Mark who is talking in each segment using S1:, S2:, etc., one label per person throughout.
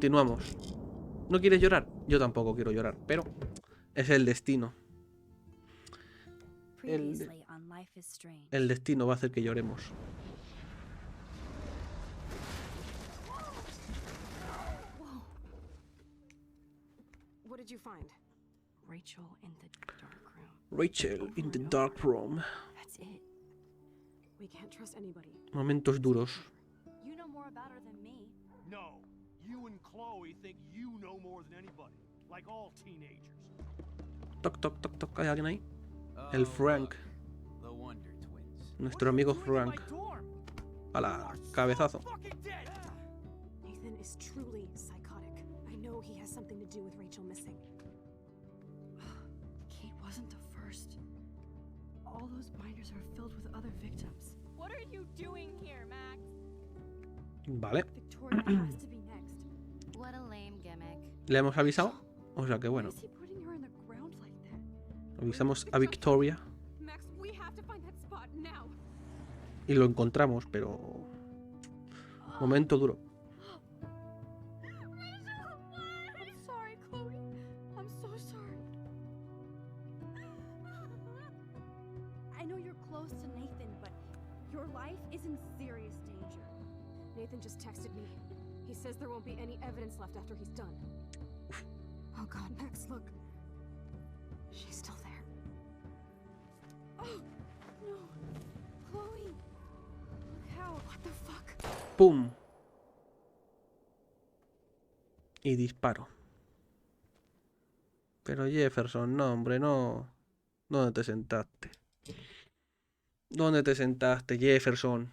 S1: Continuamos. ¿No quieres llorar? Yo tampoco quiero llorar, pero es el destino. El destino va a hacer que lloremos.
S2: What did you find?
S3: Rachel in the dark room.
S1: Rachel in the dark room.
S3: That's it.
S2: We can't trust anybody.
S1: Momentos duros.
S3: You know more about her than me.
S4: No, you and Chloe think you know more than anybody, like all teenagers.
S1: Toc, toc, toc, toc. ¿Hay alguien ahí? El Frank.
S5: The Wonder Twins.
S1: Nuestro amigo Frank. A la cabezazo.
S2: Nathan is truly psychotic. I know he has something to do with Rachel missing.
S3: Kate wasn't the first. All those binders are filled with other victims.
S6: What are you doing here, Max?
S1: Vale.
S2: Victoria has to be next.
S6: What a lame gimmick.
S1: ¿Le hemos avisado? O sea que bueno.
S2: Why is he putting her in the ground like that?
S1: Avisamos a Victoria.
S2: Max, we have to find that spot now.
S1: Y lo encontramos, pero... Momento duro.
S2: I'm sorry, Chloe. I'm so sorry. I know you're close to Nathan, but your life is in serious danger. Nathan just texted me. He says there won't be any evidence left after he's done. Oh God, Max, look. She's still there. Oh, no. Chloe. Look how. What the fuck?
S1: ¡Pum! Y disparo. Pero Jefferson, no, hombre, no. ¿Dónde te sentaste? ¿Dónde te sentaste, Jefferson?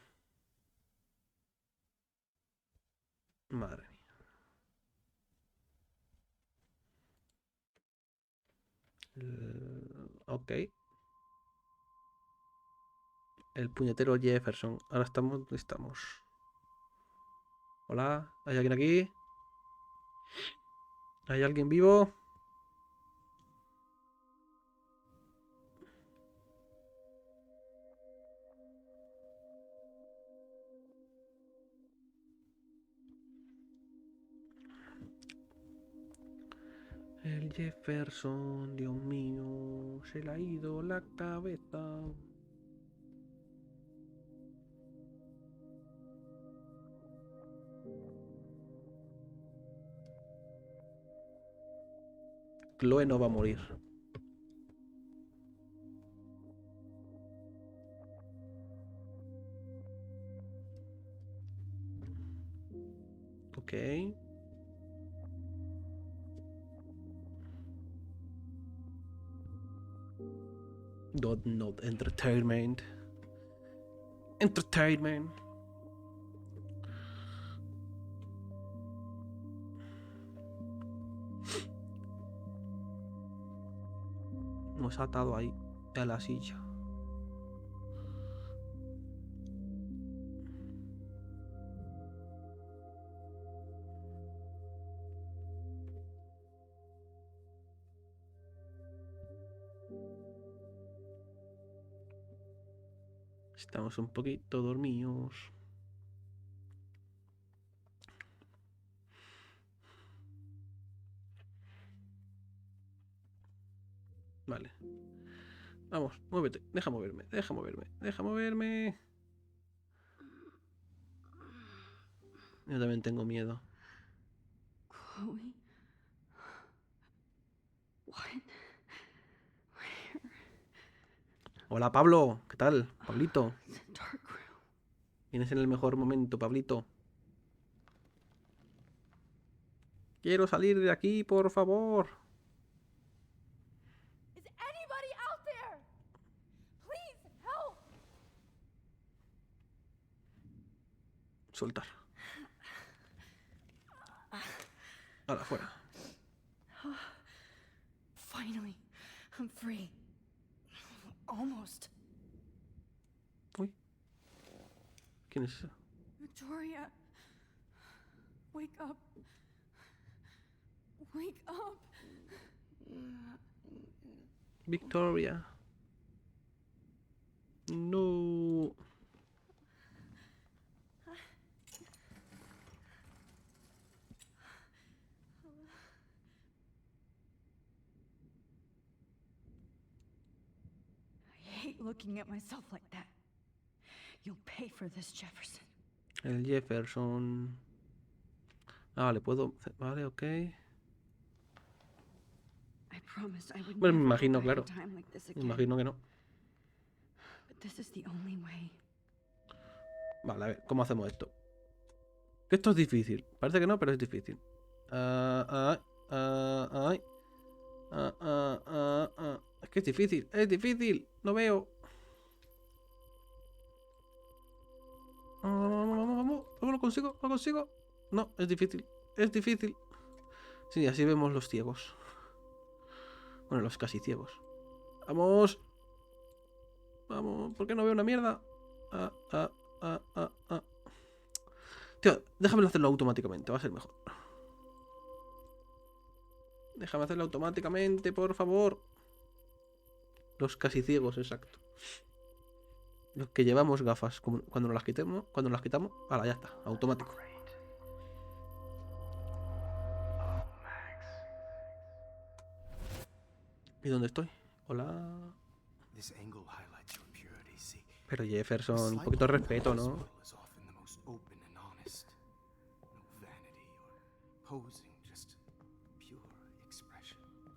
S1: Madre mía. Ok. El puñetero Jefferson. Ahora estamos... ¿Dónde estamos? Hola, ¿hay alguien aquí? ¿Hay alguien vivo? El Jefferson, Dios mío, se le ha ido la cabeza. Chloe no va a morir. Ok. Not entertainment. Entertainment. Nos ha atado ahí a la silla. Estamos un poquito dormidos. Vale. Vamos, muévete. Deja moverme, deja moverme, deja moverme. Yo también tengo miedo.
S3: Chloe? What? Where?
S1: Hola, Pablo. ¿Qué tal? Pablito.
S3: The dark room.
S1: Vienes en el mejor momento, Pablito. Quiero salir de aquí, por favor.
S6: Is anybody out there? Please help.
S1: Soltar. Ahora, fuera.
S3: Finally, I'm free. Almost.
S1: Uy. ¿Quién es esa?
S3: Victoria. Wake up. Wake up.
S1: Victoria. No.
S3: hate looking at myself like that. You'll pay for this, Jefferson.
S1: El Jefferson. Ah, le puedo. Vale, ok.
S3: I promised I would
S1: Pues me
S3: never go
S1: imagino,
S3: back
S1: claro.
S3: in time like this
S1: Me
S3: again.
S1: imagino que no.
S3: But this is the only way.
S1: Vale, a ver, ¿cómo hacemos esto? Esto es difícil. Parece que no, pero es difícil. Ay. Es que es difícil, es difícil. No veo. Vamos. Lo consigo, lo consigo. No, es difícil, es difícil. Sí, así vemos los ciegos. Bueno, los casi ciegos. Vamos. Vamos, ¿por qué no veo una mierda? Tío, déjame hacerlo automáticamente, va a ser mejor. Déjame hacerlo automáticamente, por favor. Los casi ciegos, exacto. Los que llevamos gafas, como cuando nos las quitamos, ahora ya está, automático. ¿Y dónde estoy? Hola.
S5: This angle highlights your purity, see.
S1: Pero
S5: The
S1: Jefferson, un
S5: slight
S1: poquito de
S5: point
S1: respeto,
S5: of this
S1: ¿no?
S5: will is often the most open and honest. No vanity or posing, just pure expression. Oh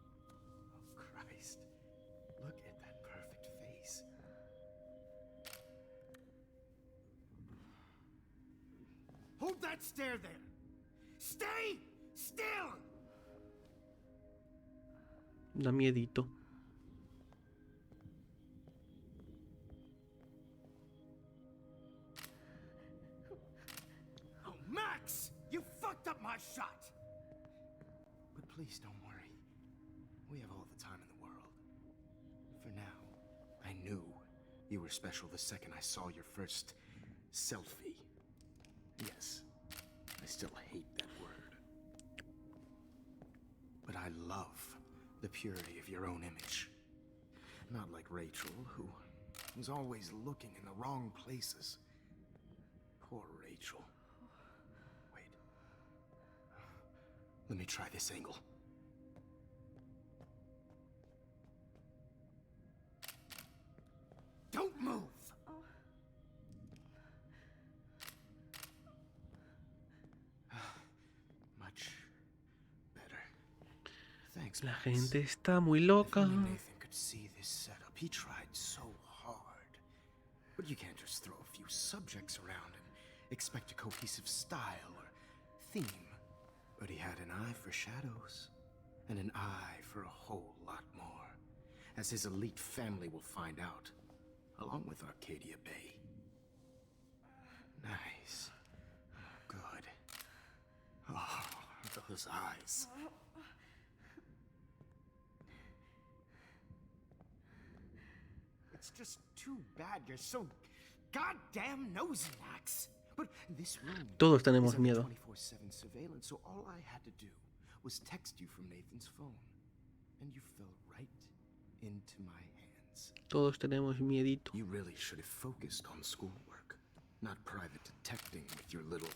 S5: Christ. Look at that perfect face.
S4: Hold that stare there! Stay still!
S1: Da miedito.
S4: Oh, Max! You fucked up my shot!
S5: But please don't worry. We have all the time in the world. For now, I knew you were special the second I saw your first selfie. Yes, I still hate that word. But I love the purity of your own image. Not like Rachel, who was always looking in the wrong places. Poor Rachel. Wait. Let me try this angle.
S4: Don't move!
S5: Much better. Thanks,
S1: La
S5: Max.
S1: gente está muy
S5: If
S1: loca.
S5: only Nathan could see this setup. He tried so hard. But you can't just throw a few subjects around and expect a cohesive style or theme. But he had an eye for shadows, and an eye for a whole lot more, as his elite family will find out, along with Arcadia Bay. Nice. Good. Oh, those eyes.
S4: It's just too bad you're so goddamn nosy, Max.
S5: But this room
S1: Todos
S5: is
S1: tenemos
S5: under
S1: miedo.
S5: 24/7 surveillance, so all I had to do was text you from Nathan's phone, and you fell right into my hands.
S1: Todos tenemos miedito.
S5: You really should have focused on schoolwork, not private detecting with your little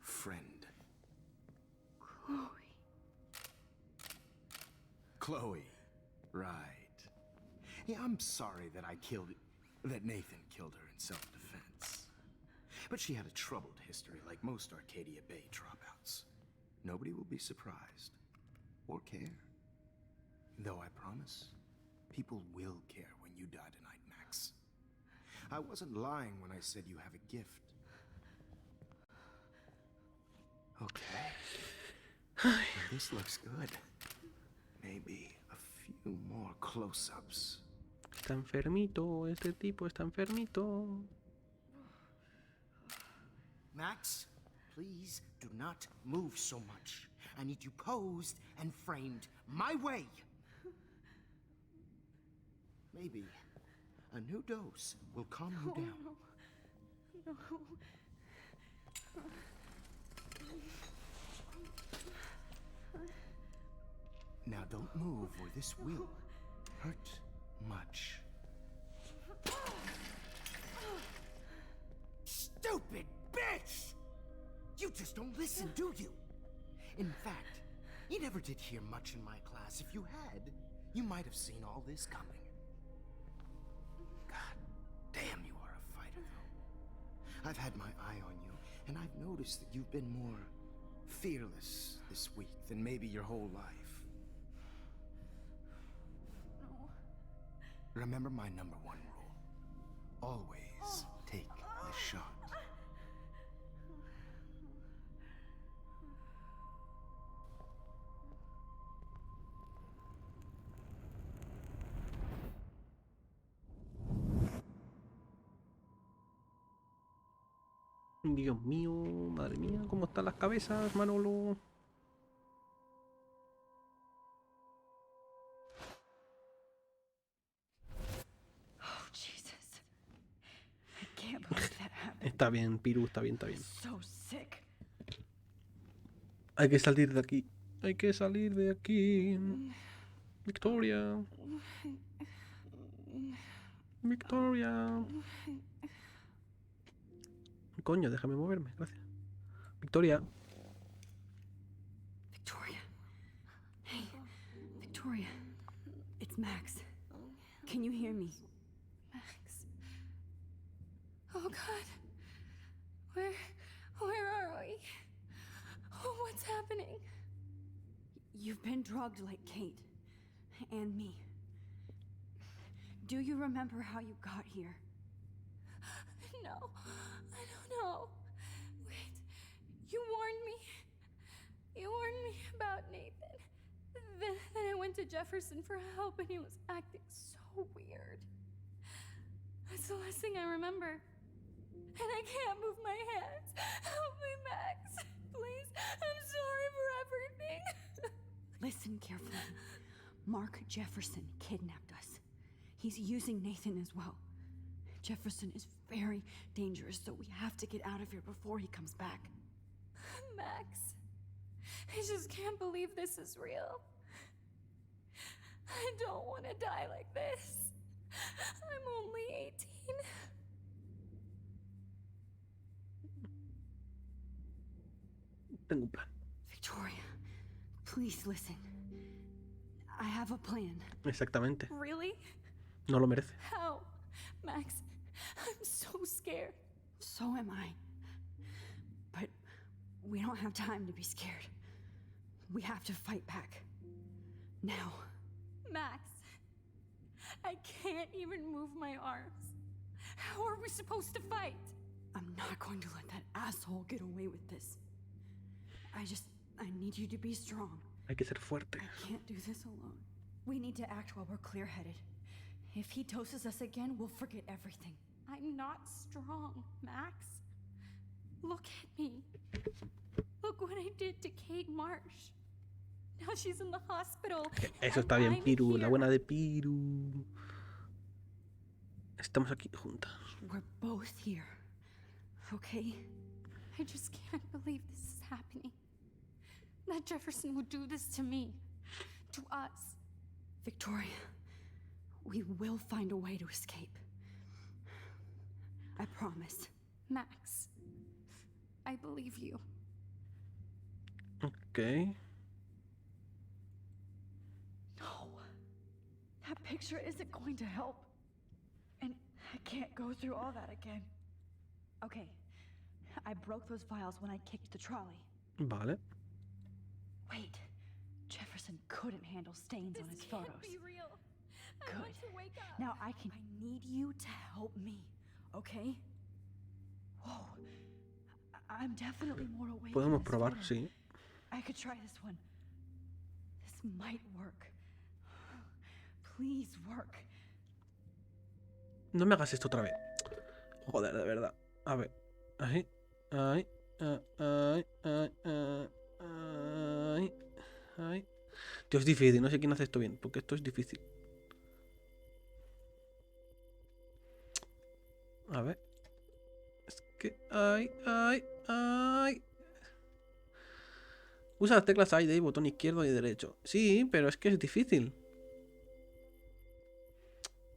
S5: friend. Chloe, right. Yeah, I'm sorry that Nathan killed her in self-defense. But she had a troubled history like most Arcadia Bay dropouts. Nobody will be surprised or care. Though I promise, people will care when you die tonight, Max. I wasn't lying when I said you have a gift. Okay. Well, this looks good. Maybe a few more close-ups.
S1: Está enfermito, este tipo está enfermito.
S4: Max, please do not move so much. I need you posed and framed my way.
S5: Maybe a new dose will calm you down.
S3: No.
S5: Now don't move or this will hurt much.
S4: Stupid bitch! You just don't listen, do you? In fact, you never did hear much in my class. If you had, you might have seen all this coming. God.
S5: Damn, you are a fighter, though. I've had my eye on you, and I've noticed that you've been more fearless this week than maybe your whole life.
S6: No.
S5: Remember my number one rule. Always take the shot.
S1: Dios mío, madre mía, ¿cómo están las cabezas, Manolo?
S3: Oh, Jesus. I can't believe that happened.
S1: Está bien, Piru, está bien, está bien.
S3: So sick.
S1: Hay que salir de aquí. Hay que salir de aquí. Victoria. Victoria. Coño, déjame moverme, gracias. Victoria.
S3: Victoria. Hey, Victoria. It's Max. Can you hear me?
S6: Max. Oh God. Where are we? Oh, what's happening?
S3: You've been drugged like Kate. And me. Do you remember how you got here?
S6: No, I don't know. Wait, you warned me. You warned me about Nathan. Then I went to Jefferson for help and he was acting so weird. That's the last thing I remember. And I can't move my hands. Help me, Max. Please, I'm sorry for everything.
S3: Listen carefully. Mark Jefferson kidnapped us. He's using Nathan as well. Jefferson is very dangerous, so we have to get out of here before he comes back.
S6: Max, I just can't believe this is real. I don't want to die like this. I'm only 18.
S1: Tengo un plan.
S3: Victoria, please listen. I have a plan.
S1: Exactamente.
S6: Really?
S1: No lo merece.
S6: How? Max, I'm so scared.
S3: So am I. But we don't have time to be scared. We have to fight back. Now.
S6: Max, I can't even move my arms. How are we supposed to fight?
S3: I'm not going to let that asshole get away with this. I need you to be strong.
S1: Hay que ser fuerte.
S3: I can't do this alone. We need to act while we're clear-headed. If he doses us again, we'll forget everything.
S6: I'm not strong, Max. Look at me. Look what I did to Kate Marsh. Now she's in the hospital.
S1: Eso
S6: and
S1: está bien,
S6: I'm
S1: Piru. La
S6: here.
S1: buena de Piru. Estamos aquí juntas.
S3: We're both here. Okay?
S6: I just can't believe this is happening. That Jefferson would do this to me. To us.
S3: Victoria, we will find a way to escape. I promise.
S6: Max, I believe you.
S1: Ok.
S3: No. That picture isn't going to help. And I can't go through all that again. Okay. I broke those files when I kicked the trolley.
S1: Vale.
S3: Wait. Jefferson couldn't handle stains on his
S6: This can't
S3: photos.
S6: be real. I
S3: Good.
S6: want to wake up.
S3: Now I need you to help me, okay? Whoa. I'm definitely more awake. in
S1: Podemos
S3: this
S1: probar,
S3: photo.
S1: sí.
S3: I could try this one. This might work. Please work.
S1: No me hagas esto otra vez. Joder, de verdad. A ver. Ahí. Ahí. Ahí. Ahí. Ahí. Ahí. Tío, es difícil. No sé quién hace esto bien. Porque esto es difícil. A ver. Es que... Ay, ay, ay. Usa las teclas A y D, botón izquierdo y derecho. Sí, pero es que es difícil.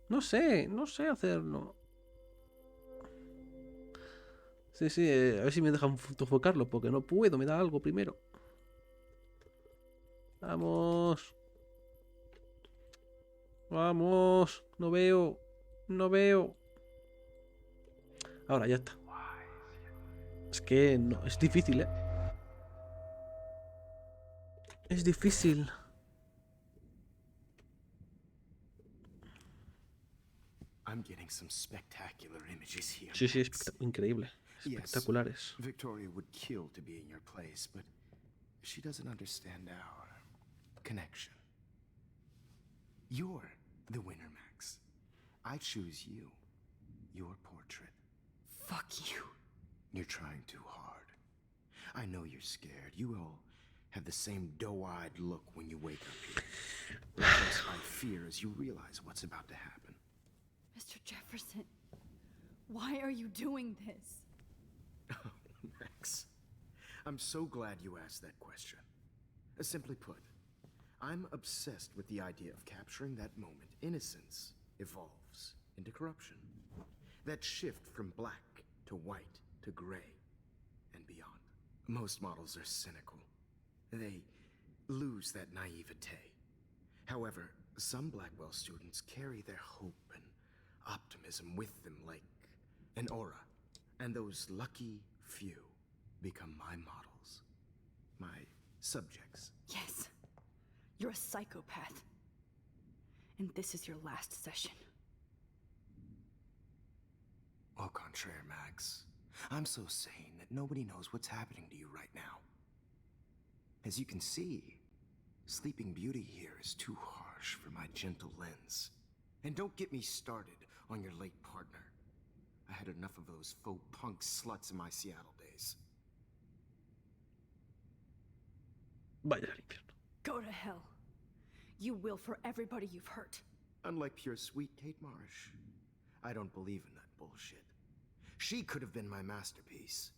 S1: No sé hacerlo. Sí, sí, a ver si me dejan enfocarlo, porque no puedo, me da algo primero. Vamos. Vamos. No veo. No veo. Ahora, ya está. Es que no, es difícil, ¿eh? Es difícil.
S5: I'm getting some spectacular images here.
S1: Sí, sí,
S5: Max.
S1: increíble.
S5: Yes,
S1: Espectaculares.
S5: Victoria would kill to be in your place, but she doesn't understand our connection. You're the winner, Max. I choose you. Your portrait.
S3: Fuck you.
S5: You're trying too hard. I know you're scared. You all have the same doe-eyed look when you wake up here. Replaced by fear as you realize what's about to happen.
S3: Mr. Jefferson, why are you doing this?
S5: Oh, Max. I'm so glad you asked that question. Simply put, I'm obsessed with the idea of capturing that moment innocence evolves into corruption. That shift from black to white to gray and beyond. Most models are cynical. They lose that naivete. However, some Blackwell students carry their hope and optimism with them like an aura. And those lucky few become my models. My subjects.
S3: Yes, you're a psychopath. And this is your last session.
S5: Au contraire, Max. I'm so sane that nobody knows what's happening to you right now. As you can see, Sleeping Beauty here is too harsh for my gentle lens. And don't get me started on your late partner. I had enough of those faux punk sluts in my Seattle days.
S1: Vaya al infierno.
S3: Go to hell. You will for everybody you've hurt.
S5: Unlike pure sweet Kate Marsh, I don't believe in that bullshit. She could have been my masterpiece.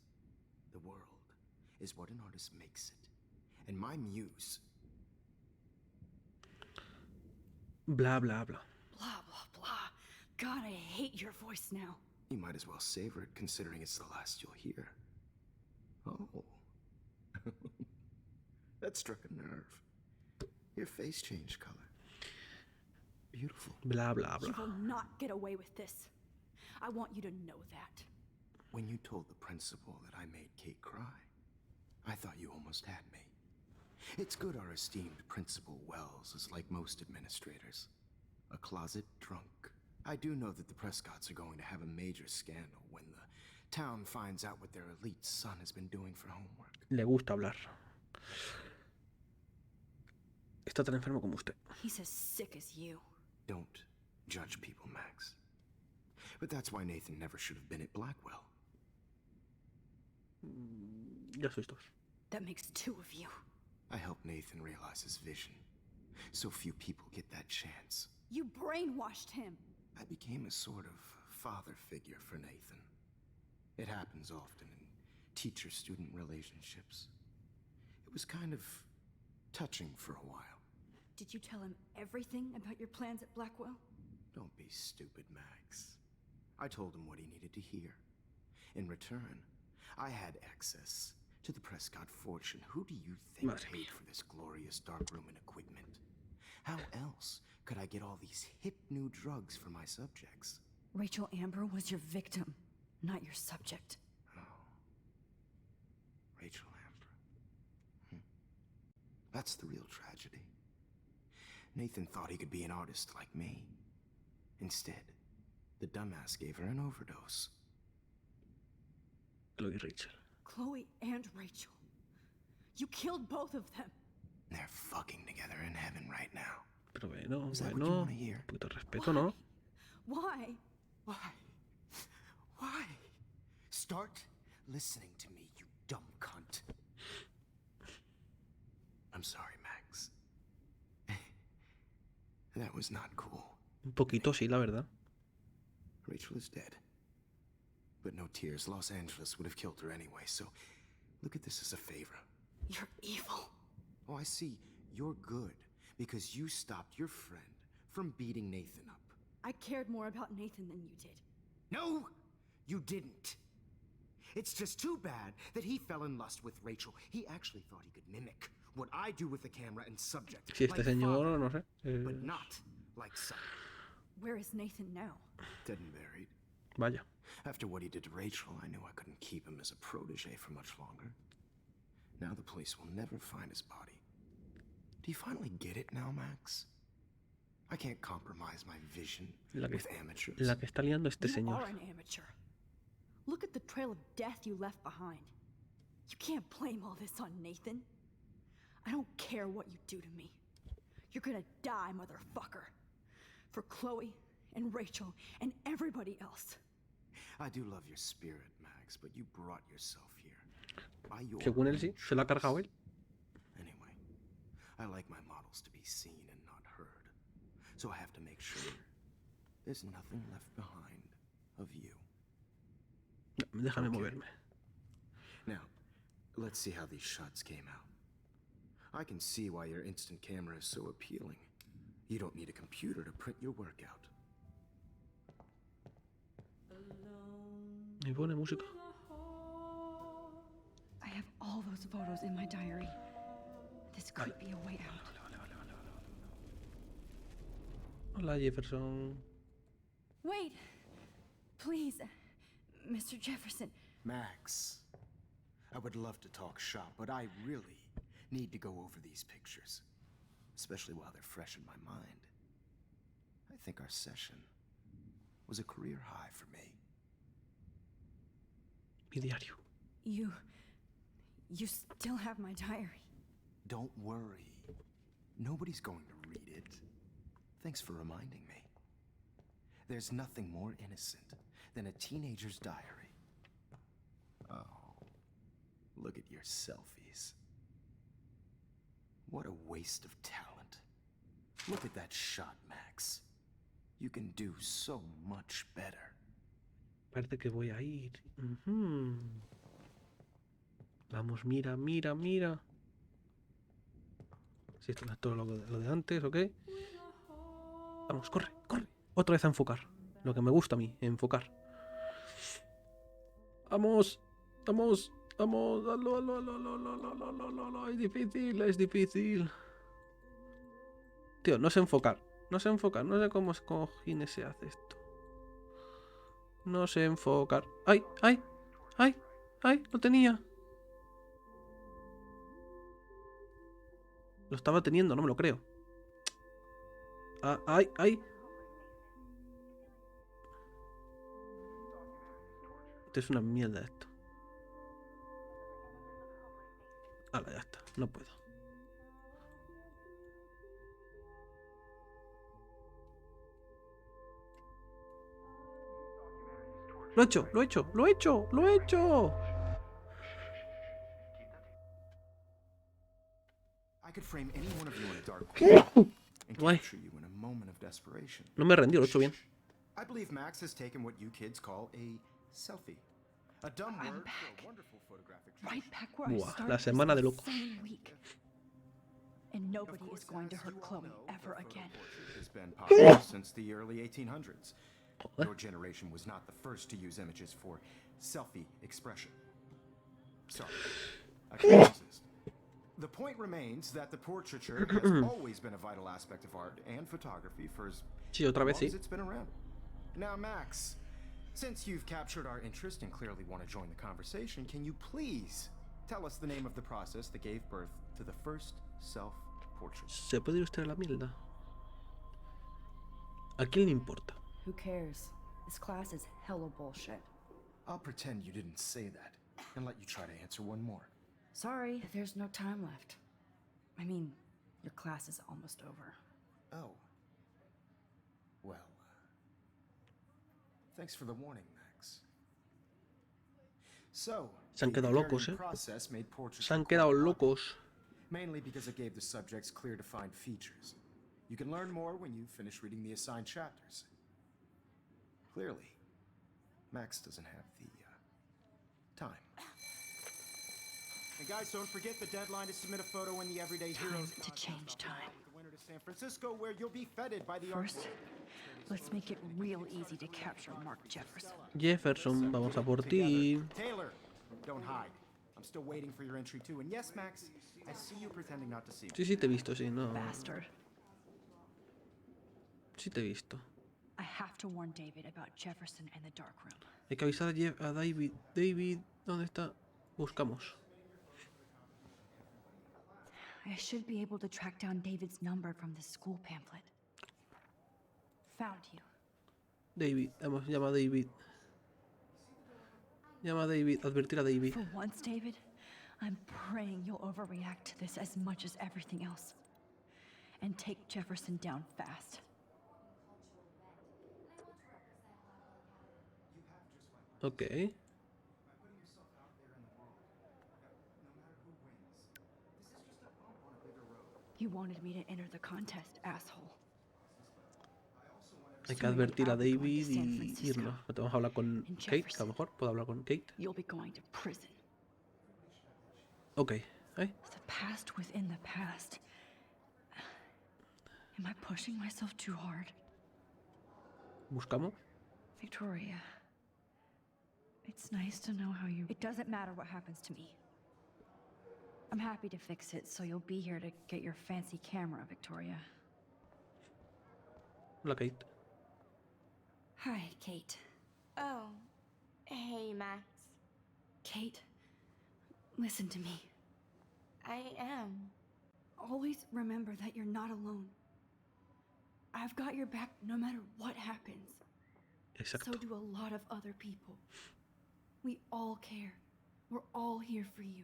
S5: The world is what an artist makes it. And my muse...
S1: Bla, bla, bla.
S3: Blah, blah, blah. God, I hate your voice now.
S5: You might as well savor it, considering it's the last you'll hear. Oh. That struck a nerve. Your face changed color. Beautiful.
S1: Bla, bla, bla.
S3: You will not get away with this. I want you to know that.
S5: When you told the principal that I made Kate cry, I thought you almost had me. It's good our esteemed Principal Wells is like most administrators. A closet drunk. I do know that the Prescotts are going to have a major scandal when the town finds out what their elite son has been doing for homework.
S1: Le gusta hablar. Está tan enfermo como usted.
S3: He's as sick as you.
S5: Don't judge people, Max. But that's why Nathan never should have been at Blackwell.
S1: Ya sois dos.
S3: That makes two of you.
S5: I helped Nathan realize his vision. So few people get that chance.
S3: You brainwashed him.
S5: I became a sort of father figure for Nathan. It happens often in teacher-student relationships. It was kind of touching for a while.
S3: Did you tell him everything about your plans at Blackwell?
S5: Don't be stupid, Max. I told him what he needed to hear. In return, I had access to the Prescott fortune. Who do you think
S1: Madre
S5: paid
S1: mía.
S5: for this glorious darkroom and equipment? How else could I get all these hip new drugs for my subjects?
S3: Rachel Amber was your victim, not your subject.
S5: Rachel Amber. That's the real tragedy. Nathan thought he could be an artist like me. Instead, the dumbass gave her an overdose.
S1: Chloe y Rachel.
S3: Chloe and Rachel. You killed both of them.
S5: They're fucking together in heaven right now.
S1: Pero bueno,
S5: Is that what you
S1: bueno.
S5: wanna hear?
S1: Un poquito de respeto, ¿no?
S3: Why?
S5: Why? Why? Start listening to me, you dumb cunt. I'm sorry, Max. That was not cool.
S1: Un poquito, sí, la verdad.
S5: Rachel is dead. But no tears. Los Angeles would have killed her anyway, so look at this as a favor.
S3: You're evil.
S5: Oh, I see. You're good because you stopped your friend from beating Nathan up.
S3: I cared more about Nathan than you did.
S5: No, you didn't. It's just too bad that he fell in lust with Rachel. He actually thought he could mimic what I do with the camera and subject.
S1: Si este
S5: like
S1: señor,
S5: father,
S1: no sé.
S5: but not like son.
S3: Where is Nathan now?
S5: Dead and buried.
S1: Vaya.
S5: After what he did to Rachel, I knew I couldn't keep him as a protege for much longer. Now the police will never find his body. Do you finally get it now, Max? I can't compromise my vision with amateurs.
S1: La que está liando este
S3: You
S1: señor.
S3: are an amateur. Look at the trail of death you left behind. You can't blame all this on Nathan. I don't care what you do to me. You're gonna die, motherfucker. For Chloe and Rachel and everybody else.
S5: I do love your spirit, Max, but you brought yourself here. By your
S1: Según él sí, se la ha cargado él.
S5: Anyway, I like my models to be seen and not heard. So I have to make sure there's nothing left behind of you.
S1: Déjame moverme.
S5: Now, let's see how these shots came out. I can see why your instant camera is so appealing. You don't need a computer to print your work out.
S1: Y pone música.
S3: I have all those photos in my diary. This could be a way out.
S1: Hola, Jefferson.
S3: Wait! Please, Mr. Jefferson.
S5: Max, I would love to talk shop, but I really need to go over these pictures, especially while they're fresh in my mind. I think our session was a career high for me.
S1: Mi diario.
S3: You still have my diary.
S5: Don't worry. Nobody's going to read it. Thanks for reminding me. There's nothing more innocent than a teenager's diary. Oh, look at your selfies. What a waste of talent. Look at that shot, Max. You can do so much better.
S1: Parece que voy a ir. Vamos, mira, mira, mira. Si esto es todo lo de antes, ¿ok? Vamos, corre, corre. Otra vez a enfocar. Lo que me gusta a mí, enfocar. Vamos, vamos, vamos. Hazlo, hazlo, hazlo, hazlo, hazlo, hazlo, hazlo, hazlo. Es difícil, es difícil. Tío, no sé enfocar. No sé enfocar. No sé cómo cojines se hace esto. No sé enfocar. ¡Ay! ¡Ay! ¡Ay! ¡Ay! Lo tenía. Lo estaba teniendo, no me lo creo. ¡Ay! ¡Ay! Esto es una mierda esto. Hala, ya está. No puedo. Lo he hecho, lo he hecho, lo he hecho, lo he hecho.
S5: I could frame any one of you in a dark corner and
S1: Why?
S5: capture you in a moment of desperation.
S1: No me he rendido, lo he hecho bien.
S5: I believe Max has taken what you kids call a selfie. A dumb
S3: I'm
S5: word
S3: back.
S5: for a wonderful photographic
S3: Right
S5: tradition.
S3: back where I
S1: Buah,
S3: started
S1: la semana de
S3: this
S1: locos.
S3: insane week. And
S5: Of
S3: nobody
S5: course,
S3: is going to
S5: as
S3: hurt
S5: you all
S3: Chloe
S5: know,
S3: ever
S5: the photo
S3: again.
S5: portrait has been popular since the early 1800s.
S1: Joder.
S5: Your generation was not the first to use images for selfie expression. Sorry, I can't resist. The point remains that the portraiture has always been a vital aspect of art and photography for as
S1: Sí, otra vez
S5: long as
S1: sí.
S5: it's been around. Now, Max, since you've captured our interest and clearly want to join the conversation, can you please tell us the name of the process that gave birth to the first self-portrait?
S1: ¿Se puede ir usted a la mierda? ¿A quién le importa?
S3: Who cares? This class is hella bullshit.
S5: I'll pretend you didn't say that and let you try to answer one more.
S3: Sorry, there's no time left. I mean, your class is almost over.
S5: Oh. Well, thanks for the warning, Max. So,
S1: Se han
S5: the
S1: quedado locos,
S5: pairing
S1: ¿eh?
S5: process made portraiture
S1: Se han
S5: quite
S1: quedado
S5: popular,
S1: locos.
S5: mainly because it gave the subjects clear defined features. You can learn more when you finish reading the assigned chapters. Clearly, Max doesn't have the time. And guys, don't forget the deadline to submit a photo in the Everyday Heroes
S3: to change time.
S5: the winter to San Francisco, where you'll be feted by the
S3: First,
S5: art.
S3: let's make it real easy to capture Mark Jefferson.
S1: Jefferson, vamos a por ti.
S5: Taylor, don't hide. I'm still waiting for your entry too. And yes, Max, I see you pretending not to see me.
S1: Sí, sí te he visto, sí, no.
S3: Bastard.
S1: Sí te he visto.
S3: I have to warn David about Jefferson and the dark room.
S1: Hay que avisar a David. David, ¿dónde está? Buscamos.
S3: I should be able to track down David's number from the school pamphlet. Found you.
S1: David, vamos, llama a David. Llama a David, advertir a David.
S3: For once, David, I'm praying you'll overreact to this as much as everything else. And take Jefferson down fast.
S1: Ok.
S3: You wanted me to enter the contest, asshole.
S1: Hay que advertir a David y irnos. Vamos a hablar con Kate, que a lo mejor puedo hablar con Kate.
S3: You'll be going to prison.
S1: Ok. ¿Eh?
S3: The past within the past. Am I pushing myself too hard?
S1: Buscamos.
S3: Victoria, it's nice to know how you... It doesn't matter what happens to me. I'm happy to fix it, so you'll be here to get your fancy camera, Victoria.
S1: Hola, Kate.
S3: Hi, Kate.
S6: Oh, hey, Max.
S3: Kate, listen to me.
S6: I am.
S3: Always remember that you're not alone. I've got your back no matter what happens.
S1: Exacto.
S3: So do a lot of other people. We all care. We're all here for you.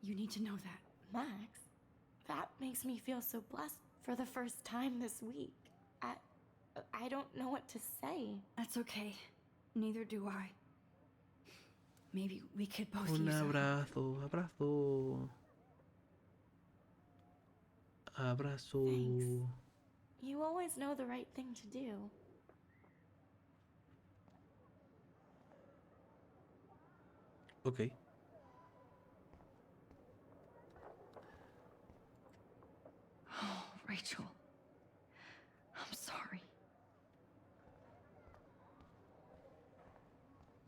S3: You need to know that.
S6: Max, that makes me feel so blessed for the first time this week. I don't know what to say.
S3: That's okay. Neither do I. Maybe we could both
S1: Un
S3: use a hug.
S1: abrazo, abrazo. Abrazo.
S6: Thanks. You always know the right thing to do.
S1: Ok.
S3: Oh, Rachel. I'm sorry.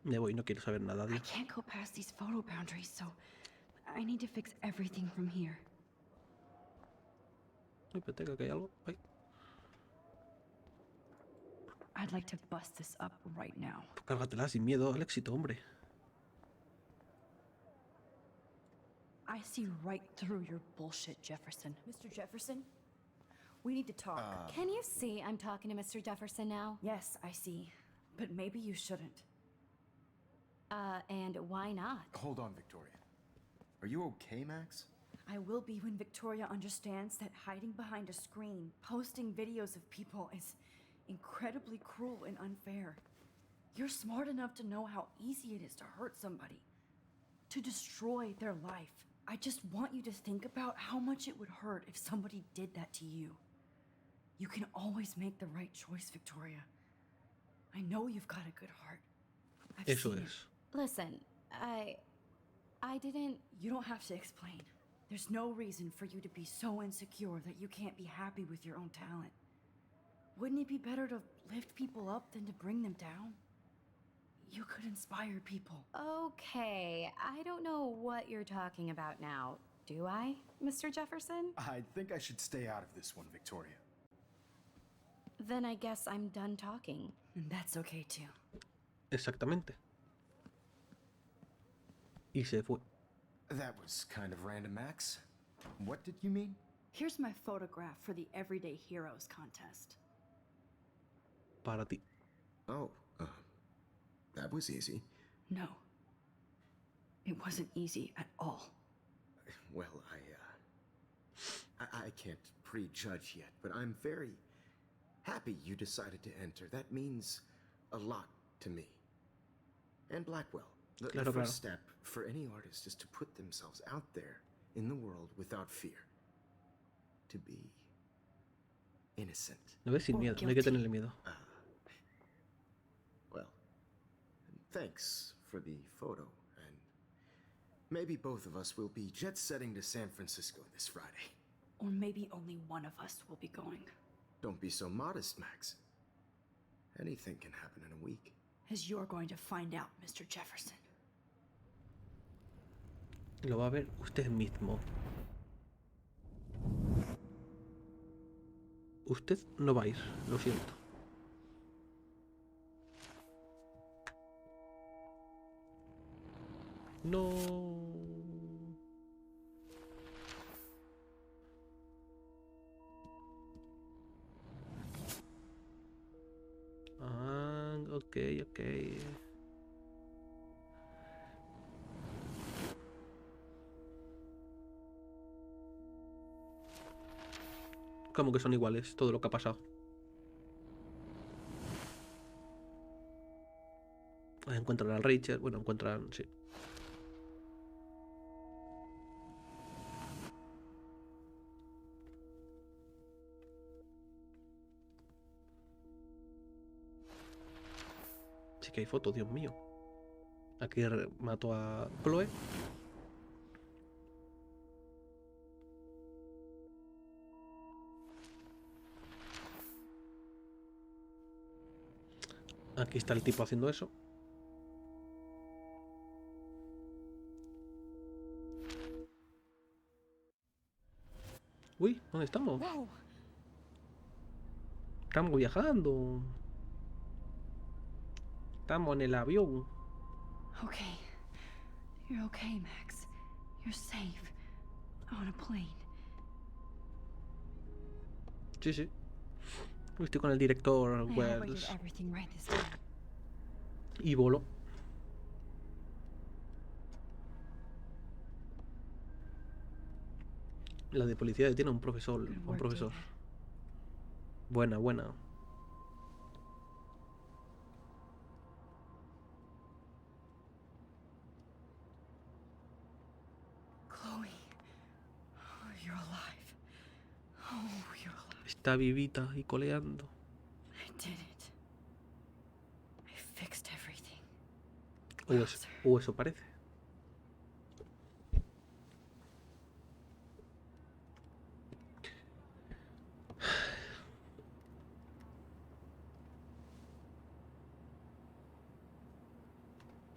S1: Me voy, no quiero saber nada,
S3: I
S1: Dios.
S3: can't go past these photo boundaries, so I need to fix everything from here.
S1: Uy, espérate, que aquí hay algo. Ay.
S3: I'd like to bust this up right now.
S1: Cárgatela sin miedo al éxito, hombre.
S3: I see right through your bullshit, Jefferson. Mr. Jefferson? We need to talk.
S6: Can you see I'm talking to Mr. Jefferson now?
S3: Yes, I see. But maybe you shouldn't.
S6: And why not?
S5: Hold on, Victoria. Are you okay, Max?
S3: I will be when Victoria understands that hiding behind a screen, posting videos of people is incredibly cruel and unfair. You're smart enough to know how easy it is to hurt somebody, to destroy their life. I just want you to think about how much it would hurt if somebody did that to you. You can always make the right choice, Victoria. I know you've got a good heart. I've
S1: Eso
S3: seen it.
S1: es.
S6: Listen, I didn't...
S3: You don't have to explain. There's no reason for you to be so insecure that you can't be happy with your own talent. Wouldn't it be better to lift people up than to bring them down? You could inspire people.
S6: Okay, I don't know what you're talking about now, do I, Mr. Jefferson?
S5: I think I should stay out of this one, Victoria.
S6: Then I guess I'm done talking.
S3: And that's okay too.
S1: Exactamente. Y se fue.
S5: That was kind of random, Max. What did you mean?
S3: Here's my photograph for the Everyday Heroes contest.
S1: Para ti.
S5: Oh, that was easy.
S3: No. It wasn't easy at all.
S5: Well, I can't prejudge yet, but I'm very happy you decided to enter. That means a lot to me. And Blackwell. The
S1: Claro,
S5: first
S1: claro.
S5: step for any artist is to put themselves out there in the world without fear. To be innocent.
S1: No ves sin
S3: Or
S1: miedo, no hay que
S3: guilty.
S1: tenerle miedo.
S5: Well, thanks for the photo, and maybe both of us will be jet-setting to San Francisco this Friday.
S3: Or maybe only one of us will be going.
S5: Don't be so modest, Max. Anything can happen in a week.
S3: As you're going to find out, Mr. Jefferson.
S1: Lo va a ver usted mismo. Usted no va a ir, lo siento. No. Ah, ok, ok. Como que son iguales todo lo que ha pasado. Encuentran al Rachel. Bueno, encuentran... Sí. Sí que hay fotos, Dios mío. Aquí mató a Chloe. Aquí está el tipo haciendo eso. Uy, ¿dónde estamos?
S3: Whoa!
S1: Estamos viajando. Estamos en el avión.
S3: Okay. You're okay, Max. You're safe. On a plane.
S1: Sí, sí. Estoy con el director
S3: I hope I did
S1: Wells.
S3: everything right this time.
S1: Y voló. La de policía tiene un profesor.
S3: Good
S1: Un
S3: work,
S1: profesor.
S3: David.
S1: Buena, buena.
S3: Chloe. Oh, you're alive. Oh, you're alive.
S1: Está vivita y coleando.
S3: I did it. I fixed everything.
S1: O eso parece.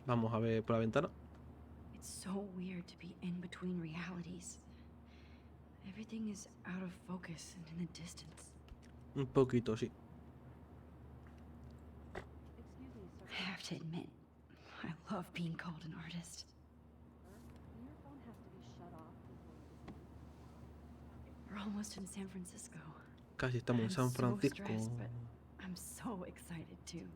S1: Vamos a ver por la ventana.
S3: It's so weird to be in between realities. Everything is out of focus and in the distance.
S1: Un poquito, sí.
S2: Excuse me, sir.
S3: I have to admit, I love being called an artist.
S2: Your phone has to be shut off before you
S3: We're almost in San Francisco.
S1: Casi estamos en
S3: I'm
S1: San
S3: so
S1: Francisco.
S3: stressed, but I'm so excited too.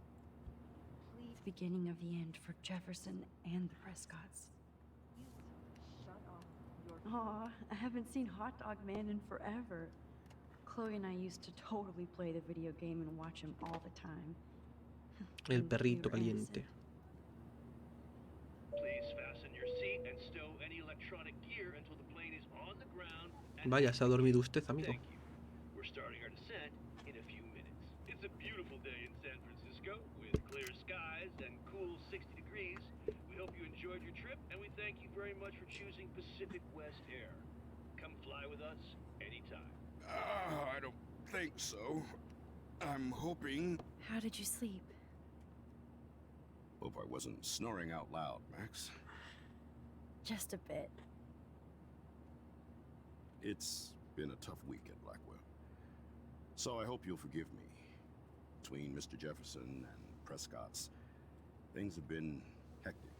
S3: Please, the beginning of the end for Jefferson and the Prescotts.
S2: shut off your
S3: Aw, I haven't seen Hot Dog Man in forever. Chloe and I used to totally play the video game and watch him all the time.
S1: El
S3: When we
S1: perrito
S3: were
S1: caliente.
S3: innocent.
S7: Please fasten your seat and stow any electronic gear until the plane is on the ground. And
S1: Vaya, se ha dormido usted, amigo.
S7: thank you. We're starting our descent in a few minutes. It's a beautiful day in San Francisco with clear skies and cool 60 degrees. We hope you enjoyed your trip and we thank you very much for choosing Pacific West Air. Come fly with us anytime.
S5: I don't think so. I'm hoping...
S3: How did you sleep?
S5: Hope I wasn't snoring out loud, Max.
S3: Just a bit.
S5: It's been a tough week at Blackwell. So I hope you'll forgive me. Between Mr. Jefferson and Prescott's, things have been hectic.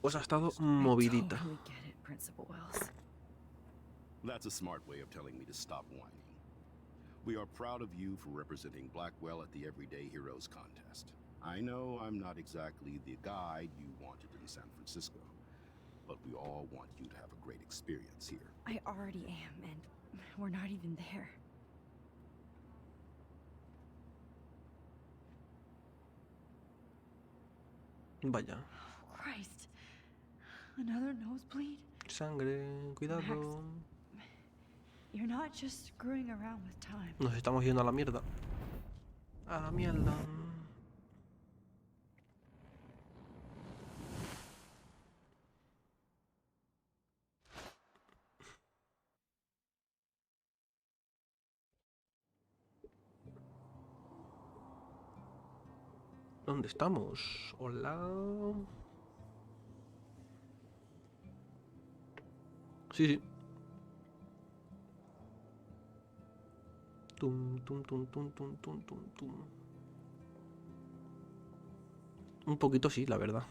S1: Pues ha estado
S3: I
S1: movidita.
S3: totally get it, Principal Wells.
S5: That's a smart way of telling me to stop whining. We are proud of you for representing Blackwell at the Everyday Heroes contest. I know I'm not exactly the guide you wanted in San Francisco, but we all want you to have a great experience here.
S3: I already am, and we're not even there.
S1: Vaya.
S3: Oh, Christ. Another nosebleed?
S1: Sangre, cuidado.
S3: You're not just screwing around with time.
S1: Nos estamos yendo a la mierda. A la mierda. ¿Dónde estamos? Hola. Sí, sí. Tum, tum, tum, tum, tum, tum, tum, tum. Un poquito sí, la verdad.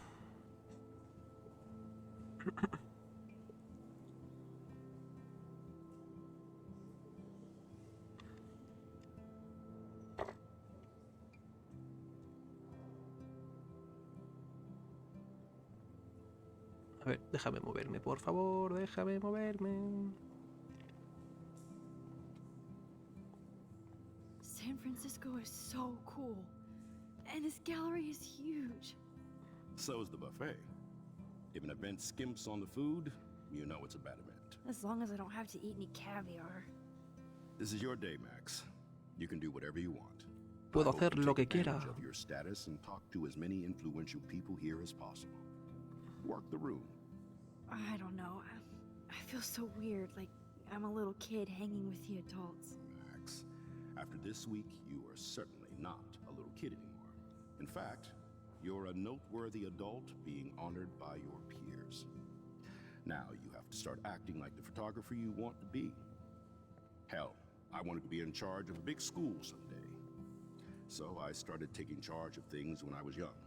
S1: A ver, déjame moverme, por favor, déjame moverme.
S3: San Francisco is so cool. And this gallery is huge.
S8: So is the buffet. If an event skimps on the food, you know it's a bad event.
S3: As long as I don't have to eat any caviar.
S8: This is your day, Max. You can do whatever you want.
S1: Puedo
S8: I hope
S1: hacer
S8: you
S1: lo
S8: take
S1: que quiera.
S8: advantage of your status and talk to as many influential people here as possible. Work the room.
S3: I don't know. I feel so weird, like I'm a little kid hanging with the adults.
S8: Max, after this week, you are certainly not a little kid anymore. In fact, you're a noteworthy adult being honored by your peers. Now you have to start acting like the photographer you want to be. Hell, I wanted to be in charge of a big school someday. So I started taking charge of things when I was young.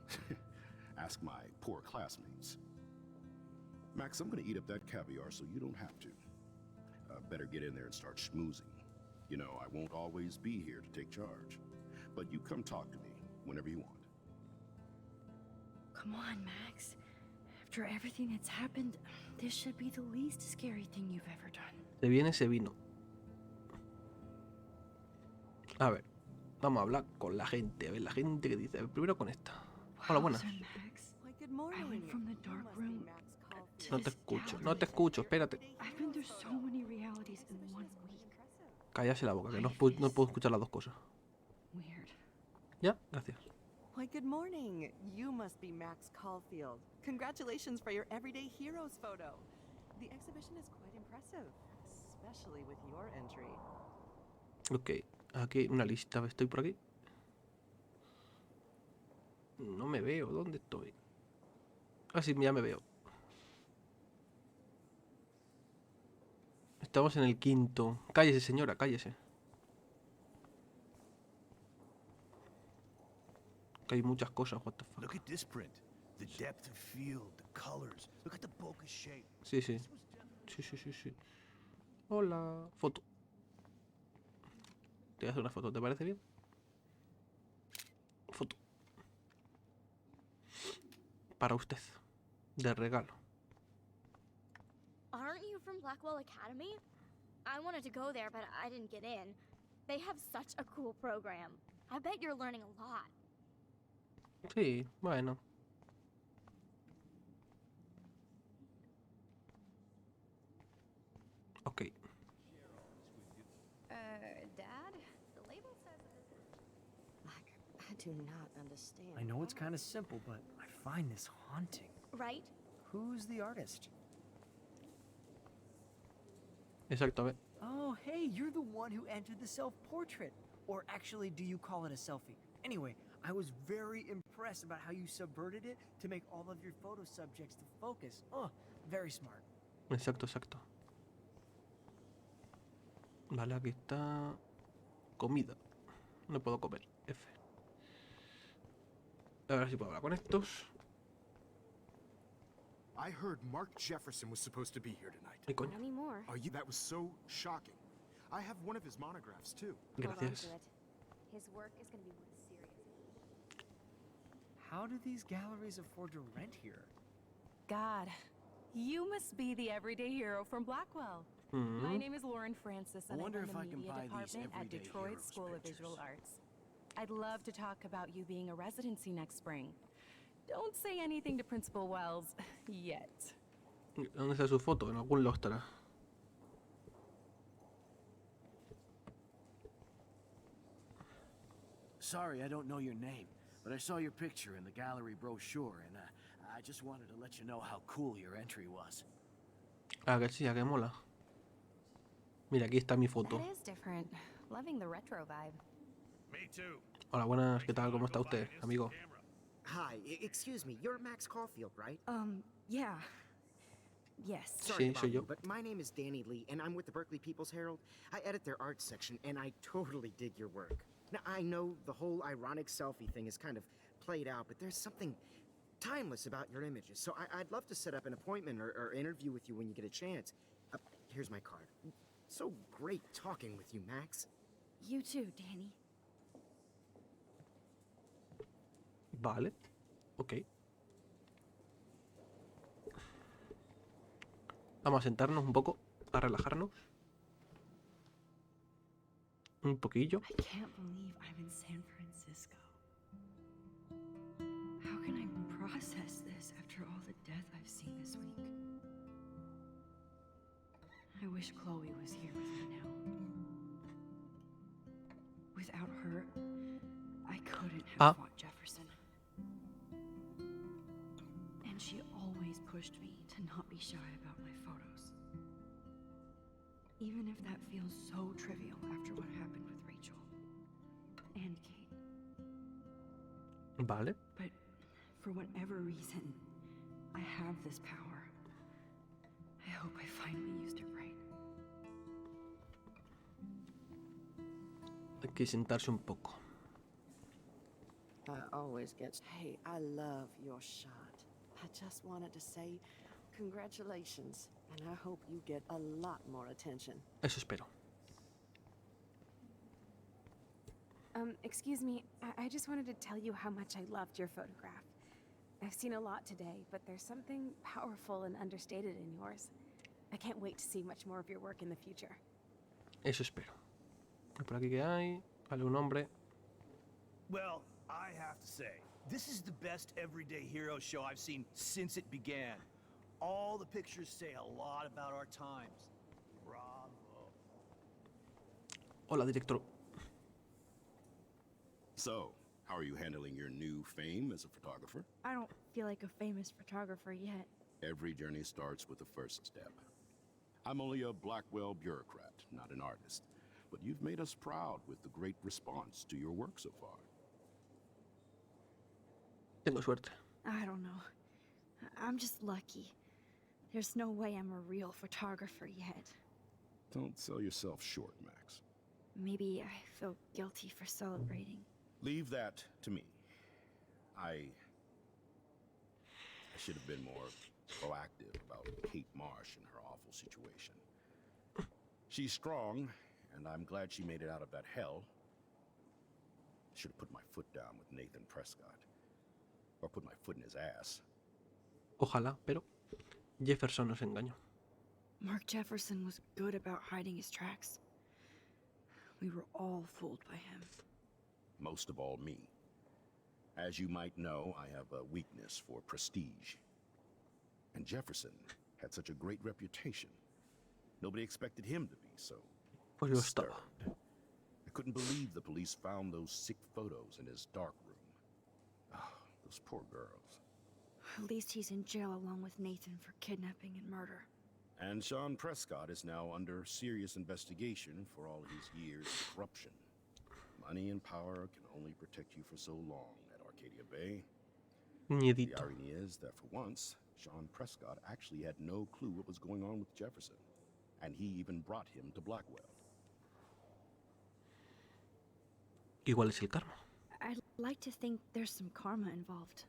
S8: Ask my poor classmates. Max, I'm gonna eat up that caviar so you don't have to. Better get in there and start schmoozing. You know, I won't always be here to take charge. But you come talk to me whenever you want.
S3: Come on, Max. After everything that's happened, this should be the least scary thing you've ever done.
S1: Se viene, se vino. A ver, vamos a hablar con la gente. A ver, la gente que dice. A ver, primero con esta. Hola, buenas.
S3: Sir Max.
S2: Why, good
S3: I
S2: morning.
S3: went from the dark
S2: You must be
S3: room
S2: Max Caulfield.
S1: No te escucho, no te escucho, espérate.
S3: I've been through so many realities in 1 week.
S1: Cállase la boca, que no, no puedo escuchar las dos cosas.
S3: Weird.
S1: ¿Ya? Gracias.
S9: Why, good morning. You must be Max Caulfield. Congratulations for your Everyday Heroes photo. The exhibition is quite impressive, especially with your entry.
S1: Ok, aquí hay una lista. ¿Estoy por aquí? No me veo. ¿Dónde estoy? Ah, sí, ya me veo. Estamos en el 5º. Cállese, señora, cállese. Que hay muchas cosas, what the fuck.
S10: Look at this print. The depth of field, the colors. Look at the bokeh shape.
S1: Sí, sí. Sí. Hola. Foto. Te voy a hacer una foto, ¿te parece bien? Foto. Para usted. De regalo.
S6: Aren't you from Blackwell Academy? I wanted to go there, but I didn't get in. They have such a cool program. I bet you're learning a lot.
S1: Sí, bueno. Ok.
S6: Dad? The label says
S11: I do not understand.
S12: I know it's kind of simple, but I find this haunting.
S6: right?
S12: Who's the artist?
S1: Exacto, a ver.
S12: Oh, hey, you're the one who entered the self-portrait. Or actually, do you call it a selfie? Anyway, I was very impressed about how you subverted it to make all of your photo subjects to focus. Oh, very smart.
S1: Exacto. Vale, aquí está. Comida. No puedo comer. F. A ver si puedo hablar con estos.
S5: I heard Mark Jefferson was supposed to be here tonight.
S1: Ay, coño.
S6: Not anymore.
S5: Are you? That was so shocking. I have one of his monographs too.
S6: Hold on
S1: Gracias.
S6: to it. His work is going to be worth serious.
S12: How do these galleries afford to rent here?
S9: God, you must be the everyday hero from Blackwell. My name is Lauren Francis, and I
S10: wonder
S9: run
S10: if
S9: the
S10: I can
S9: media
S10: buy these
S9: department at
S10: Everyday
S9: Detroit
S10: Heroes
S9: School of Visual
S10: pictures.
S9: Arts. I'd love to talk about you being a residency next spring. Don't say anything to Principal Wells yet.
S1: ¿Dónde está su foto? En algún lado estará.
S10: Sorry, I don't know your name, but I saw your picture in the gallery brochure, and I just wanted to let you know how cool your entry was.
S1: Ah, que sí, que mola. Mira, aquí está mi foto.
S9: That is different. Loving the retro vibe.
S7: Me too.
S1: Hola, buenas, ¿qué tal? ¿Cómo está usted, amigo?
S4: Hi, excuse me, you're Max Caulfield, right?
S3: Yeah. Yes.
S4: Sorry
S1: Sí,
S4: about
S1: soy yo.
S4: you, but my name is Danny Lee, and I'm with the Berkeley People's Herald. I edit their arts section, and I totally dig your work. Now, I know the whole ironic selfie thing is kind of played out, but there's something timeless about your images. So I'd love to set up an appointment or interview with you when you get a chance. Here's my card. So great talking with you, Max.
S3: You too, Danny.
S1: Vale. Ok. Vamos a sentarnos un poco, a relajarnos. Un poquillo.
S3: I can't believe I'm in San Francisco. How can I process this after all the death I've seen this week? I wish Chloe was here with me now. Without her, I couldn't have fought Jefferson. And she always pushed me to not be shy about my photos. Even if that feels so trivial after what happened with Rachel and Kate.
S1: Vale.
S3: But for whatever reason, I have this power. I hope I finally used it right.
S1: Hay que sentarse un poco.
S9: I always get... Hey, I love your shot. I just wanted to say congratulations, and I hope you get a lot more attention.
S1: Eso espero.
S2: Excuse me, I just wanted to tell you how much I loved your photograph. I've seen a lot today, but there's something powerful and understated in yours. I can't wait to see much more of your work in the future.
S1: Eso espero. Por aquí que hay. Algún hombre.
S13: Well, I have to say, this is the best everyday hero show I've seen since it began. All the pictures say a lot about our times. Bravo.
S1: Hola, director.
S8: So, how are you handling your new fame as a photographer?
S6: I don't feel like a famous photographer yet.
S8: Every journey starts with the first step. I'm only a Blackwell bureaucrat, not an artist. But you've made us proud with the great response to your work so far.
S1: Tengo suerte.
S6: I don't know. I'm just lucky. There's no way I'm a real photographer yet.
S8: Don't sell yourself short, Max.
S6: Maybe I feel guilty for celebrating.
S8: Leave that to me. I should have been more proactive about Kate Marsh and her awful situation. She's strong, and I'm glad she made it out of that hell. I should have put my foot down with Nathan Prescott. Or put my foot in his ass.
S1: Ojalá, pero Jefferson nos engañó.
S3: Mark Jefferson was good about hiding his tracks. We were all fooled by him.
S8: Most of all, me. As you might know, I have a weakness for prestige. And Jefferson had such a great reputation. Nobody expected him to be so
S1: Pues yo estaba.
S8: disturbed. I couldn't believe the police found those sick photos in his dark room. Oh, those poor girls.
S6: At least he's in jail along with Nathan for kidnapping and murder.
S8: And Sean Prescott is now under serious investigation for all his years of corruption. Money and power can only protect you for so long at Arcadia Bay. The
S1: Miedito.
S8: irony is that for once, Sean Prescott actually had no clue what was going on with Jefferson. And he even brought him to Blackwell.
S1: Igual es el karma.
S6: I'd like to think there's some karma involved.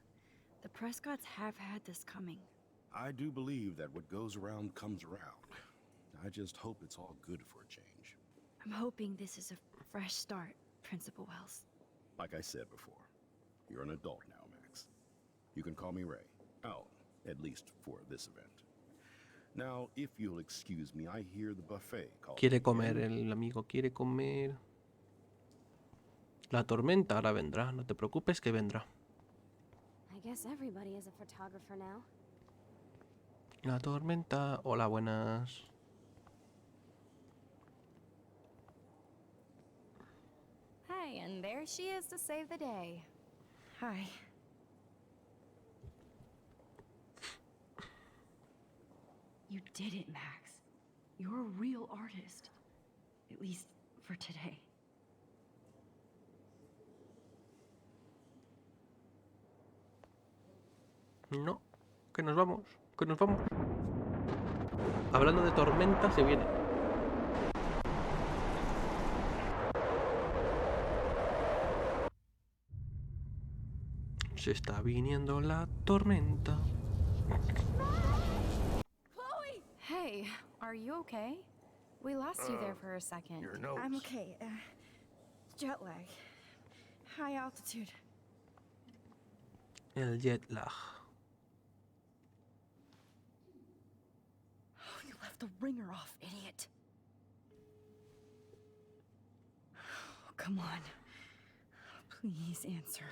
S6: The Prescotts have had this coming.
S8: I do believe that what goes around comes around. I just hope it's all good for a change.
S6: I'm hoping this is a fresh start, Principal Wells.
S8: Like I said before, you're an adult now, Max. You can call me Ray. Oh, at least for this event. Now, if you'll excuse me, I hear the buffet calling.
S1: Quiere comer, el amigo quiere comer. La tormenta ahora vendrá, no te preocupes que vendrá.
S2: I guess everybody is a photographer now.
S1: La tormenta, hola, buenas.
S14: Hi, and there she is to save the day.
S6: Hi.
S3: You did it, Max. You're a real artist. At least for today.
S1: No, que nos vamos, que nos vamos. Hablando de tormenta, se viene. Se está viniendo la tormenta.
S6: Chloe! Hey, are you okay? We lost you there for a second.
S10: Your nose.
S3: I'm okay. Jet lag. High altitude.
S1: El jet lag.
S3: Oh, you left the ringer off, idiot. Oh, come on. Please answer.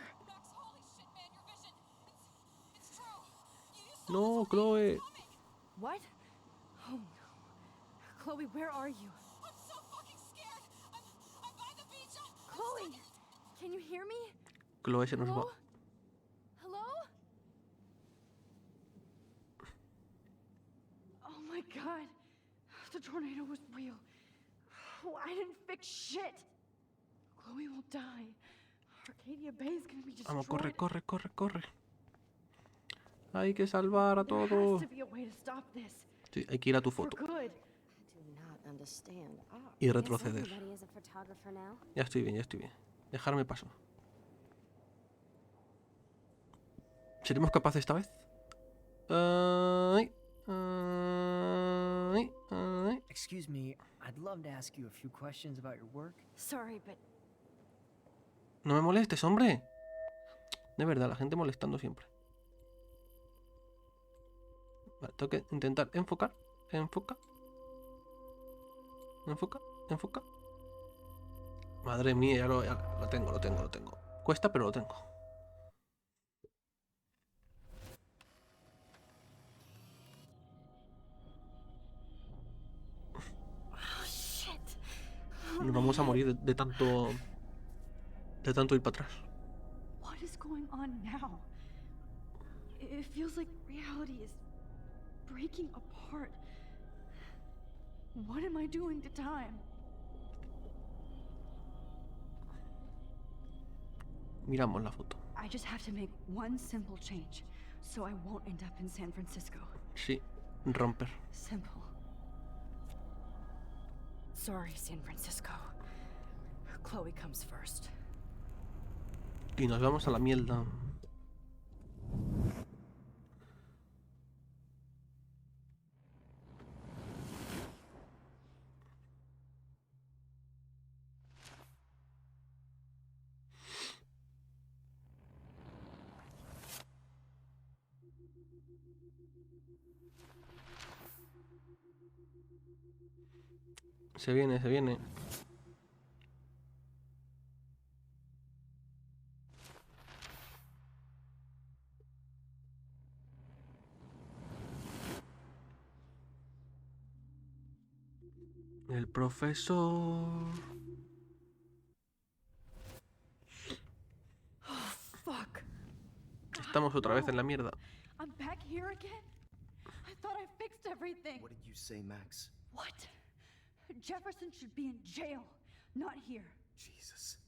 S1: No, Chloe.
S3: What? Oh no. Chloe, where are you?
S6: I'm so fucking scared! I'm by the beach!
S3: Chloe! Can you hear me?
S1: Chloe se nos va.
S3: Hello? Oh my god. The tornado was real. Oh, I didn't fix shit. Chloe will die. Arcadia Bay is gonna be destroyed.
S1: Vamos, corre, corre, corre, corre. Hay que salvar a
S3: There
S1: todos.
S3: has to be a way to stop this.
S1: Sí, hay que ir a tu
S3: For
S1: foto
S3: good.
S1: y retroceder.
S2: Everybody is a photographer now.
S1: Ya estoy bien, ya estoy bien. Dejarme paso. ¿Seremos capaces esta vez? Ay, ay, ay.
S12: Excuse me, I'd love to ask you a few questions about your work.
S3: Sorry, but
S1: No me molestes, hombre. De verdad, la gente molestando siempre. Vale, tengo que intentar enfocar. Enfoca. Enfoca, enfoca. Madre mía, ya lo tengo, lo tengo, lo tengo. Cuesta, pero lo tengo.
S3: oh shit.
S1: Nos vamos a morir de tanto ir para atrás.
S3: What is going on now? It feels like reality is breaking apart. What am I doing to time?
S1: Miramos la foto.
S3: I just have to make one simple change, so I won't end up in San Francisco.
S1: Sí, romper.
S3: Simple. Sorry, San Francisco. Chloe comes first.
S1: Y nos vamos a la mierda. Se viene, se viene. El profesor.
S3: Oh, fuck.
S1: Estamos otra vez en la mierda.
S3: I'm back here again? I thought I fixed everything.
S4: What did you say, Max?
S3: What? Jefferson should be in jail, not here.
S4: Jesus.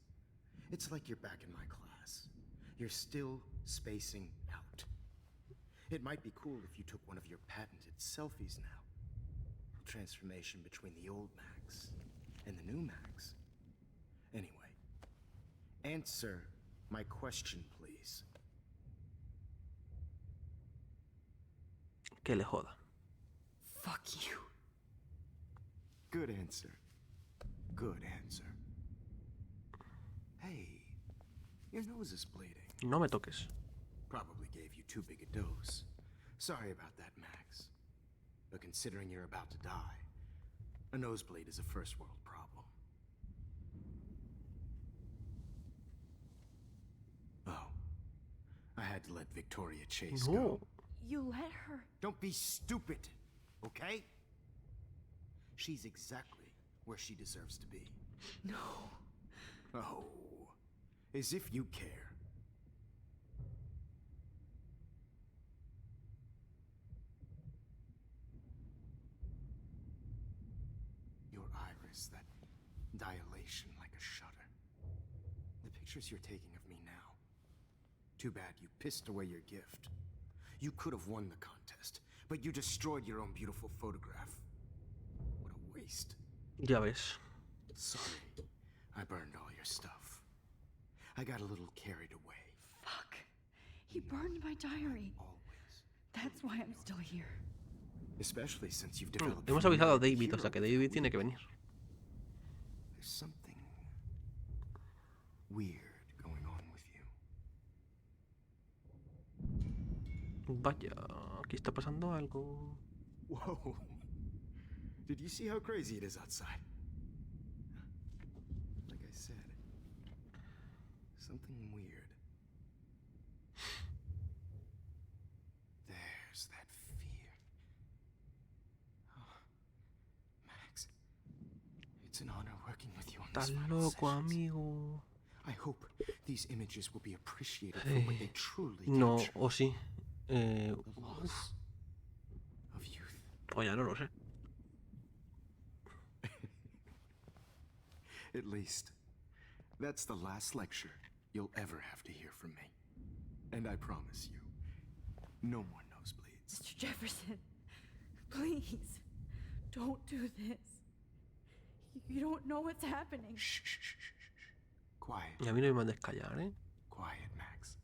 S4: It's like you're back in my class. You're still spacing out. It might be cool if you took one of your patented selfies now. Transformation between the old Max and the new Max. Anyway, answer my question, please.
S1: Que le joda.
S3: Fuck you.
S5: Good answer. Good answer. Hey, your nose is bleeding.
S1: No me toques.
S5: Probably gave you too big a dose. Sorry about that, Max. But considering you're about to die, a nosebleed is a first world problem. Oh, I had to let Victoria Chase go.
S3: You let her?
S5: Don't be stupid, okay? She's exactly where she deserves to be.
S3: No.
S5: Oh, as if you care. Your iris, that dilation like a shutter. The pictures you're taking of me now. Too bad you pissed away your gift. You could have won the contest, but you destroyed your own beautiful photograph. What a waste.
S1: Ya ves.
S5: Sorry, I burned all your stuff. I got a little carried away.
S3: Fuck. He burned my diary. That's why I'm still here.
S4: Especially since you've developed
S1: Hemos avisado a David, o sea que David tiene que venir.
S4: There's something weird going on with you.
S1: Vaya, aquí está pasando algo.
S4: Whoa. Did you see how crazy it is outside? Like I said, something weird. There's that fear. Oh, Max, it's an honor working with you on
S1: Estás
S4: this final
S1: loco,
S4: sessions.
S1: amigo.
S4: I hope these images will be appreciated for what they truly
S1: No,
S4: capture.
S1: o sí.
S4: The loss of youth.
S1: O ya no lo sé.
S4: At least, that's the last lecture you'll ever have to hear from me. And I promise you, no more nosebleeds.
S3: Mr. Jefferson, please, don't do this. You don't know what's happening.
S4: Shh, shh, shh, shh, shh. Quiet.
S1: Y a mí no me mandes callar, ¿eh?
S4: Quiet, Max.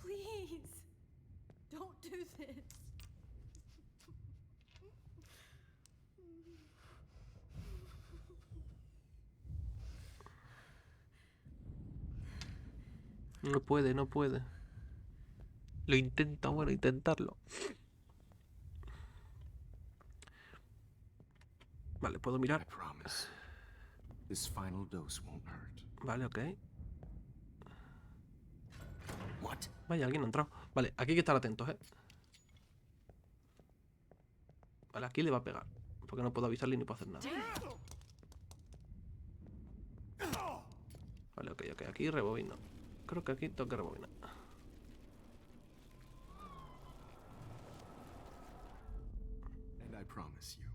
S3: Please, don't do this.
S1: No puede, no puede. Lo intenta, bueno, intentarlo. Vale, puedo
S4: I
S1: mirar.
S4: promise. This final dose won't hurt.
S1: Vale, ok.
S4: What?
S1: Vaya, alguien ha entrado. Vale, aquí hay que estar atentos, ¿eh? Vale, aquí le va a pegar. Porque no puedo avisarle ni puedo hacer nada. Vale, ok, ok. Aquí rebobino. Creo que aquí tengo que rebobinar.
S4: And I promise you,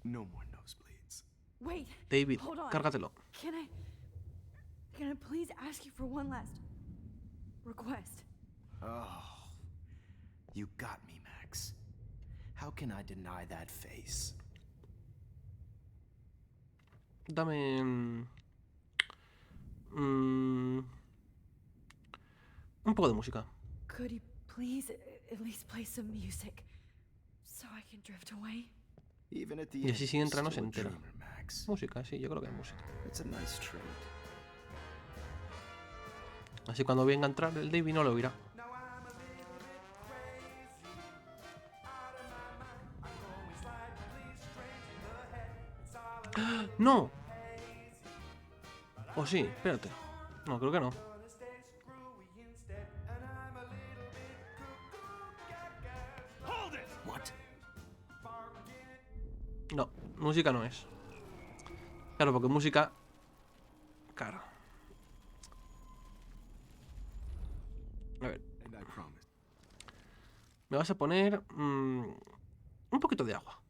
S4: no more nosebleeds.
S3: Wait,
S1: David,
S3: hold on.
S1: cárgatelo.
S3: Can I please ask you for one last request?
S4: Oh, you got me, Max. How can I deny that face?
S1: Dame... un poco de música.
S3: Could you please at least play some music so I can drift away?
S4: Even at the
S1: Y
S4: end,
S1: así si
S4: you're
S1: entra no se
S4: still a
S1: entera.
S4: dreamer, Max.
S1: Música, sí, yo creo que hay música.
S4: It's a nice trait.
S1: Así cuando venga a entrar el David no lo oirá. ¡No! ¿O sí? Espérate. No, creo que no.
S4: What?
S1: No, música no es. Claro, porque música... Claro. A ver.
S4: And I promise.
S1: Me vas a poner... un poquito de agua.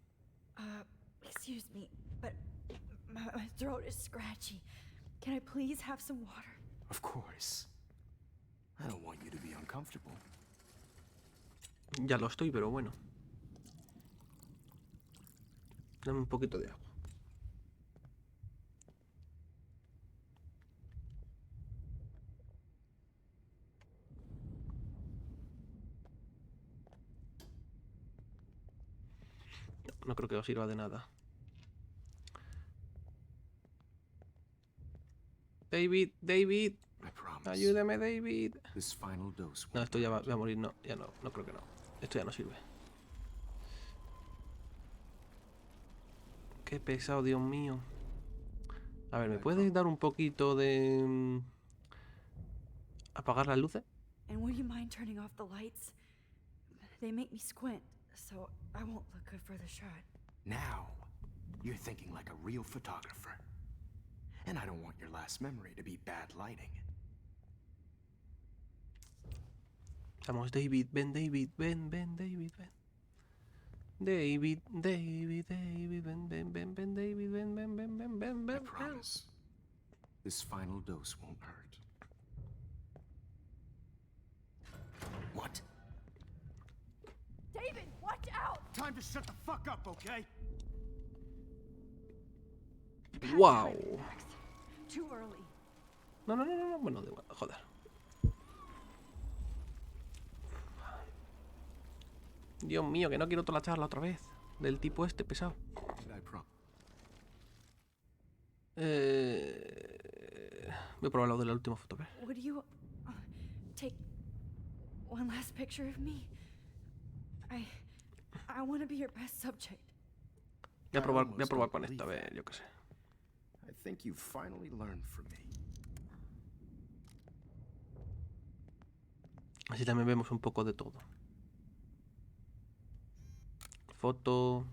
S3: Excuse me, but my throat is scratchy. Can I please have some water?
S4: Of course. I don't want you to be uncomfortable.
S1: Ya lo estoy, pero bueno. Dame un poquito de agua. No creo que os sirva de nada. David, David.
S4: I promise.
S1: Ayúdame, David.
S4: This final dose
S1: No,
S4: won't
S1: esto ya va
S4: hurt.
S1: a morir. No, ya no. No creo que no. Esto ya no sirve. Qué pesado, Dios mío. A ver, ¿me puedes dar un poquito de... apagar las luces?
S3: And would you mind turning off the lights? They make me squint, so I won't look good for the shot.
S4: Now, you're thinking like a real photographer. And I don't want your last memory to be bad lighting.
S1: Vamos, David, ven, David, ven, ven, David, ven. David, David, David, ven, ven, ven, ven, David, ven, ven, ven, ven, ven,
S4: I
S1: ven.
S4: promise. This final dose won't hurt. What?
S3: David, watch out!
S13: Time to shut the fuck up, okay?
S1: ¡Wow!
S3: Too early.
S1: No, no, no, no, no. Bueno, joder. Dios mío, que no quiero toda la charla otra vez. Del tipo este pesado. Voy a probar lo de la última foto, a ver.
S3: Would you take one last picture of me? I want to be your best subject.
S1: Voy a probar con esta, a ver, yo qué sé.
S5: I think you finally learned from me.
S1: Así también vemos un poco de todo. Foto.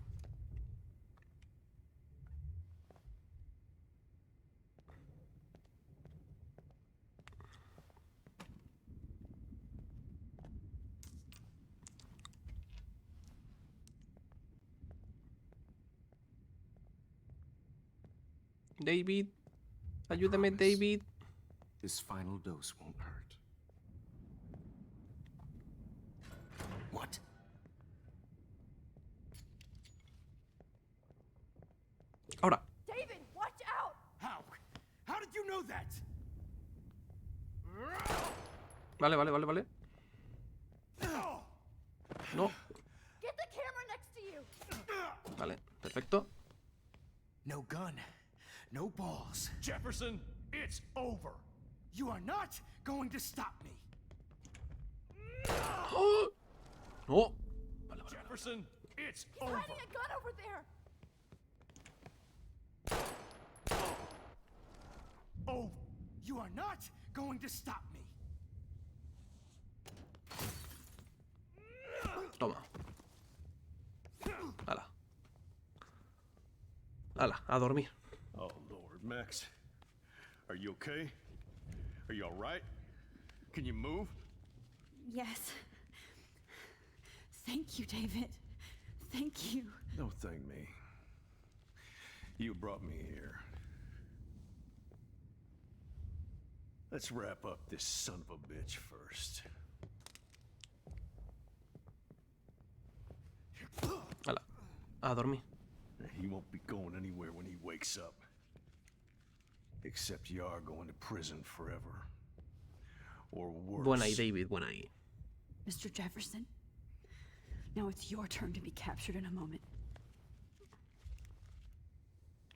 S1: David, ayúdame, David.
S5: This final dose won't hurt. What?
S1: Ahora.
S3: David, watch out!
S5: How? How did you know that?
S1: Vale, vale, vale, vale. No.
S3: Get the camera next to you.
S1: Vale, perfecto.
S5: No gun. No balls.
S13: Jefferson, it's over.
S5: You are not going to stop me.
S1: ¡Oh! No. Vale, vale.
S13: Jefferson, it's
S3: He's
S13: over.
S3: hiding a gun over there.
S5: Oh, you are not going to stop me.
S1: Toma. Hala. Hala, a dormir.
S13: Oh, Lord, Max. Are you okay? Are you all right? Can you move?
S3: Yes. Thank you, David. Thank you.
S13: Don't thank me. You brought me here. Let's wrap up this son of a bitch first.
S1: Hala, a dormir.
S13: He won't be going anywhere when he wakes up. Except you are going to prison forever. Or worse.
S1: Buena ahí, David, buena ahí.
S3: Mr. Jefferson, now it's your turn to be captured in a moment.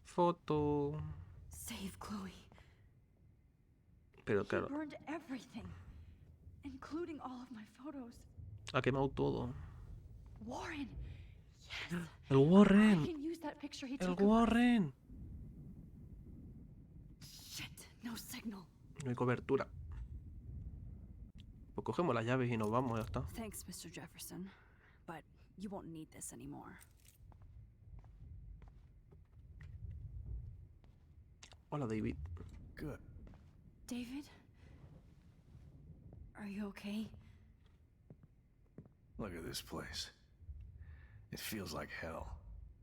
S1: Foto.
S3: Save Chloe.
S1: Pero
S3: He
S1: claro,
S3: burned everything, including all of my photos.
S1: ha quemado todo.
S3: Warren! Yes!
S1: El
S3: I
S1: Warren.
S3: can use that picture he
S1: El
S3: took of us.
S1: Warren.
S3: Shit, no signal.
S1: No hay cobertura. Pues cogemos las llaves y nos vamos, ya está.
S3: Thanks, Mr. Jefferson, but you won't need this anymore.
S1: Hola, David.
S13: Good.
S3: David? Are you okay?
S13: Look at this place. It feels like hell.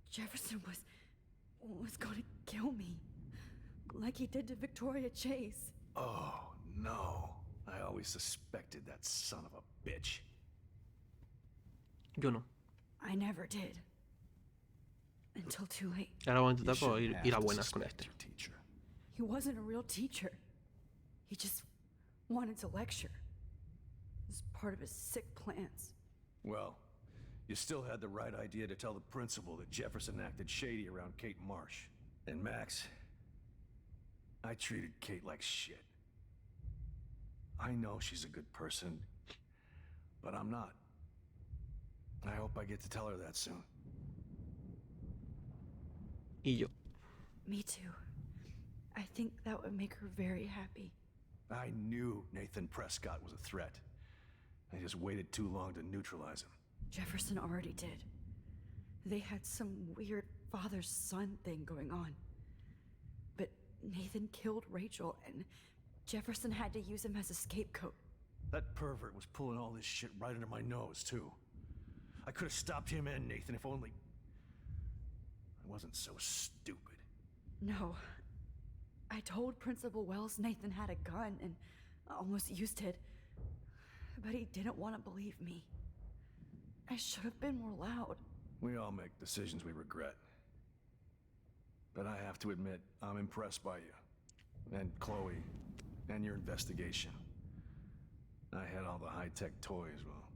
S3: Jefferson was going to kill me. Like he did to Victoria Chase.
S13: Oh, no. I always suspected that son of a bitch.
S1: Yo no.
S3: I never did. Until too late.
S1: Ahora vamos a
S13: You
S1: intentar por
S13: shouldn't
S1: ir a
S13: have to
S1: buenas con
S13: suspect
S1: este.
S13: your teacher.
S3: He wasn't a real teacher. He just wanted to lecture. It was part of his sick plans.
S13: Well, you still had the right idea to tell the principal that Jefferson acted shady around Kate Marsh. And Max, I treated Kate like shit. I know she's a good person, but I'm not. I hope I get to tell her that soon.
S1: Y yo.
S3: Me too. I think that would make her very happy.
S13: I knew Nathan Prescott was a threat. I just waited too long to neutralize him.
S3: Jefferson already did. They had some weird father-son thing going on. But Nathan killed Rachel, and Jefferson had to use him as a scapegoat.
S13: That pervert was pulling all this shit right under my nose, too. I could have stopped him and Nathan if only... I wasn't so stupid.
S3: No. I told Principal Wells Nathan had a gun and almost used it. But he didn't want to believe me. I should have been more loud.
S13: We all make decisions we regret. but I have to admit, I'm impressed by you. And Chloe, and your investigation. I had all the high-tech toys, well,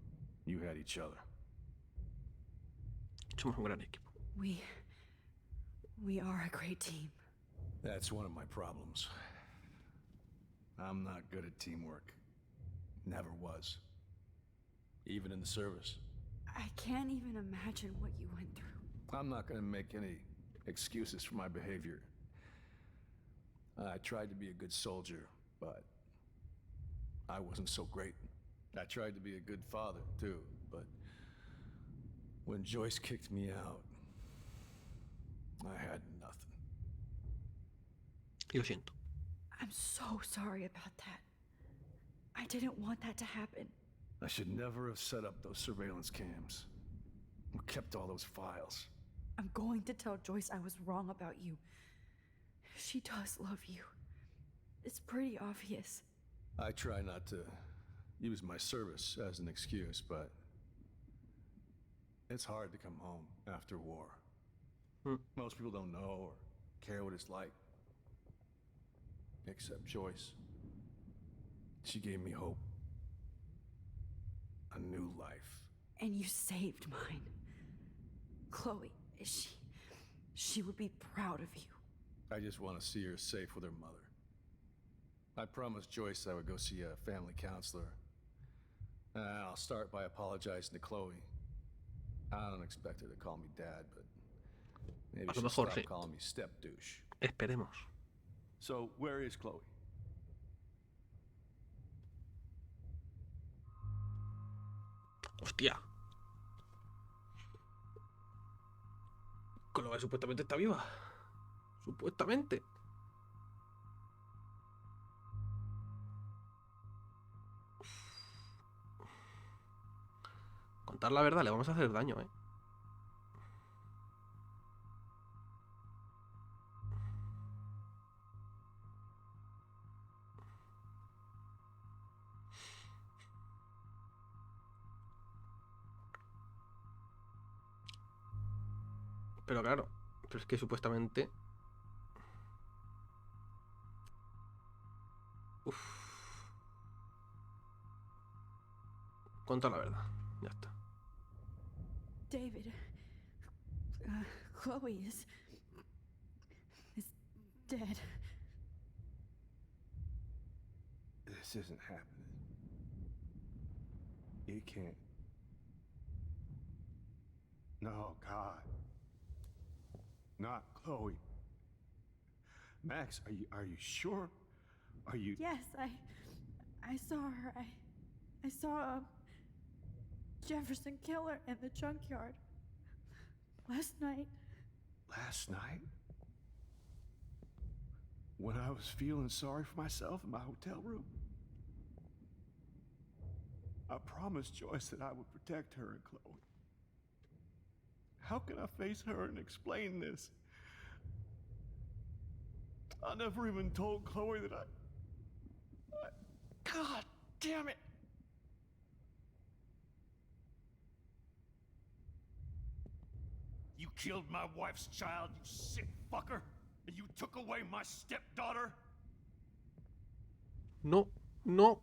S13: you had each other.
S1: Somos un gran equipo.
S3: We are a great team.
S13: That's one of my problems. I'm not good at teamwork. Never was. Even in the service.
S3: I can't even imagine what you went through.
S13: I'm not gonna make any excuses for my behavior. I tried to be a good soldier, but I wasn't so great. I tried to be a good father, too, but when Joyce kicked me out, I had nothing.
S1: Lo siento.
S3: I'm so sorry about that. I didn't want that to happen.
S13: I should never have set up those surveillance cams. Or kept all those files.
S3: I'm going to tell Joyce I was wrong about you. She does love you. It's pretty obvious.
S13: I try not to use my service as an excuse, but it's hard to come home after war. Most people don't know or care what it's like. Except Joyce. She gave me hope. A new life.
S3: And you saved mine. Chloe, she would be proud of you.
S13: I just want to see her safe with her mother. I promised Joyce I would go see a family counselor. I'll start by apologizing to Chloe. I don't expect her to call me dad, but maybe she'll stop calling me step douche.
S1: Esperemos.
S13: So, where is Chloe?
S1: Hostia. Chloe supuestamente está viva. Supuestamente. Contar la verdad, le vamos a hacer daño, ¿eh? Pero claro, pero es que supuestamente... Conta la verdad, ya está.
S3: David, Chloe is dead.
S13: This isn't happening. It can't. No, God. Not Chloe. Max, are you sure? Are you...
S3: Yes, I saw her. I saw Jefferson killer in the junkyard last night.
S13: Last night? When I was feeling sorry for myself in my hotel room? I promised Joyce that I would protect her and Chloe. How can I face her and explain this? I never even told Chloe that I... God damn it!
S7: You killed my wife's child, you sick fucker! And you took away my stepdaughter?
S1: No, no.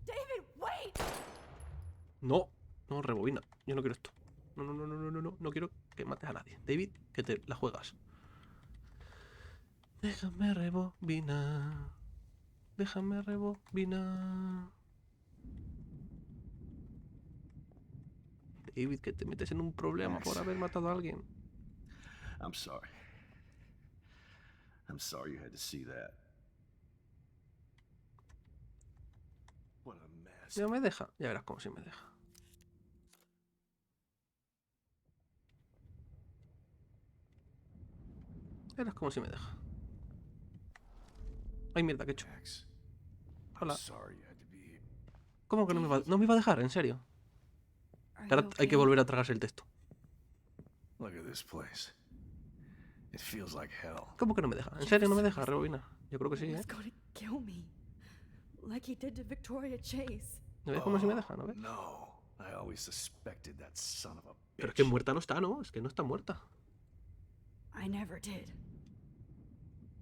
S3: David, wait!
S1: No, no, rebobina. Yo no quiero esto. No quiero que mates a nadie. David, que te la juegas. Déjame rebobinar. Déjame rebobinar. David, que te metes en un problema por haber matado a alguien.
S13: I'm sorry. I'm sorry you had to see that. What a mess.
S1: Ya me deja. Ya verás cómo sí me deja. Verás cómo sí me deja. Ay, mierda, ¿qué he hecho? Hola. ¿Cómo que no me iba a dejar? ¿En serio? Ahora hay que volver a tragarse el texto. ¿Cómo que no me deja? ¿En serio no me deja rebobinar? Yo creo que sí, ¿eh? ¿No ves cómo sí me deja? ¿No ves? Pero es que muerta no está, ¿no? Es que no está muerta.
S3: I never did.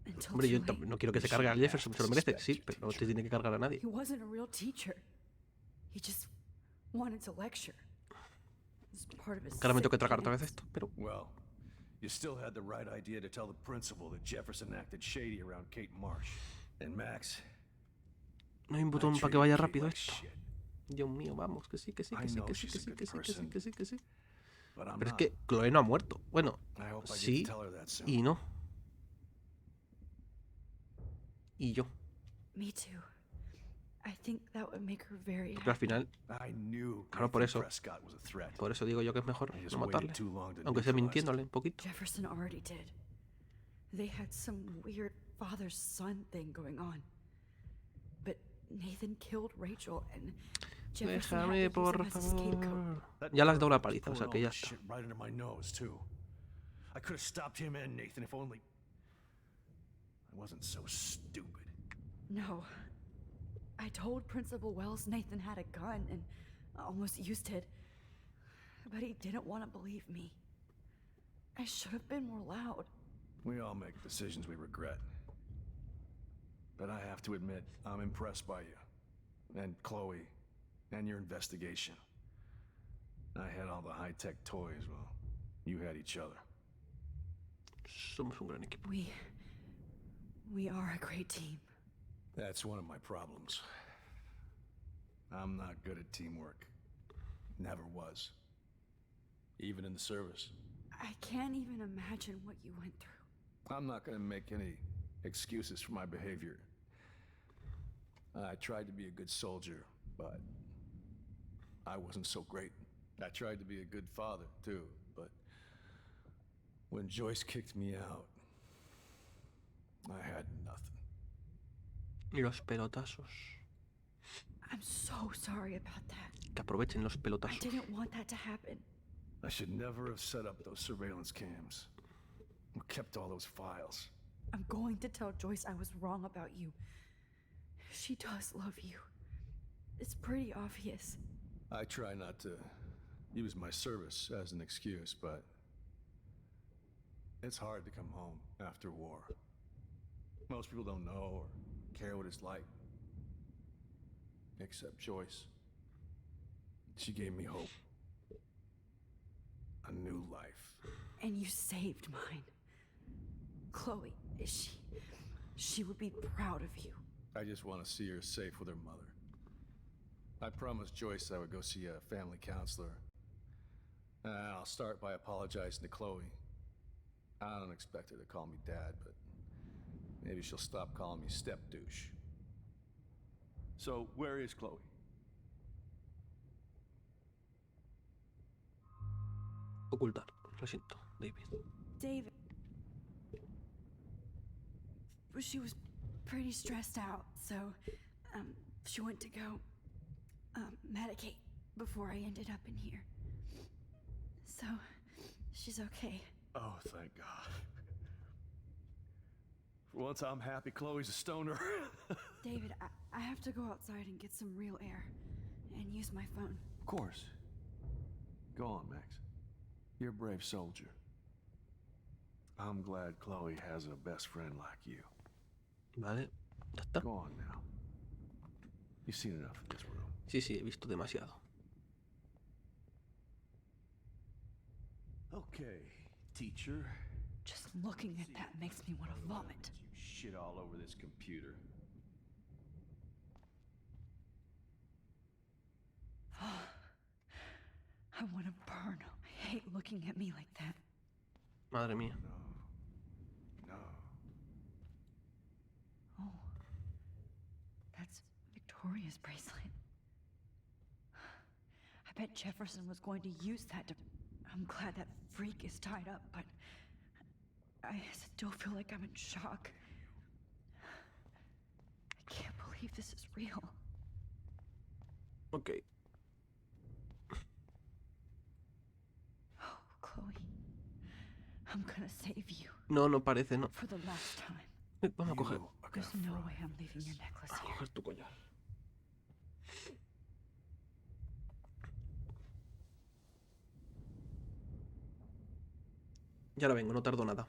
S3: Until
S1: Hombre, yo
S3: too late.
S1: no quiero que se cargue a Jefferson, se lo merece, sí, pero no te tiene que cargar a nadie.
S3: He wasn't a real teacher. He just wanted to lecture. It was part of his
S1: Ahora me
S3: sick
S1: tengo que tragar otra vez
S3: plans.
S1: esto, pero...
S13: Well, you still had the right idea to tell the principal that Jefferson acted shady around Kate Marsh. And Max,
S1: No hay un
S13: I
S1: botón para que
S13: treated
S1: vaya
S13: Kate
S1: rápido
S13: like
S1: esto.
S13: shit.
S1: Dios mío, vamos, que sí, que sí,
S13: I
S1: que sí,
S13: know
S1: que sí,
S13: she's
S1: que
S13: a
S1: sí,
S13: good
S1: que sí, que sí,
S13: person,
S1: que sí, que sí.
S13: but I'm
S1: Pero es
S13: not.
S1: que Chloe no ha muerto. Bueno,
S13: I hope I get
S1: sí
S13: to tell her that soon.
S1: y no. Y yo.
S3: Me too. I think that would make her very
S1: Porque al
S3: happy.
S1: final,
S13: I knew
S1: claro, por
S13: Nathan
S1: eso.
S13: Prescott was a threat.
S1: Por eso digo yo que es mejor
S13: I just
S1: no
S13: waited
S1: matarle.
S13: too long to
S1: Aunque sea
S13: neutralize
S1: mintiéndole un poquito.
S3: Jefferson already did. They had some weird father-son thing going on. But Nathan killed Rachel and Jefferson had
S1: Déjame,
S3: to use
S1: por
S3: him as a scapegoat.
S1: favor. Ya le has dado una paliza, o sea que ya
S13: Shit
S1: está.
S13: right under my nose, too. I could have stopped him and Nathan if only I wasn't so stupid.
S3: No. I told Principal Wells Nathan had a gun and almost used it. But he didn't want to believe me. I should have been more loud.
S13: We all make decisions we regret. But I have to admit, I'm impressed by you. And Chloe. And your investigation. I had all the high-tech toys, well, you had each other.
S1: Somos un gran equipo.
S3: We are a great team.
S13: That's one of my problems. I'm not good at teamwork. Never was. Even in the service.
S3: I can't even imagine what you went through.
S13: I'm not gonna make any excuses for my behavior. I tried to be a good soldier, but I wasn't so great. I tried to be a good father, too, but when Joyce kicked me out, I had nothing.
S1: Y los pelotazos.
S3: I'm so sorry about that.
S1: Que aprovechen los
S3: I
S1: pelotazos.
S3: didn't want that to happen.
S13: I should never have set up those surveillance cams. Or kept all those files.
S3: I'm going to tell Joyce I was wrong about you. She does love you. It's pretty obvious.
S13: I try not to use my service as an excuse, but it's hard to come home after war. Most people don't know or care what it's like. Except Joyce. She gave me hope. A new life.
S3: And you saved mine. Chloe, she would be proud of you.
S13: I just want to see her safe with her mother. I promised Joyce I would go see a family counselor. And I'll start by apologizing to Chloe. I don't expect her to call me Dad, but maybe she'll stop calling me step douche. So, where is Chloe?
S1: Ocultar. Lo siento, David.
S3: David. She was pretty stressed out, so she went to go medicate before I ended up in here. So, she's okay.
S13: Oh, thank God. For once, I'm happy Chloe's a stoner.
S3: David, I have to go outside and get some real air and use my phone.
S13: Of course. Go on, Max. You're a brave soldier. I'm glad Chloe has a best friend like you.
S1: Vale, ya está.
S13: Go on now. You've seen enough of this room.
S1: Sí, sí, he visto demasiado.
S5: Okay, teacher.
S3: Just looking at that makes me want to vomit.
S5: You shit all over this computer.
S3: I want to burn. I hate looking at me like that.
S1: Madre mía.
S5: No.
S3: Oh, that's Victoria's bracelet. I bet Jefferson was going to use that to... I'm glad that freak is tied up, but I still feel like I'm in shock. I can't believe this is real.
S1: Ok.
S3: Oh, Chloe. I'm gonna save you.
S1: No, no parece, no.
S3: For the last time.
S1: Vamos a coger.
S3: There's no way I'm leaving your necklace
S1: A
S3: here.
S1: coger tu collar. Ya la vengo, no tardo nada.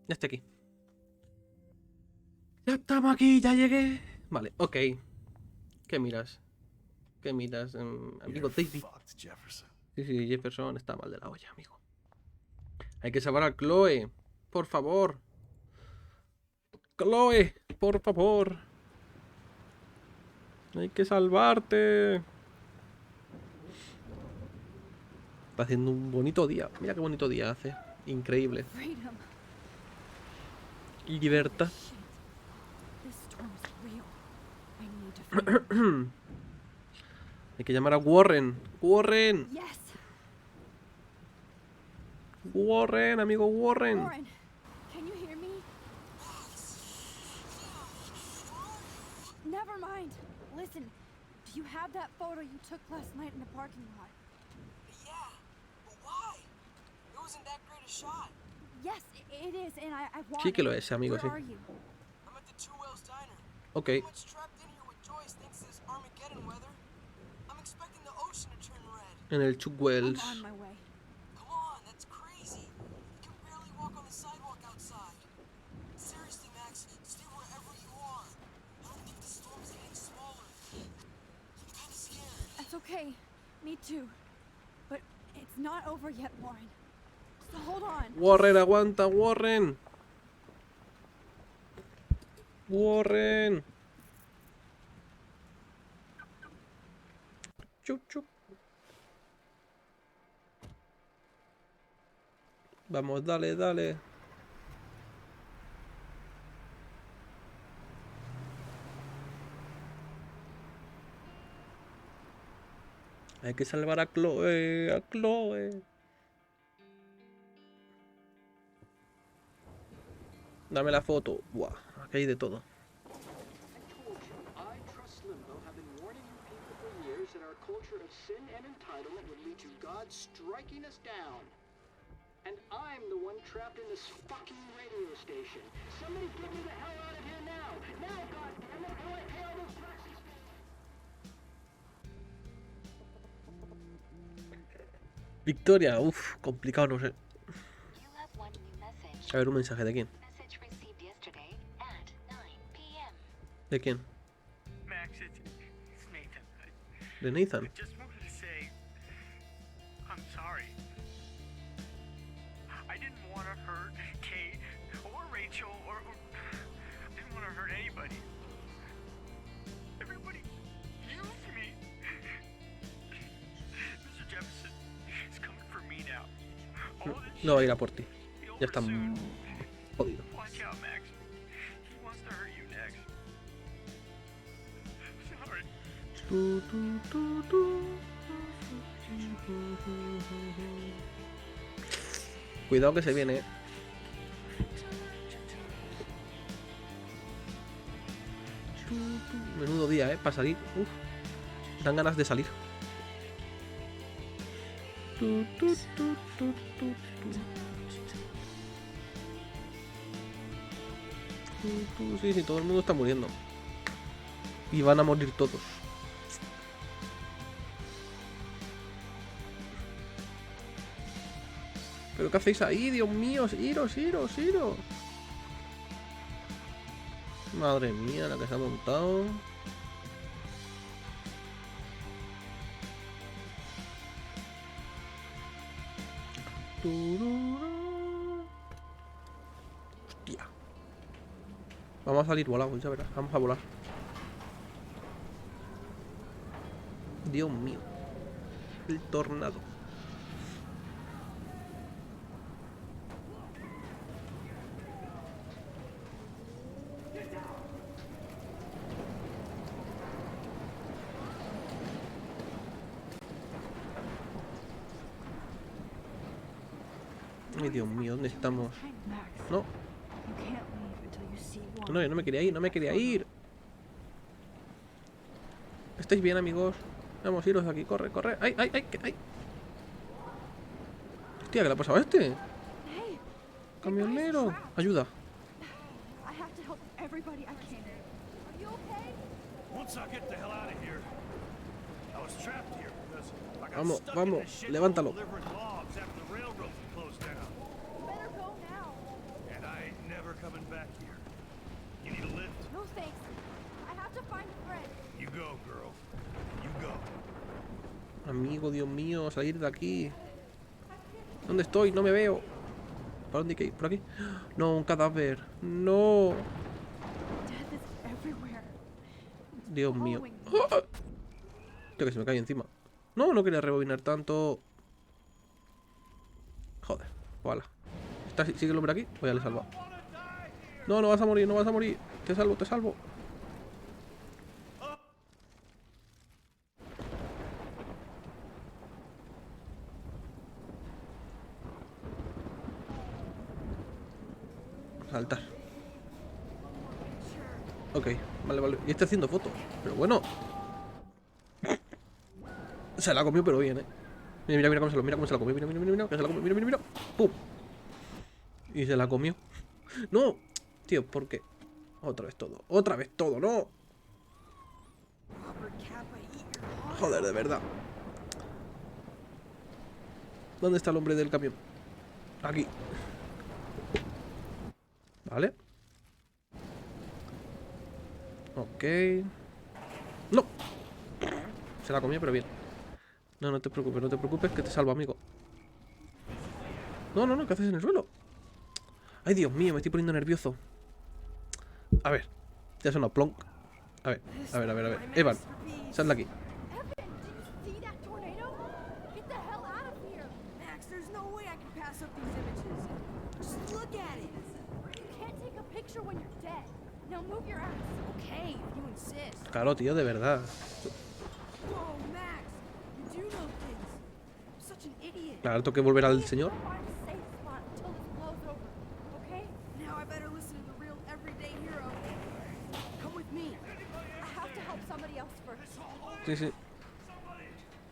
S1: Ya estoy aquí. Ya estamos aquí, ya llegué. Vale, ok. ¿Qué miras? ¿Qué miras, amigo David? Sí, sí, Jefferson está mal de la olla, amigo. Hay que salvar a Chloe. Por favor. Chloe, por favor. Hay que salvarte. Está haciendo un bonito día. Mira qué bonito día hace. Increíble. Libertad. Hay que llamar a Warren. Warren. Warren, amigo Warren.
S2: Warren, can you hear me? Never mind. Listen, do you have that photo you took last night in the parking lot?
S15: Yeah, but why? It wasn't that great a shot.
S2: Yes, it is, and I want
S1: Sí que lo
S2: it.
S1: es, amigo,
S2: Where
S1: sí.
S2: are you?
S15: I'm at the Two Whales Diner.
S1: Ok.
S15: Pretty much trapped in here with Joyce thanks to this Armageddon weather. I'm expecting the ocean to turn red.
S1: En el Chuck Wells.
S2: I'm on my way.
S15: Come on, that's crazy. You can barely walk on the sidewalk outside. Seriously, Max, stay wherever you are. I don't think the storm's getting smaller. I'm kind of scared.
S2: That's okay. Me too. But it's not over yet, Warren. So hold on.
S1: Warren, aguanta, Warren. Warren. Chup, chup. Vamos, dale, dale. Hay que salvar a Chloe, a Chloe. Dame la foto. Buah, aquí hay de todo.
S16: I trust Limbo have been warning you people for years that our culture of sin and entitlement would lead to God striking us down. And I'm the one trapped in this fucking radio station. Somebody get me the hell out of here now! Now, goddammit, how I pay all those taxes!
S1: Victoria, uff, complicado, no sé. A ver, un mensaje de quién. ¿De quién?
S17: Max, it's Nathan.
S1: ¿De Nathan?
S17: I just wanted to say, I'm sorry. I didn't want to hurt Kate or Rachel or I didn't want to hurt anybody. Everybody used me. Mr. Jefferson is coming for me now. All this
S1: No va a ir a por ti. Ya está jodido.
S17: Watch out, Max. He wants to hurt you next. Sorry.
S1: Cuidado que se viene, Menudo día, para salir. Uf. Dan ganas de salir. Sí, sí, todo el mundo está muriendo. Y van a morir todos. ¿Pero qué hacéis ahí? Dios mío, iros, iros, iros. Madre mía, la que se ha montado. Hostia. Vamos a salir volados, ya verás. Vamos a volar. Dios mío. El tornado. Ay, Dios mío, ¿dónde estamos? No. No, yo no me quería ir, no me quería ir. ¿Estáis bien, amigos? Vamos, iros de aquí, corre, corre. ¡Ay, ay, ay! ¡Ay! Hostia, ¿qué le ha pasado a este? Camionero, ayuda. Vamos, vamos, levántalo.
S2: No thanks. I have to find a friend.
S13: You go, girl. You go.
S1: Amigo, Dios mío, salir de aquí. ¿Dónde estoy? No me veo. ¿Para dónde hay que ir? ¿Por aquí? No, un cadáver. No.
S2: Death is everywhere.
S1: Dios mío.
S2: Following me.
S1: ¡Ah! Tío, que se me cae encima. No, no quería rebobinar tanto. Joder. Voilà. ¿Sigue el hombre aquí? Voy a le salvar. No, no vas a morir, no vas a morir. Te salvo, te salvo. Saltar. Ok, vale, vale. Y está haciendo fotos. Pero bueno. Se la comió, pero bien, Mira, mira, mira cómo se lo, mira cómo se la comió. Mira, mira, mira, mira, que se la comió. Mira, mira, mira. ¡Pum! Y se la comió. ¡No! Tío, ¿por qué? Otra vez todo. Otra vez todo, ¿no? Joder, de verdad. ¿Dónde está el hombre del camión? Aquí. Vale. Ok. ¡No! Se la comió, pero bien. No, no te preocupes, que te salvo, amigo. No, no, no, ¿qué haces en el suelo? Ay, Dios mío, me estoy poniendo nervioso. A ver, ya suena plonk. A ver, a ver, a ver, a ver. Evan, sal de aquí.
S2: See that tornado? Get the hell out of here!
S3: Max, there's no way I can pass up these images. Just look at it.
S2: You can't take a picture when you're dead. Now move your ass.
S3: Okay, if you insist.
S1: Claro, tío, de verdad.
S3: Whoa, Max, you do know things. I'm such an idiot.
S1: Claro, tengo que volver al señor.
S2: Find a safe spot until this blows over. Okay?
S3: Now I better listen to the real everyday hero. Come with me.
S2: I have to help somebody else first.
S1: Sí, sí.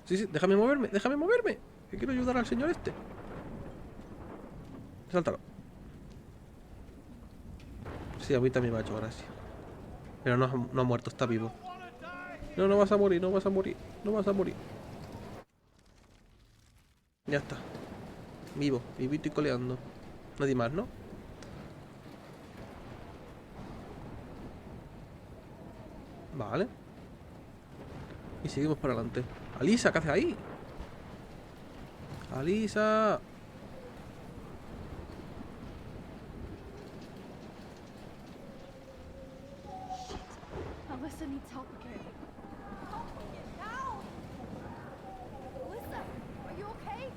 S1: Sí, sí, déjame moverme, déjame moverme. Que quiero ayudar al señor este. Sáltalo. Sí, a mí también me ha hecho gracia. Pero no ha muerto, está vivo. No, no vas a morir, no vas a morir. No vas a morir. Ya está. Vivo, vivito y coleando. Nadie más, ¿no? Vale. Y seguimos para adelante. Alisa, ¿qué haces ahí? Alisa.
S2: Alyssa needs help again. Help me get down! Alyssa, are you okay?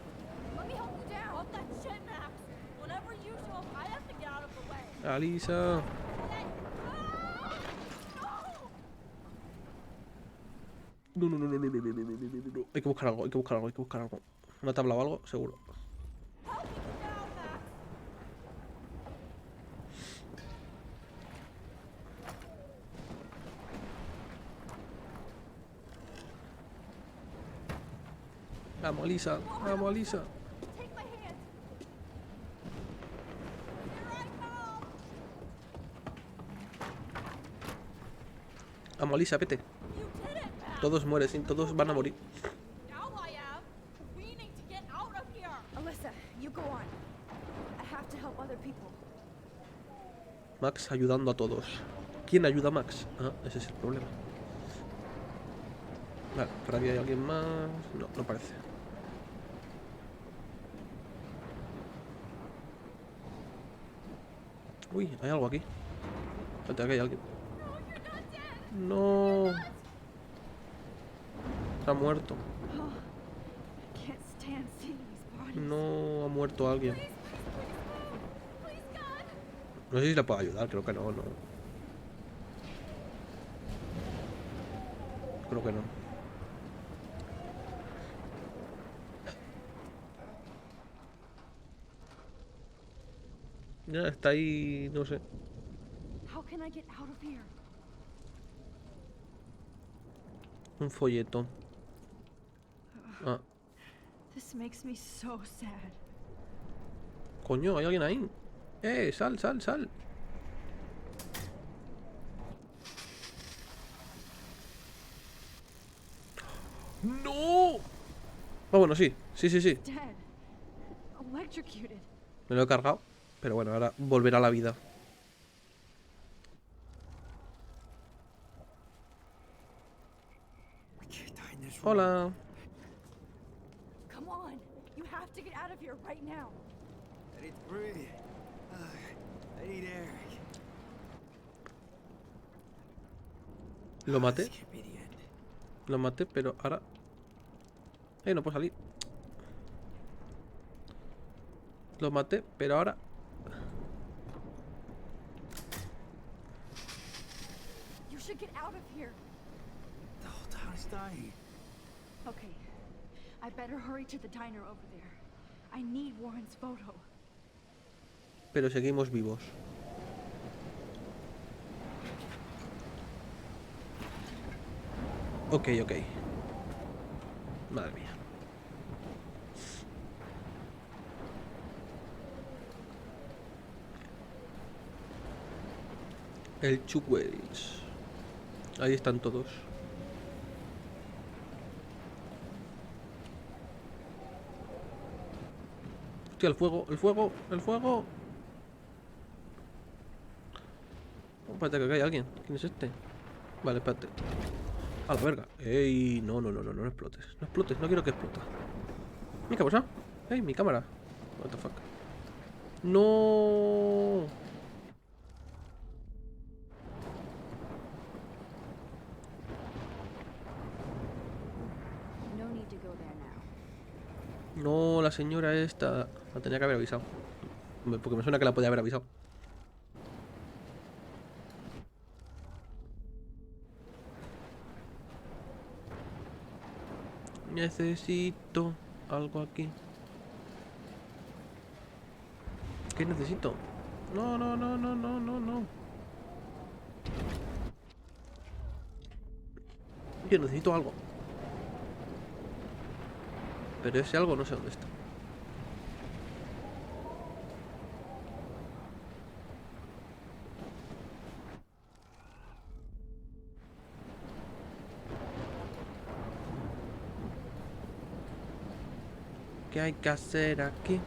S2: Let me help you down. Fuck that shit, Max. Whenever you show up, I have to get out of the way.
S1: Alisa. No, no, no, no, no, no, no, no, no, no, no. Hay que buscar algo, hay que buscar algo, hay que buscar algo. Una tabla o algo, seguro. Vamos, Alisa, vamos, Alisa.
S2: Take my hand.
S1: Vamos, Alisa, vete. Todos mueren, todos van a morir.
S2: Now I am. We need to get out of here. Alyssa, you go on. I have to help other people.
S1: Max ayudando a todos. ¿Quién ayuda a Max? Ah, ese es el problema. Vale, por aquí hay alguien más. No, no parece. Uy, hay algo aquí. Espérate, aquí hay alguien. No. Se ha muerto.
S3: Oh, I can't stand seeing these bodies.
S1: No, ha muerto alguien. No sé si le puedo ayudar, creo que no, no. Creo que no. Ya está ahí, no sé.
S2: How can I get out of here?
S1: Un folleto. Ah,
S3: This makes me so sad.
S1: coño, hay alguien ahí. Sal, sal, sal. ¡No! Ah, bueno, sí. Sí, sí, sí.
S3: Dead. Electrocuted.
S1: Me lo he cargado. Pero bueno, ahora volverá a la vida. Hola.
S3: Come on. You have to get out of here right now.
S12: I need to breathe. I need air.
S1: Lo maté. Lo maté, pero ahora... no puedo salir. Lo maté, pero ahora...
S3: You should get out of here.
S12: The whole town is dying.
S3: Okay. I better hurry to the diner over there. I need Warren's photo.
S1: Pero seguimos vivos. Ok. Madre mía. El Chuck Wells. Ahí están todos. Hostia, el fuego. Oh, espérate, que acá hay alguien. ¿Quién es este? Vale, espérate. A la verga. Ey, no explotes. No explotes, no quiero que explota. ¿Mi cámara? Ey, mi cámara. What the fuck. No.
S2: No need to go there now.
S1: No, la señora esta. La tenía que haber avisado. Porque me suena que la podía haber avisado. Necesito algo aquí. ¿Qué necesito? No. Yo necesito algo. Pero ese algo no sé dónde está. ¿Qué hay que hacer aquí?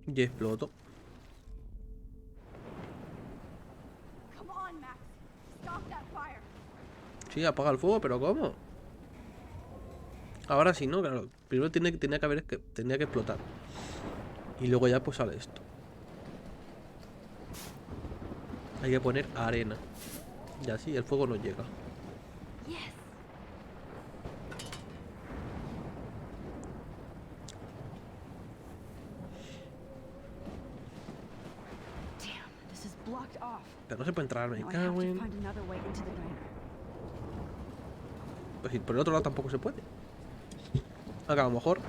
S1: Y exploto.
S3: Come on, Max. Stop that fire.
S1: Sí, apaga el fuego, pero ¿cómo? Ahora sí, ¿no? Claro. Primero tenía que explotar. Y luego ya pues sale esto. Hay que poner arena. Y así el fuego no llega.
S3: Yes. Damn, this is blocked off.
S1: Pero no se puede entrar, me
S3: Now I have
S1: cago
S3: to
S1: en...
S3: find another way into the diner.
S1: Pues sí, por el otro lado tampoco se puede. Acá a lo mejor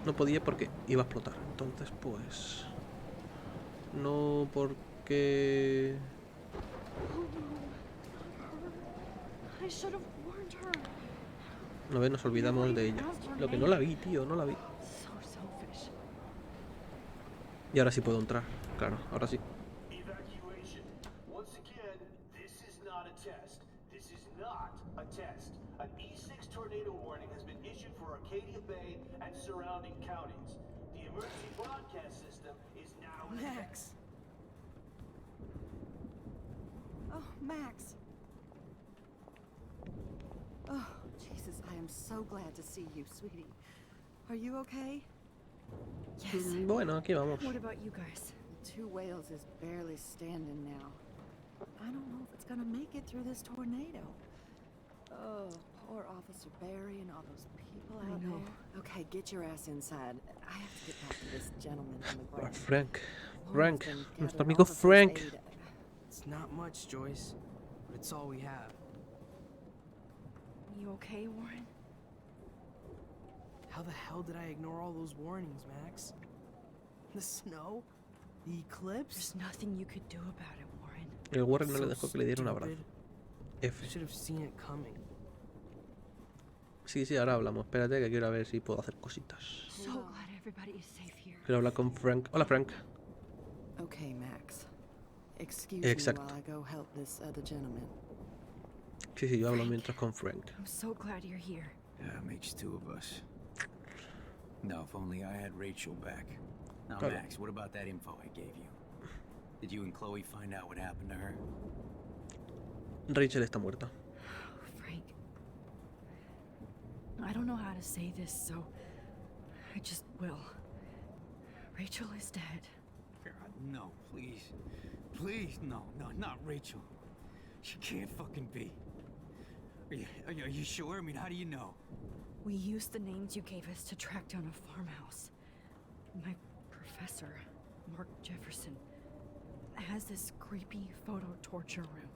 S1: no podía porque iba a explotar. Entonces pues... No, porque...
S3: I should have warned her.
S1: No ves, nos olvidamos de ella. Lo que no la vi, tío, no la vi.
S3: So selfish.
S1: Y ahora sí puedo entrar. Claro, ahora sí.
S13: Evacuation. Once again, this is not a test. This is not a test. An E6 tornado warning has been issued for Arcadia Bay and surrounding counties. The emergency broadcast system is now in
S9: Max. Oh, Max. Oh, Jesus, I am so glad to see you, sweetie. Are you okay?
S3: Yes.
S1: Bueno, aquí vamos.
S3: What about you guys?
S9: Two Whales is barely standing now. I don't know if it's gonna make it through this tornado. Oh, poor Officer Barry and all those people out
S3: know.
S9: there. Okay, get your ass inside. I have to get back to this gentleman on the ground.
S1: Frank.
S9: Warren's
S1: Frank.
S9: been
S1: Nuestro
S9: gathering
S1: amigo
S9: all the first
S1: Frank.
S9: aid.
S12: It's not much, Joyce, but it's all we have.
S3: You okay, Warren?
S12: How the hell did I ignore all those warnings, Max? The snow? The eclipse?
S3: There's nothing you could do about it, Warren.
S1: El Warren no
S12: So
S1: le dejó que le diera un abrazo.
S12: stupid.
S1: F.
S12: I should have seen it coming.
S1: Sí, ahora hablamos. Espérate que quiero ver si puedo hacer cositas.
S3: So glad everybody is safe here.
S1: Quiero hablar con Frank. Hola, Frank.
S9: Okay, Max. Excuse
S1: Exacto.
S9: me while I go help this other gentleman.
S1: Sí, yo hablo mientras con Frank.
S3: I'm so glad you're here.
S10: Yeah, makes two of us. Now, if only I had Rachel back. Now,
S1: Claro.
S10: Max, what about that info I gave you? Did you and Chloe find out what happened to her?
S1: Rachel está muerta.
S3: Frank, I don't know how to say this, so I just will. Rachel is dead.
S10: God, no, please. Please, no, not Rachel. She can't fucking be. Are you sure? I mean, how do you know?
S3: We used the names you gave us to track down a farmhouse. My professor, Mark Jefferson, has this creepy photo torture room.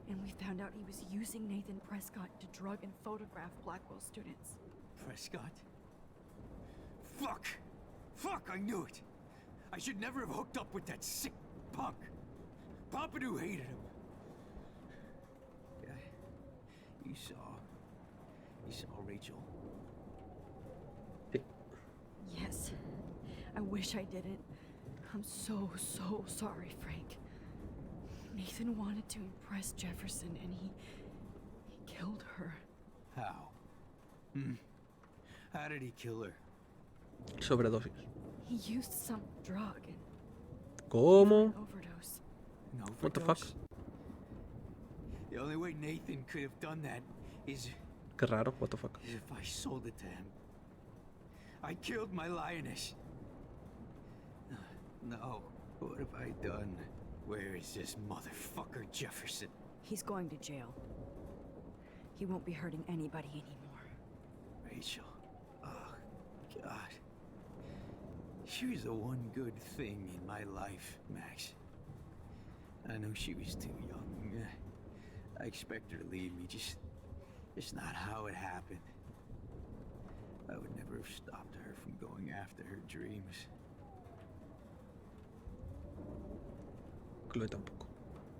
S3: And we found out he was using Nathan Prescott to drug and photograph Blackwell students.
S10: Prescott? Fuck! Fuck, I knew it! I should never have hooked up with that sick punk. Pompidou hated him. Yeah, you saw Rachel.
S3: Yes. I wish I didn't. I'm so sorry, Frank. Nathan wanted to impress Jefferson and he killed her.
S10: How? How did he kill her?
S1: Sobredosis.
S3: He used some drug and
S1: ¿Cómo?
S3: an overdose.
S10: An overdose?
S1: What the fuck?
S10: The only way Nathan could have done that is
S1: Qué raro. What the fuck?
S10: if I sold it to him. I killed my lioness. No, what have I done? Where is this motherfucker Jefferson?
S3: He's going to jail. He won't be hurting anybody anymore.
S10: Rachel. Oh, God. She was the one good thing in my life, Max. I know she was too young. I expect her to leave me, just not how it happened. I would never have stopped her from going after her dreams.
S1: Chloe tampoco.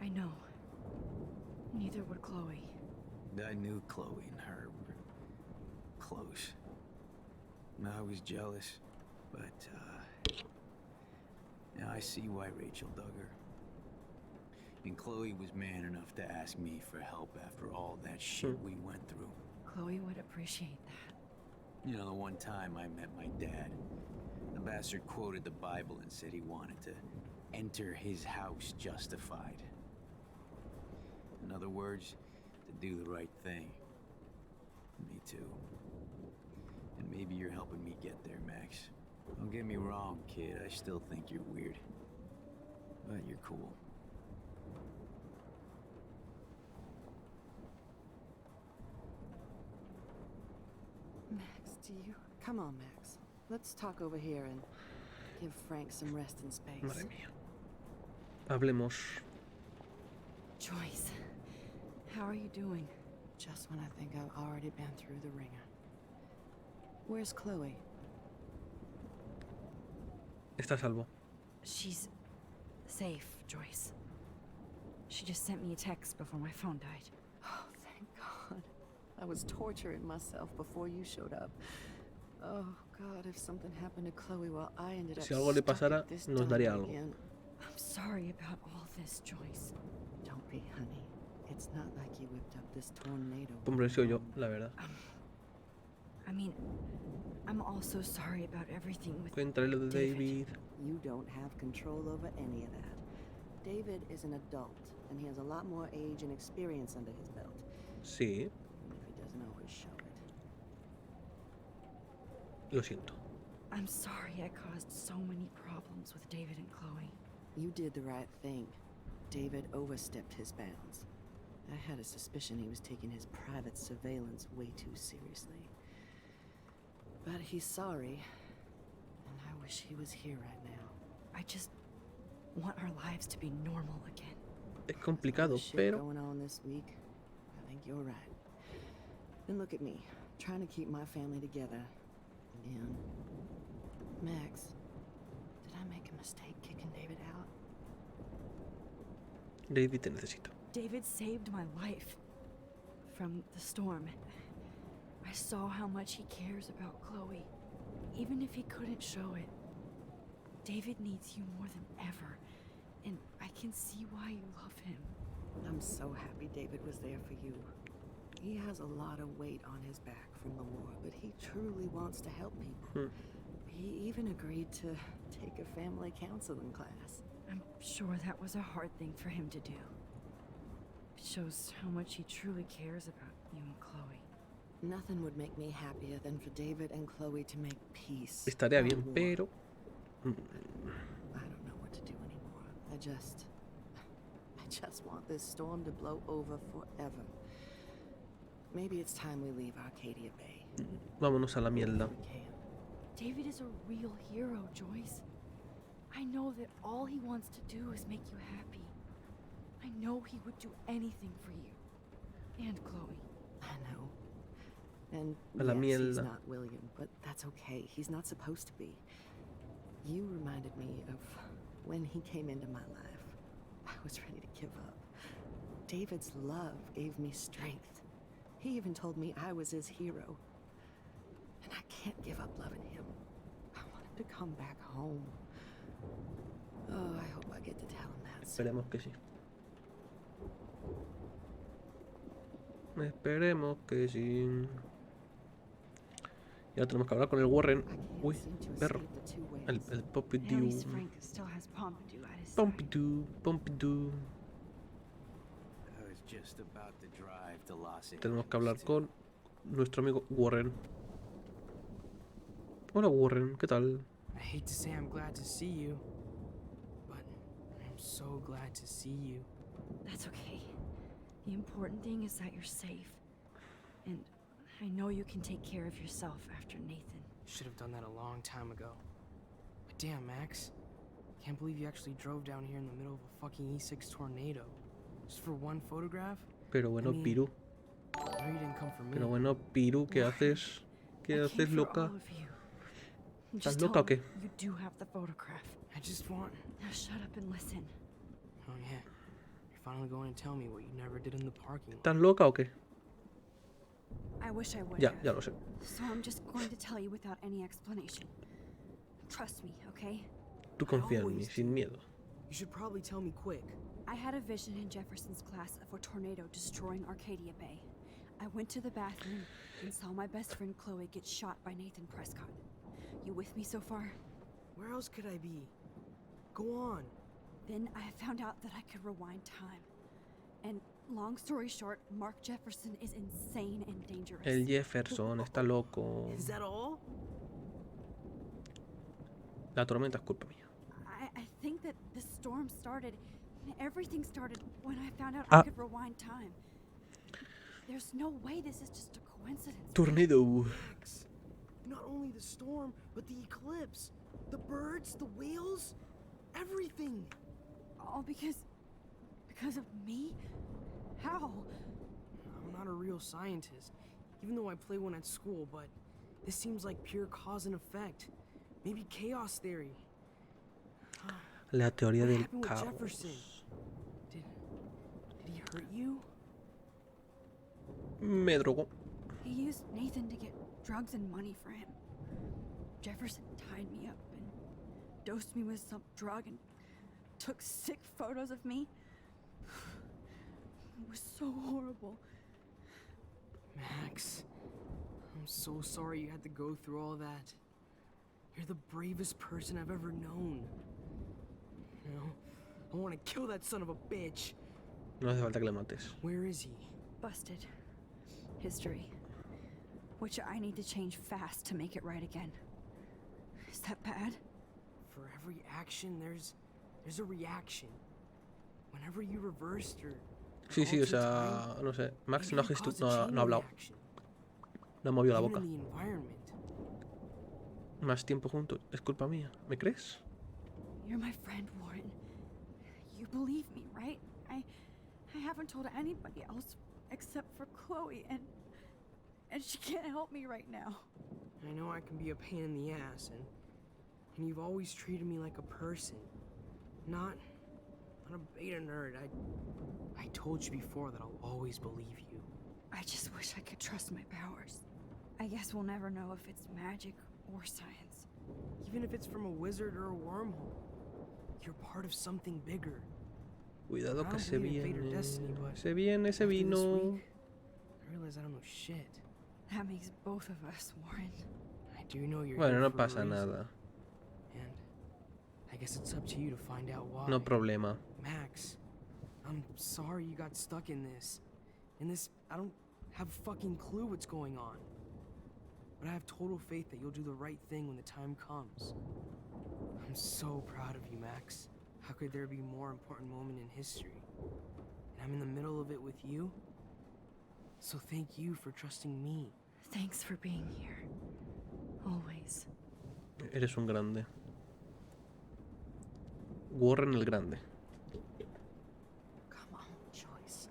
S3: I know. Neither would Chloe.
S10: I knew Chloe and her were close. And I was jealous, but, now I see why Rachel dug her. And Chloe was man enough to ask me for help after all that shit we went through.
S3: Chloe would appreciate that.
S10: You know, the one time I met my dad, the bastard quoted the Bible and said he wanted to enter his house justified. In other words, to do the right thing. Me too. And maybe you're helping me get there, Max. Don't get me wrong, kid. I still think you're weird. But you're cool.
S9: Max, do you... Come on, Max. Let's talk over here and give Frank some rest and space.
S1: Madre mía. Hablemos.
S3: Joyce, how are you doing?
S9: Just when I think I've already been through the ringer. Where's Chloe?
S1: Está a salvo.
S3: She's safe, Joyce. She just sent me a text before my phone died.
S9: Oh, thank God. I was torturing myself before you showed up. Oh, God, if something happened to Chloe while I ended up
S1: Si algo le
S9: stuck
S1: pasara,
S9: at this
S1: nos
S9: dump
S1: daría algo.
S9: again.
S3: I'm sorry about all this, Joyce.
S9: Don't be, honey. It's not like you whipped up this tornado.
S1: Hombre, he sido yo, la verdad.
S3: I mean, I'm also sorry about everything with
S1: Cuéntale lo de David.
S9: You don't have control over any of that. David is an adult, and he has a lot more age and experience under his belt.
S1: Sí,
S9: Even if he doesn't always show it.
S1: lo siento.
S3: I'm sorry I caused so many problems with David and Chloe.
S9: You did the right thing. David overstepped his bounds. I had a suspicion he was taking his private surveillance way too seriously. But he's sorry, and I wish he was here right now.
S3: I just want our lives to be normal again.
S1: Es complicado,
S9: Shit
S1: pero
S9: going on this week. I think you're right. And look at me, trying to keep my family together. Again. Max, did I make a mistake kicking David out?
S1: David, te necesito.
S3: David saved my life from the storm. I saw how much he cares about Chloe, even if he couldn't show it. David needs you more than ever, and I can see why you love him.
S9: I'm so happy David was there for you. He has a lot of weight on his back from the war, but he truly wants to help people. He even agreed to take a family counseling class.
S3: I'm sure that was a hard thing for him to do. It shows how much he truly cares about you and Chloe.
S9: Nothing would make me happier than for David and Chloe to make peace.
S1: Estaría bien, pero
S9: I don't know what to do anymore. I just want this storm to blow over forever. Maybe it's time we leave Arcadia Bay.
S1: vámonos a la mierda.
S3: David is a real hero, Joyce. I know that all he wants to do is make you happy. I know he would do anything for you. And Chloe.
S9: I know. And
S1: A la
S9: yes, he's
S1: mierda.
S9: not William, but that's okay. He's not supposed to be. You reminded me of when he came into my life. I was ready to give up. David's love gave me strength. He even told me I was his hero. And I can't give up loving him. I want him to come back home. Oh, I hope I get to tell him that soon.
S1: Esperemos que sí. Esperemos que sí. Y ahora tenemos que hablar con el Warren. Uy, perro. El Pompidou.
S3: Harry's Frank still has Pompidou at his side.
S1: Pompidou.
S10: I was just about to drive to Los Angeles.
S1: Tenemos que hablar con nuestro amigo Warren. Hola Warren, ¿qué tal?
S18: I hate to say I'm glad to see you, but I'm so glad to see you.
S3: That's okay. The important thing is that you're safe. And I know you can take care of yourself after Nathan.
S18: Should have done that a long time ago. But damn, Max. Can't believe you actually drove down here in the middle of a fucking E6 tornado. Just for one photograph?
S1: Pero bueno, Piru.
S18: I know you didn't come for me.
S1: Pero bueno, Piru, ¿qué haces? ¿Qué haces, loca? ¿Estás loca o qué?
S3: You do have the photograph.
S18: I just want...
S3: Now shut up and listen.
S18: Oh yeah. You're finally going to tell me what you never did in the parking lot.
S1: ¿Estás loca o qué?
S2: I wish I would
S1: Ya,
S2: have.
S1: ya lo sé.
S2: So I'm just going to tell you without any explanation. Trust me, okay?
S1: Tú confía en mí, sin miedo.
S18: You should probably tell me quick.
S2: I had a vision in Jefferson's class of a tornado destroying Arcadia Bay. I went to the bathroom and saw my best friend Chloe get shot by Nathan Prescott. You with me so far?
S18: Where else could I be? Go on.
S2: Then I found out that I could rewind time. And long story short, Mark Jefferson is insane and dangerous.
S1: El Jefferson está loco.
S18: Is that all?
S1: La tormenta es culpa mía.
S2: I think that the storm started, everything started when I found out
S1: Ah.
S2: I could rewind time. There's no way this is just a coincidence.
S1: Tornado.
S18: Max, not only the storm, but the eclipse. The birds, the whales, everything.
S2: All because of me? How?
S18: I'm not a real scientist, even though I play one at school, but this seems like pure cause and effect. Maybe chaos theory.
S1: La teoría
S18: What
S1: del
S18: happened with
S1: caos.
S18: Jefferson? Did he hurt you?
S1: Me drogó.
S2: He used Nathan to get drugs and money for him. Jefferson tied me up and dosed me with some drug and took sick photos of me. It was so horrible.
S18: Max, I'm so sorry you had to go through all that. You're the bravest person I've ever known. You know, I want to kill that son of a bitch.
S1: No hace falta que le mates.
S18: Where is he?
S2: Busted. History. Which I need to change fast to make it right again. Is that bad?
S18: For every action, there's a reaction. Whenever you reversed or
S1: Sí, sí, o sea, no sé. Max no ha hablado. No ha movido la boca. Más tiempo juntos. Es culpa mía. ¿Me crees?
S2: You're my friend, Warren. You believe me, right? I haven't told anybody else except for Chloe, and she can't help me right now.
S18: I know I can be a pain in the ass, and you've always treated me like a person, not a beta nerd. I told you before that I'll always believe you.
S2: I just wish I could trust my powers. I guess we'll never know if it's magic or science.
S18: Even if it's from a wizard or a wormhole, you're part of something bigger.
S1: Cuidado que
S18: I
S1: se
S18: don't believe in fate or
S1: viene.
S18: destiny, but
S1: Se viene, se
S18: after this
S1: vino.
S18: week, I realize I don't know shit.
S2: That makes both of us, Warren.
S18: I do know you're
S1: Bueno,
S18: here
S1: no
S18: for a
S1: pasa
S18: reason.
S1: nada.
S18: And I guess it's up to you to find out why.
S1: No problema.
S18: Max, I'm sorry you got stuck in this. I don't have a fucking clue what's going on. But I have total faith that you'll do the right thing when the time comes. I'm so proud of you, Max. How could there be a more important moment in history? And I'm in the middle of it with you. So thank you for trusting me.
S3: Thanks for being here. Always.
S1: Eres un grande. Warren el Grande.
S9: Come on, Joyce.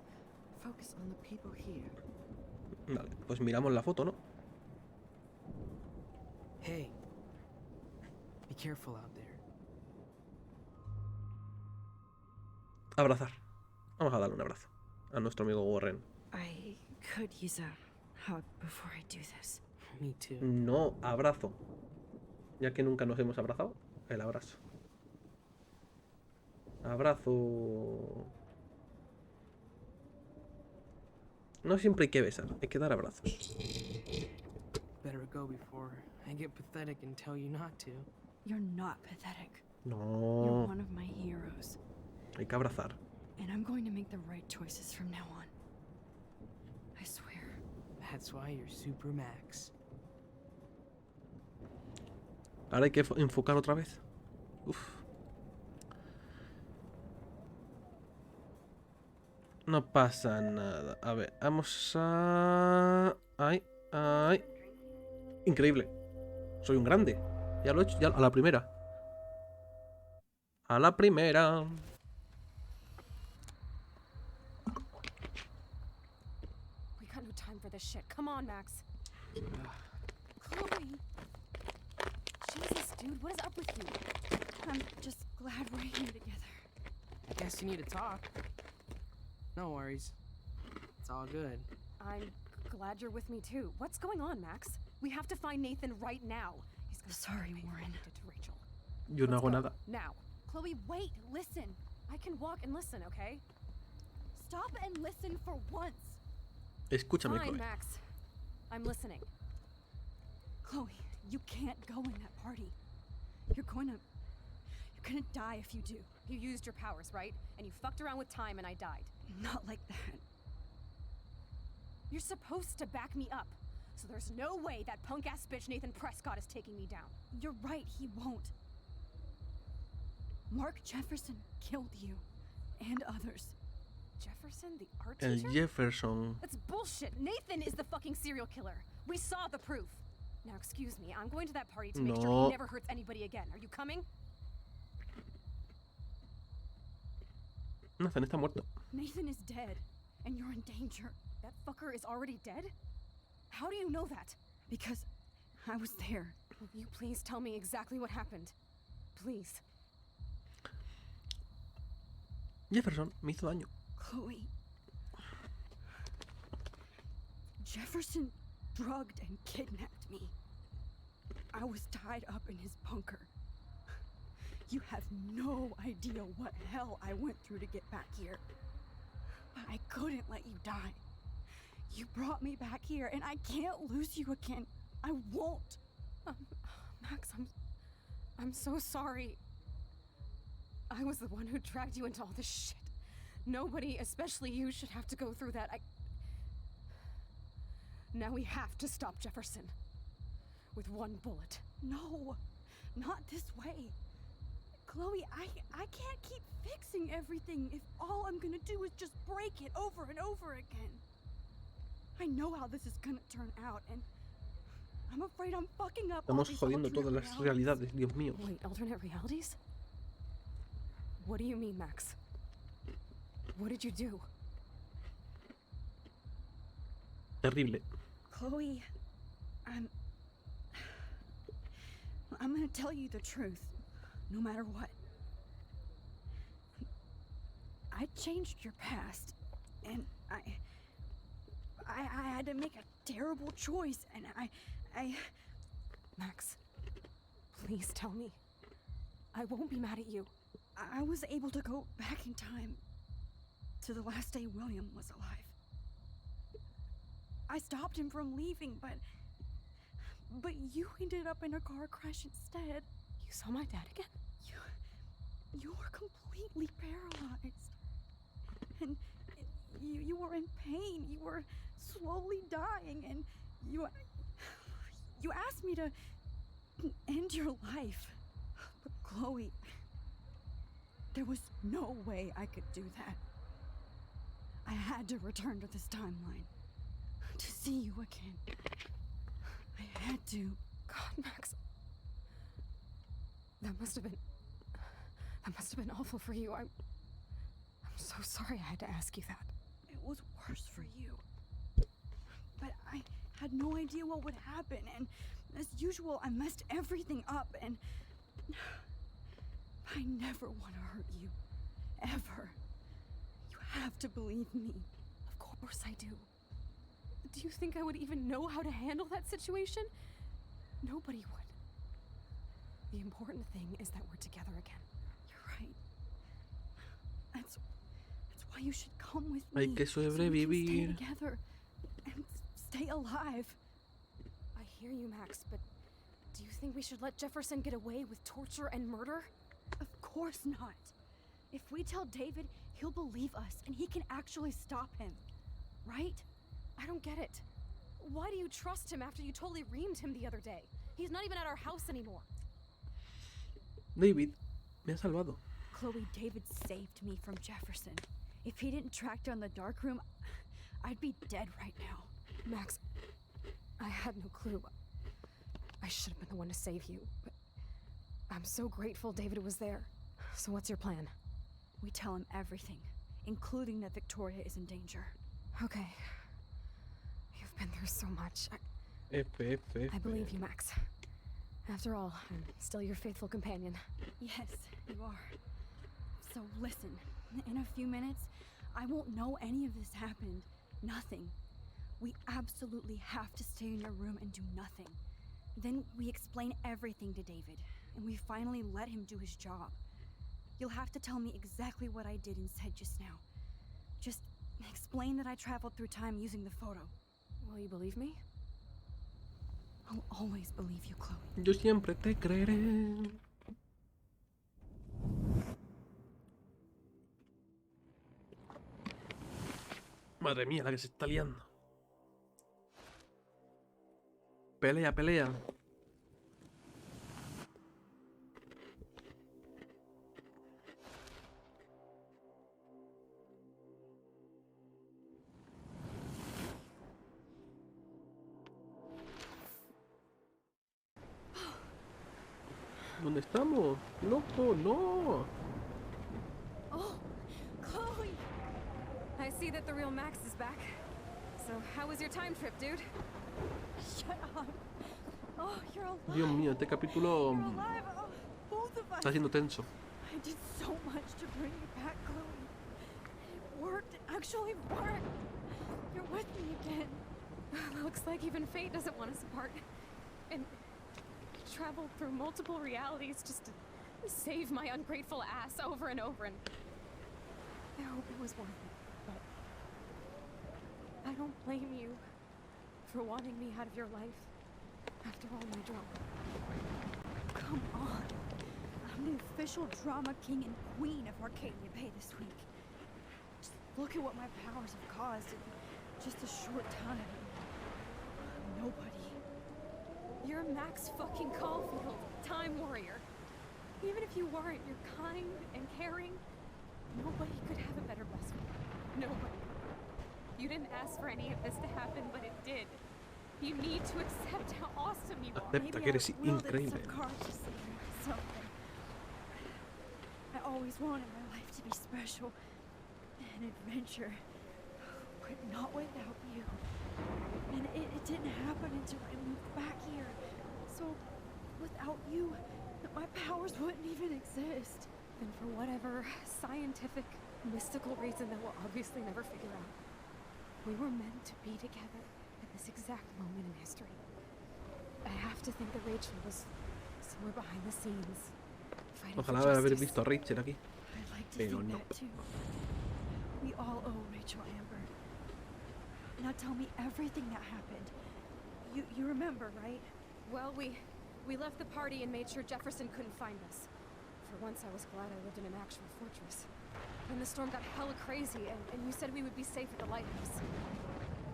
S9: Focus on the people here.
S1: Vale, pues miramos la foto, ¿no?
S18: Hey, be careful out there.
S1: Abrazar. Vamos a darle un abrazo a nuestro amigo Warren.
S3: I could use a hug before I do this.
S18: Me too.
S1: No, abrazo. Ya que nunca nos hemos abrazado, el abrazo. Abrazo. No siempre hay que besar, hay que dar abrazos.
S18: Better go before I get pathetic and tell you not to.
S3: You're not pathetic. You're
S1: No,
S3: one of my heroes.
S1: hay que abrazar.
S3: And I'm going to make the right choices from now on. I swear.
S18: That's why you're Super Max.
S1: Ahora hay que enfocar otra vez. Uf. No pasa nada. A ver, vamos a... ¡Ay! ¡Ay! Increíble. Soy un grande. Ya lo he hecho, ya a la primera. A la primera.
S2: We got no time for this shit. Come on, Max. Chloe. Jesus, dude, what is up with you?
S3: I'm just glad we're here together.
S18: I guess you need to talk. No worries. It's all good.
S2: I'm glad you're with me too. What's going on, Max? We have to find Nathan right now. He's gonna
S3: Sorry, Warren.
S2: to Rachel.
S1: Yo no hago nada.
S2: Now. Chloe, wait, listen. I can walk and listen, okay? Stop and listen for once.
S1: Escúchame,
S2: Fine,
S1: Chloe.
S2: Max. I'm listening.
S3: Chloe, you can't go in that party. You're gonna die if you do.
S2: You used your powers, right? And you fucked around with time and I died.
S3: Not like that.
S2: You're supposed to back me up. So there's no way that punk-ass bitch Nathan Prescott is taking me down.
S3: You're right, he won't. Mark Jefferson killed you. And others.
S2: Jefferson, the art
S1: El
S2: teacher?
S1: Jefferson.
S2: That's bullshit. Nathan is the fucking serial killer. We saw the proof. Now, excuse me, I'm going to that party to make sure
S1: No.
S2: he never hurts anybody again. Are you coming?
S1: Nathan está muerto.
S3: Nathan is dead, and you're in danger.
S2: That fucker is already dead? How do you know that?
S3: Because I was there.
S2: Will you please tell me exactly what happened? Please.
S1: Jefferson me hizo daño.
S3: Chloe. Jefferson drugged and kidnapped me. I was tied up in his bunker. You have no idea what hell I went through to get back here. But I couldn't let you die. You brought me back here, and I can't lose you again. I won't.
S2: Max, I'm so sorry. I was the one who dragged you into all this shit. Nobody, especially you, should have to go through that. Now we have to stop Jefferson. With one bullet.
S3: No, not this way. Chloe, I can't keep fixing everything if all I'm gonna do is just break it over and over again. I know how this is gonna turn out, and I'm afraid I'm fucking up all
S1: Estamos
S3: these
S1: jodiendo todas
S3: alternate
S1: las
S3: realities.
S1: realidades, Dios mío.
S2: Wait, alternate realities? What do you mean, Max? What did you do?
S1: Terrible.
S3: Chloe, I'm gonna tell you the truth, no matter what. I changed your past, and I had to make a terrible choice, and I...
S2: Max, please tell me. I won't be mad at you.
S3: I was able to go back in time to the last day William was alive. I stopped him from leaving, but But you ended up in a car crash instead.
S6: You saw my dad again?
S3: You were completely paralyzed. And you were in pain. You were slowly dying, and you asked me to end your life. But Chloe, there was no way I could do that. I had to return to this timeline to see you again. I had to.
S6: God, Max. That must have been awful for you. I'm so sorry I had to ask you that.
S3: It was worse for you. But I had no idea what would happen, and as usual, I messed everything up, and I never want to hurt you. Ever. You have to believe me.
S6: Of course I do. Do you think I would even know how to handle that situation? Nobody would. The important thing is that we're together again.
S3: You're right. That's why you should come with me.
S1: Hay que sobrevivir.
S3: So we can stay together and stay alive.
S6: I hear you, Max, but do you think we should let Jefferson get away with torture and murder?
S3: Of course not. If we tell David, he'll believe us and he can actually stop him. Right?
S6: I don't get it. Why do you trust him after you totally reamed him the other day? He's not even at our house anymore.
S1: David me ha salvado.
S3: Chloe, David saved me from Jefferson. If he didn't track down the dark room, I'd be dead right now.
S6: Max, I had no clue. I should have been the one to save you, but I'm so grateful David was there. So what's your plan?
S3: We tell him everything, including that Victoria is in danger.
S6: Okay. You've been through so much. I believe you, Max. After all, I'm still your faithful companion.
S3: Yes, you are. So listen, in a few minutes, I won't know any of this happened. Nothing. We absolutely have to stay in your room and do nothing. Then we explain everything to David, and we finally let him do his job. You'll have to tell me exactly what I did and said just now. Just explain that I traveled through time using the photo.
S6: Will you believe me?
S3: I'll always believe you, Chloe.
S1: Yo siempre te creeré. Madre mía, la que se está liando. Pelea, pelea. ¿Dónde estamos? ¡Loco, no!
S6: Oh, Chloe! I see that the real Max is back. So, how was your time trip, dude?
S3: Shut up. Oh, you're alive.
S1: Dios mío, este capítulo
S3: You're alive. Oh, both of us.
S1: está siendo tenso.
S3: I did so much to bring you back, Chloe. It worked. It actually worked. You're with me again.
S6: Looks like even fate doesn't want us apart. And traveled through multiple realities just to save my ungrateful ass over and over, and I hope it was worth it, but I don't blame you for wanting me out of your life after all my drama.
S3: Come on. I'm the official drama king and queen of Arcadia Bay this week. Just look at what my powers have caused in just a short time. Nobody.
S6: You're Max fucking Caulfield, Time Warrior. Even if you weren't, you're kind and caring. Nobody could have a better best friend. Nobody. You didn't ask for any of this to happen, but it did. You need to accept how awesome you are.
S1: Acepta que eres increíble.
S3: Subconsciously or something. I always wanted my life to be special. An adventure. But not without you. And it didn't happen until I moved back here. So, without you, my powers wouldn't even exist.
S6: And for whatever scientific, mystical reason that we'll obviously never figure out, we were meant to be together at this exact moment in history. I have to think that Rachel was somewhere behind the scenes, fighting for
S1: Ojalá haber
S6: justice.
S1: visto a Rachel aquí.
S3: I'd like to
S1: Pero
S3: think
S1: no.
S3: that too. We all owe Rachel Amber. Now tell me everything that happened. You remember, right?
S2: Well, we left the party and made sure Jefferson couldn't find us. For once, I was glad I lived in an actual fortress. Then the storm got hella crazy, and you said we would be safe at the lighthouse.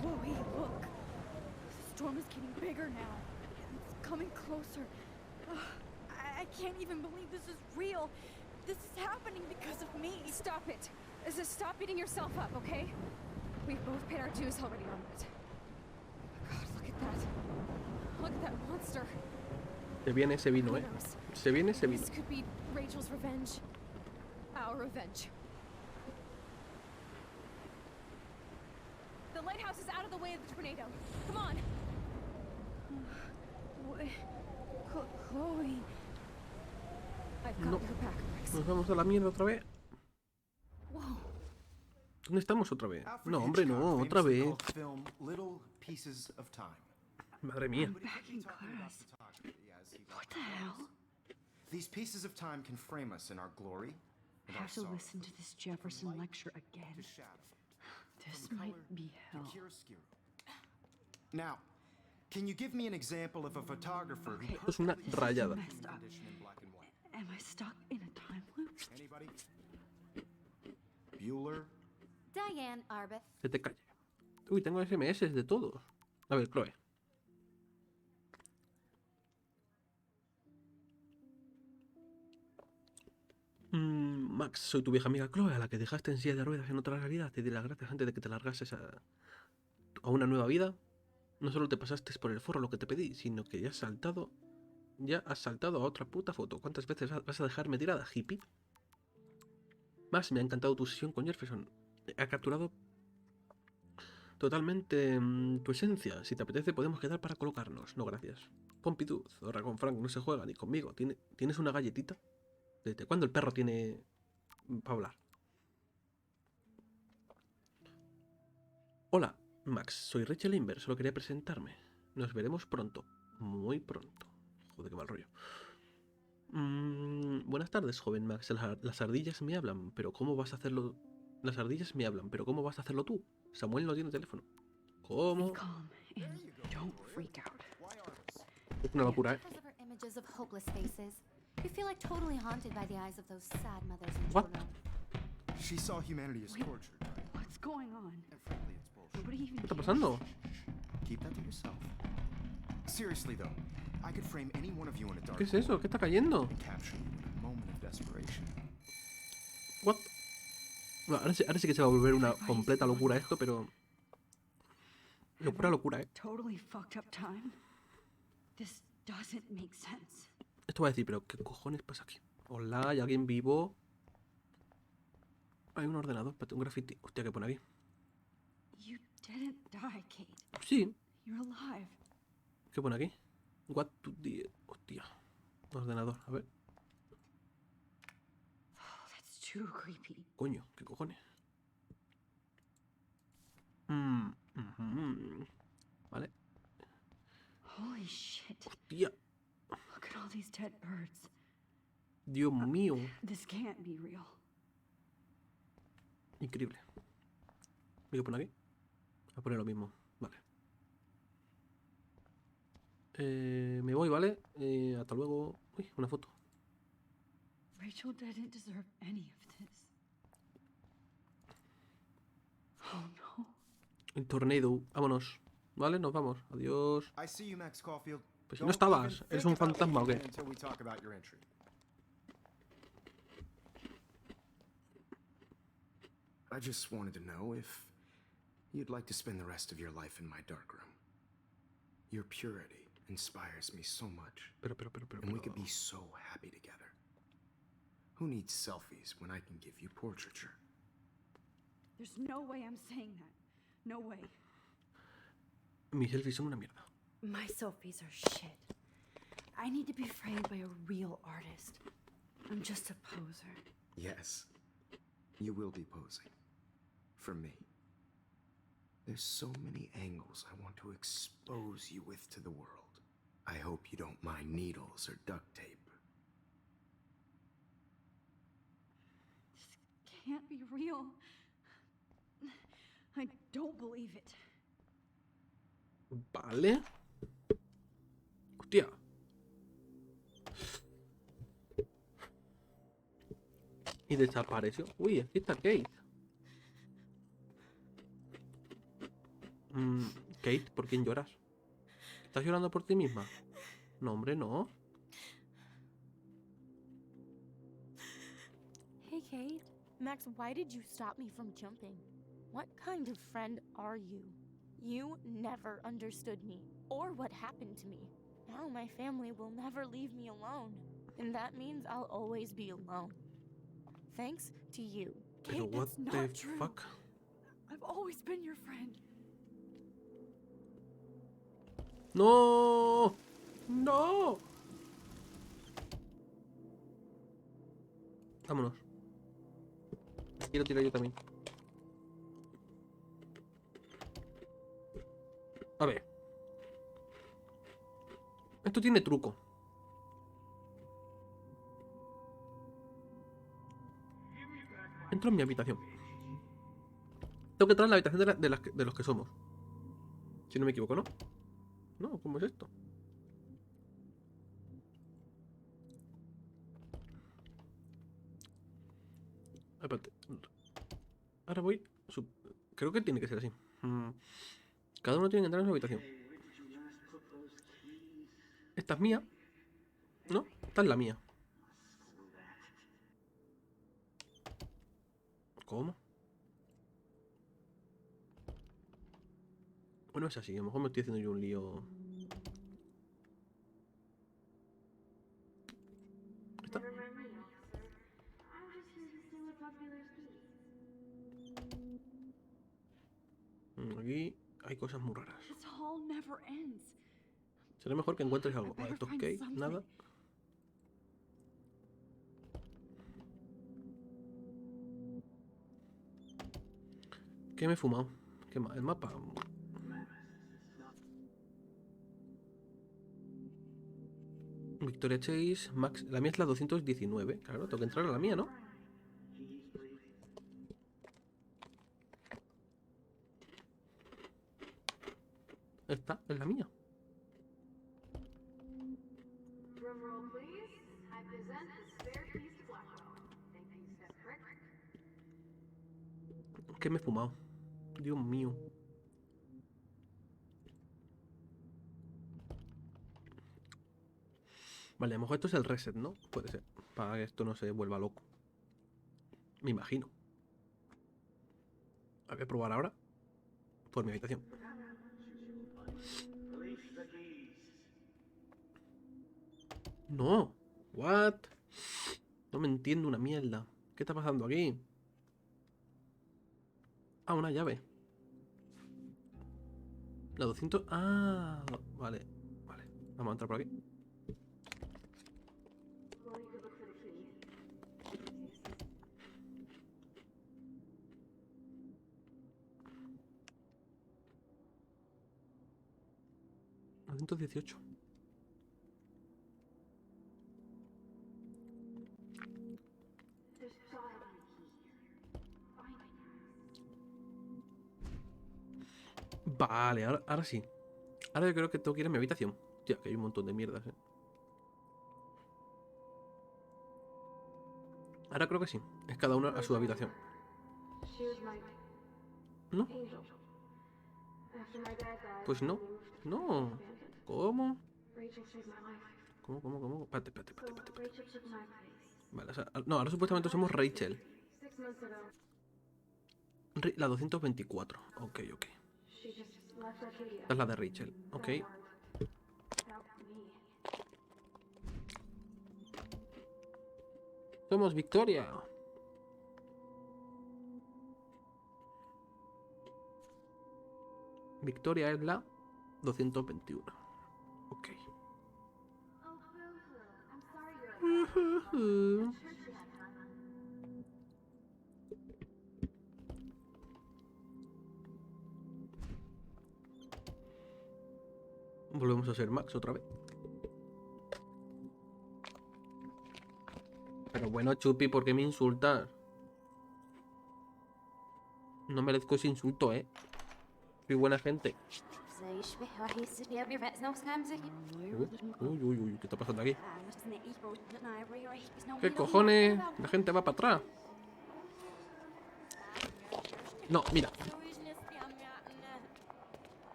S3: Chloe, look. The storm is getting bigger now. It's coming closer. Ugh, I can't even believe this is real. This is happening because of me.
S2: Stop it. Just stop beating yourself up, okay? We've both paid our dues already on it. Oh God, look at that. Look at that monster.
S1: Se viene ese vino, Se viene ese vino.
S2: This could be Rachel's revenge. Our revenge. The lighthouse is out of the way of the tornado. Come on.
S3: Chloe.
S2: I've got your back, Max.
S1: Nos vamos a la mierda otra vez.
S3: Whoa.
S1: ¿Dónde estamos otra vez? No, hombre, no, otra vez. Madre mía.
S3: Back in class. What the hell?
S4: These pieces of time can frame us in our glory.
S3: I have to listen to this Jefferson lecture again. This might be hell.
S4: Now, can you give me an example of a photographer who
S1: Es una rayada.
S3: Am I stuck in a time loop?
S4: Anybody? Bueller?
S14: Diane Arbeth.
S1: Que te calle. Uy, tengo SMS de todos. A ver, Chloe. Max, soy tu vieja amiga Chloe, a la que dejaste en silla de ruedas en otra realidad. Te di las gracias antes de que te largases a una nueva vida. No solo te pasaste por el forro lo que te pedí, sino que ya has saltado a otra puta foto. ¿Cuántas veces vas a dejarme tirada, hippie? Max, me ha encantado tu sesión con Jefferson. Ha capturado totalmente tu esencia. Si te apetece podemos quedar para colocarnos. No, gracias. Pompidou, ahora con Frank no se juega ni conmigo. ¿Tienes una galletita? ¿Desde cuándo el perro tiene para hablar? Hola, Max, soy Rachel Inver, solo quería presentarme. Nos veremos pronto, muy pronto. Joder, qué mal rollo. Buenas tardes, joven Max. Las ardillas me hablan, pero ¿cómo vas a hacerlo? Las ardillas me hablan, pero ¿cómo vas a hacerlo tú? Samuel no tiene teléfono. ¿Cómo? Es una locura, ¿eh?
S14: You feel like totally haunted by the eyes of those sad mothers and
S1: What?
S14: children.
S4: She saw humanity as tortured.
S3: What's going on?
S4: And frankly, it's bullshit.
S3: Nobody even
S1: ¿Qué está pasando?
S4: Keep that to yourself. Seriously though, I could frame any one of you in a dark
S1: ¿Qué es eso? ¿Qué está cayendo?
S4: and capture you in a moment of desperation.
S1: What? Bueno, ahora sí que se va a volver una completa locura esto, pero... Locura, ¿eh?
S3: Totally fucked up time. This doesn't make sense.
S1: Esto va a decir, pero ¿qué cojones pasa aquí? Hola, ¿hay alguien vivo? Hay un ordenador, espérate, un graffiti. Hostia, ¿qué pone aquí?
S3: You didn't die, Kate.
S1: Sí.
S3: You're alive.
S1: ¿Qué pone aquí? What to the... Hostia. Ordenador, a ver.
S3: Oh, that's too creepy.
S1: Coño, ¿qué cojones? Vale.
S3: Holy shit.
S1: Hostia.
S3: Look at all these dead birds.
S1: Dios mío.
S3: This can't be real.
S1: Increíble. ¿Qué pone aquí? Voy a poner lo mismo. Vale. Me voy, ¿vale? Hasta luego. Uy, una foto.
S3: Rachel didn't deserve any of this. Oh no.
S1: El tornado. Vámonos. Vale, nos vamos. Adiós.
S4: I see you, Max Caulfield.
S1: Pues si no estabas, ¿eres un fantasma o qué?
S4: Until we talk about your entry. I just wanted to know if you'd like to spend the rest of your life in my darkroom. Your purity inspires me so much. And we could be so happy together. Who needs selfies when I can give you portraiture?
S3: There's no way I'm saying that. No way.
S1: Mis selfies son una mierda.
S3: My selfies are shit. I need to be framed by a real artist. I'm just a poser.
S4: Yes, you will be posing. For me. There's so many angles I want to expose you with to the world. I hope you don't mind needles or duct tape.
S3: This can't be real. I don't believe it.
S1: Vale. Hostia. Y desapareció. Uy, aquí está Kate. Kate, ¿por quién lloras? ¿Estás llorando por ti misma? No, hombre, no.
S6: Hey, Kate. Max, why did you stop me from jumping? What kind of friend are you? You never understood me or what happened to me. Now my family will never leave me alone. And that means I'll always be alone. Thanks to you.
S1: Pero
S3: Kate,
S1: what
S3: that's
S1: the
S3: not true.
S1: fuck?
S3: I've always been your friend.
S1: ¡No! ¡No! Vámonos. Quiero tirar yo también. A ver. Esto tiene truco. Entro en mi habitación. Tengo que entrar en la habitación de los que somos. Si no me equivoco, ¿no? No, ¿cómo es esto? Espérate. Ahora voy. Creo que tiene que ser así. Cada uno tiene que entrar en su habitación. Esta es mía. ¿No? Esta es la mía. ¿Cómo? Bueno, es así. A lo mejor me estoy haciendo yo un lío. ¿Esta? Aquí hay cosas muy raras.
S3: This hall never ends.
S1: Será mejor que encuentres algo. Vale, esto es Kate. Nada. ¿Qué me he fumado? El mapa. Victoria Chase, Max. La mía es la 219. Claro, tengo que entrar a la mía, ¿no? Esta es la mía. ¿Qué me he fumado? Dios mío. Vale, a lo mejor esto es el reset, ¿no? Puede ser. Para que esto no se vuelva loco. Me imagino. A ver, probar ahora. Por mi habitación. No. What? No me entiendo una mierda. ¿Qué está pasando aquí? Ah, una llave. La 200... Ah, vale. Vale. Vamos a entrar por aquí. La 118. Vale, ahora sí. Ahora yo creo que tengo que ir a mi habitación. Tía, que hay un montón de mierdas, Ahora creo que sí. Es cada uno a su habitación. ¿No? Pues no. No. ¿Cómo? ¿Cómo? Espérate. Vale, o sea, no, ahora supuestamente somos Rachel. La 224. Ok. Esta es la de Rachel. Ok. Somos Victoria. Victoria es la 221. Ok. Volvemos a ser Max otra vez. Pero bueno, Chupi, ¿por qué me insultas? No merezco ese insulto, Soy buena gente. Uy, ¿qué está pasando aquí? ¿Qué cojones? La gente va para atrás. No, mira.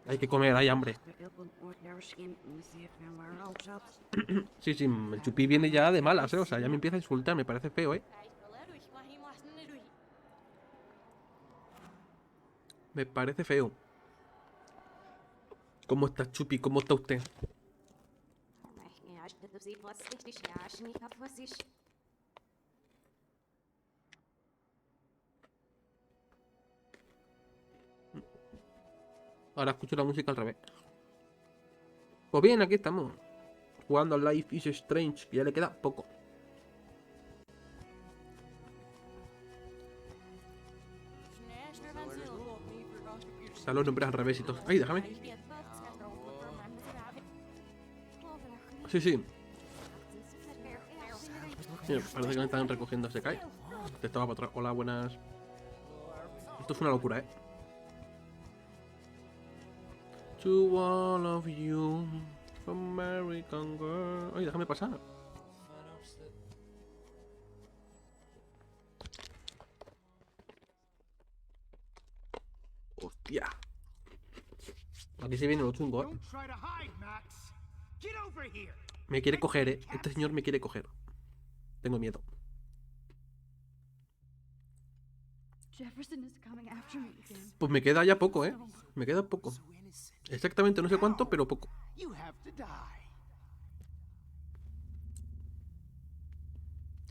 S1: Hay que comer, hay hambre. Sí, el chupí viene ya de malas, O sea, ya me empieza a insultar, me parece feo, Me parece feo. ¿Cómo está Chupi? ¿Cómo está usted? Ahora escucho la música al revés. Pues bien, aquí estamos. Jugando a Life is Strange, que ya le queda poco. Están los nombres al revés y todo. ¡Ay, déjame! Sí. Mira, parece que me están recogiendo. Se cae. Te estaba para atrás. Hola, buenas. Esto es una locura, To all of you, American girl. Ay, déjame pasar. Hostia. Aquí se viene lo chungo, Me quiere coger, Este señor me quiere coger. Tengo miedo. Pues me queda ya poco, Me queda poco. Exactamente, no sé cuánto, pero poco.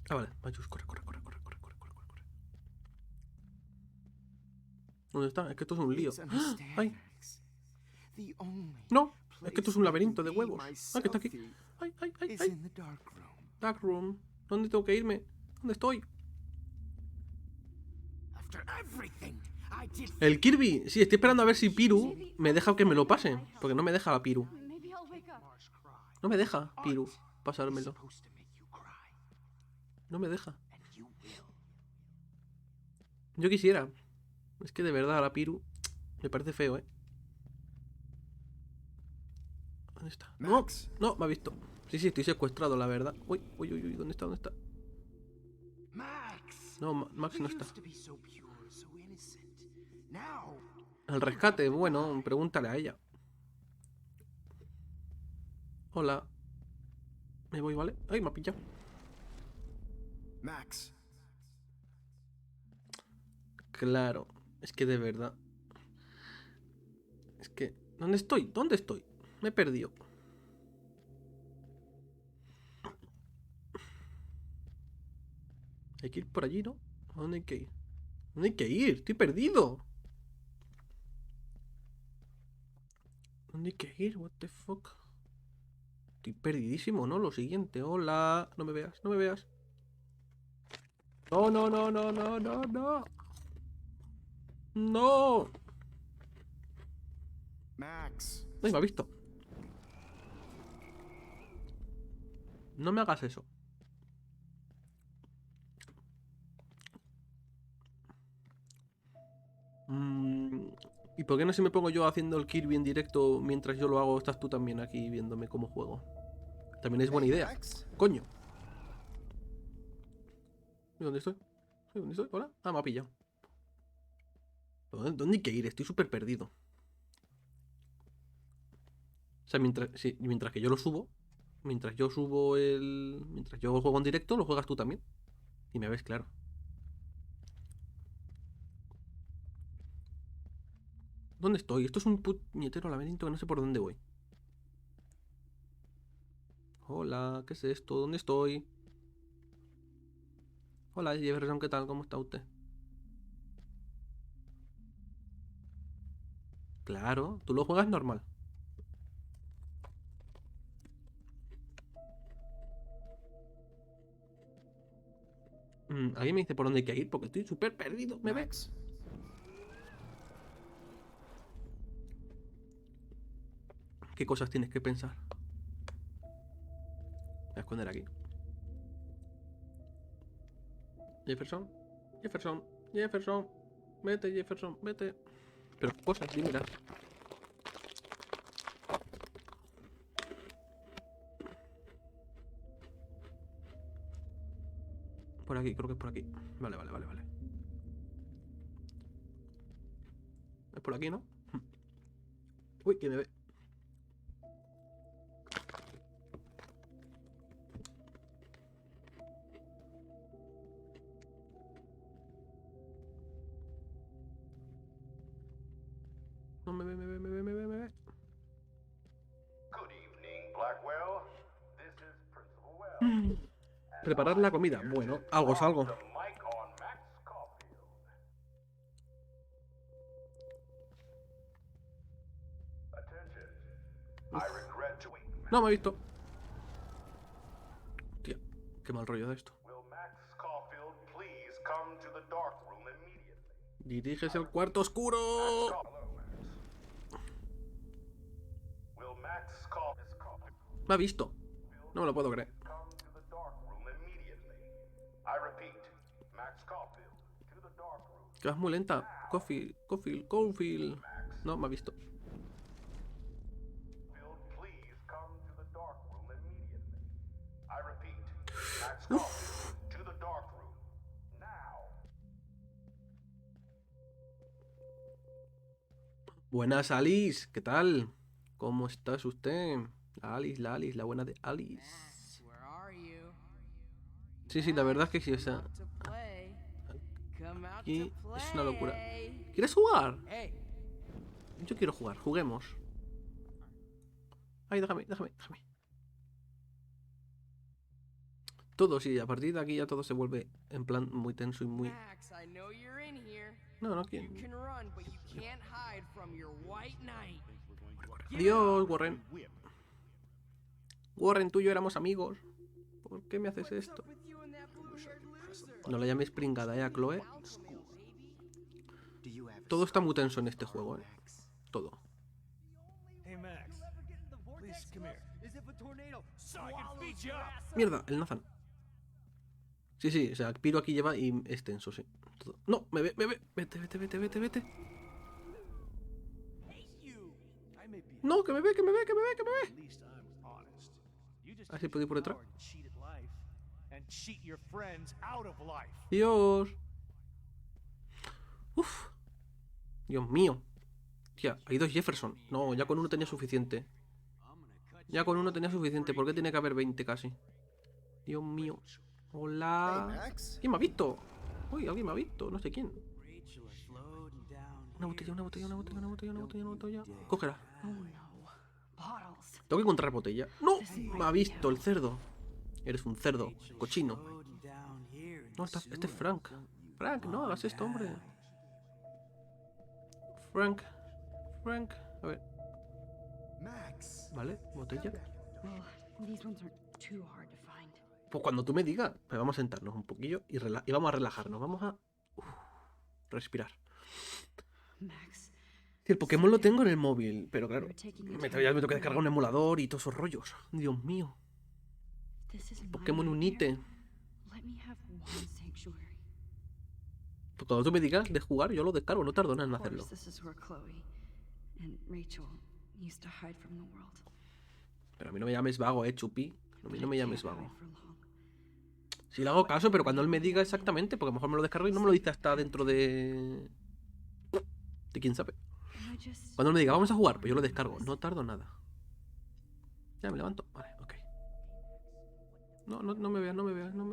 S1: Ah, vale. Mayus, corre. ¿Dónde está? Es que esto es un lío. ¡Ay! No, es que esto es un laberinto de huevos. Ah, que está aquí. ¡Ay! Dark room. ¿Dónde tengo que irme? ¿Dónde estoy? El Kirby. Sí, estoy esperando a ver si Piru me deja que me lo pase. Porque no me deja Piru. No me deja Piru pasármelo. No me deja. Yo quisiera. Es que de verdad la Piru me parece feo, ¿Dónde está? No, me ha visto. Sí, estoy secuestrado, la verdad. Uy, ¿dónde está? No, Max no está. El rescate, bueno, pregúntale a ella. Hola. Me voy, ¿vale? Ay, me ha pillado.
S4: Max.
S1: Claro, es que de verdad. Es que... ¿Dónde estoy? Me he perdido. Hay que ir por allí, ¿no? ¿A dónde hay que ir? ¿Dónde hay que ir? Estoy perdido. ¿Dónde hay que ir? What the fuck? Estoy perdidísimo, ¿no? Lo siguiente. Hola. No me veas. No. No.
S4: Max.
S1: Ay, me ha visto. No me hagas eso. ¿Y por qué no se me pongo yo haciendo el Kirby en directo mientras yo lo hago? Estás tú también aquí viéndome cómo juego. También es buena idea. Coño. ¿Y dónde estoy? ¿Hola? Ah, me ha pillado. ¿Dónde hay que ir? Estoy súper perdido. O sea, mientras que yo lo subo, mientras yo juego en directo, lo juegas tú también. Y me ves, claro. ¿Dónde estoy? Esto es un puñetero laberinto que no sé por dónde voy. Hola, ¿qué es esto? ¿Dónde estoy? Hola, Jefferson, ¿qué tal? ¿Cómo está usted? Claro, tú lo juegas normal. Alguien me dice por dónde hay que ir porque estoy súper perdido. ¿Me ves? ¿Qué cosas tienes que pensar? Voy a esconder aquí. Jefferson. Vete, Jefferson, vete. Pero cosas, dímelas. Por aquí, creo que es por aquí. Vale. Es por aquí, ¿no? Uy, que me ve. No me ve.
S8: Good evening, Blackwell. This is Principal Wells.
S1: Preparar la comida. Bueno, algo es algo.
S8: The mic on Max Caulfield. Attention. I regret to...
S1: No me ha visto. Tía, qué mal rollo de esto.
S8: Will Max Caulfield please come to the dark room immediately?
S1: Diriges al cuarto oscuro.
S8: Will Max Caulfield
S1: Me ha visto. No me lo puedo creer.
S8: come to the dark room immediately? I repeat, Max Caulfield to the dark room.
S1: Que vas muy lenta. Caulfield. No, me ha visto.
S8: Please come to the dark room immediately. I repeat, Max Caulfield to the dark room now.
S1: Buenas, Alice. ¿Qué tal? ¿Cómo estás usted? La buena de Alice. Sí, la verdad es que sí, o sea... Aquí es una locura. ¿Quieres jugar? Yo quiero jugar, juguemos. Ay, déjame. Todo, sí, a partir de aquí ya todo se vuelve en plan muy tenso y muy... No quiero. Adiós, Warren. Warren, tú y yo éramos amigos. ¿Por qué me haces esto? No la llames pringada, Chloe. Todo está muy tenso en este juego, Todo.
S13: Hey, Max. Please come here. So I can beat you up.
S1: Mierda, el Nathan. Sí, o sea, Piro aquí lleva y es tenso, sí. Todo. No, me ve. Vete. No, que me ve. Así puedo ir por detrás. Dios. Uf. Dios mío. Tía, hay dos Jefferson. No, ya con uno tenía suficiente. ¿Por qué tiene que haber 20 casi? Dios mío. Hola. ¿Quién me ha visto? Uy, alguien me ha visto. No sé quién. Una botella. Cógela. Tengo que encontrar botella. ¡No! Me ha visto el cerdo. Eres un cerdo. Cochino. No, este es Frank. Frank, no hagas esto, hombre. Frank. A ver. Vale, botella. Pues cuando tú me digas, pues vamos a sentarnos un poquillo y vamos a relajarnos. Vamos a respirar. Si el Pokémon lo tengo en el móvil, pero claro, me tengo que descargar un emulador y todos esos rollos. Dios mío. Pokémon Unite. Pues cuando tú me digas de jugar, yo lo descargo, no tardo nada en hacerlo. Pero a mí no me llames vago, Chupi. A mí no me llames vago. Sí le hago caso, pero cuando él me diga exactamente, porque a lo mejor me lo descargo y no me lo dice hasta dentro de... De quién sabe. Cuando él me diga, vamos a jugar, pues yo lo descargo. No tardo nada. Ya me levanto. Vale, ok. No me veas. No.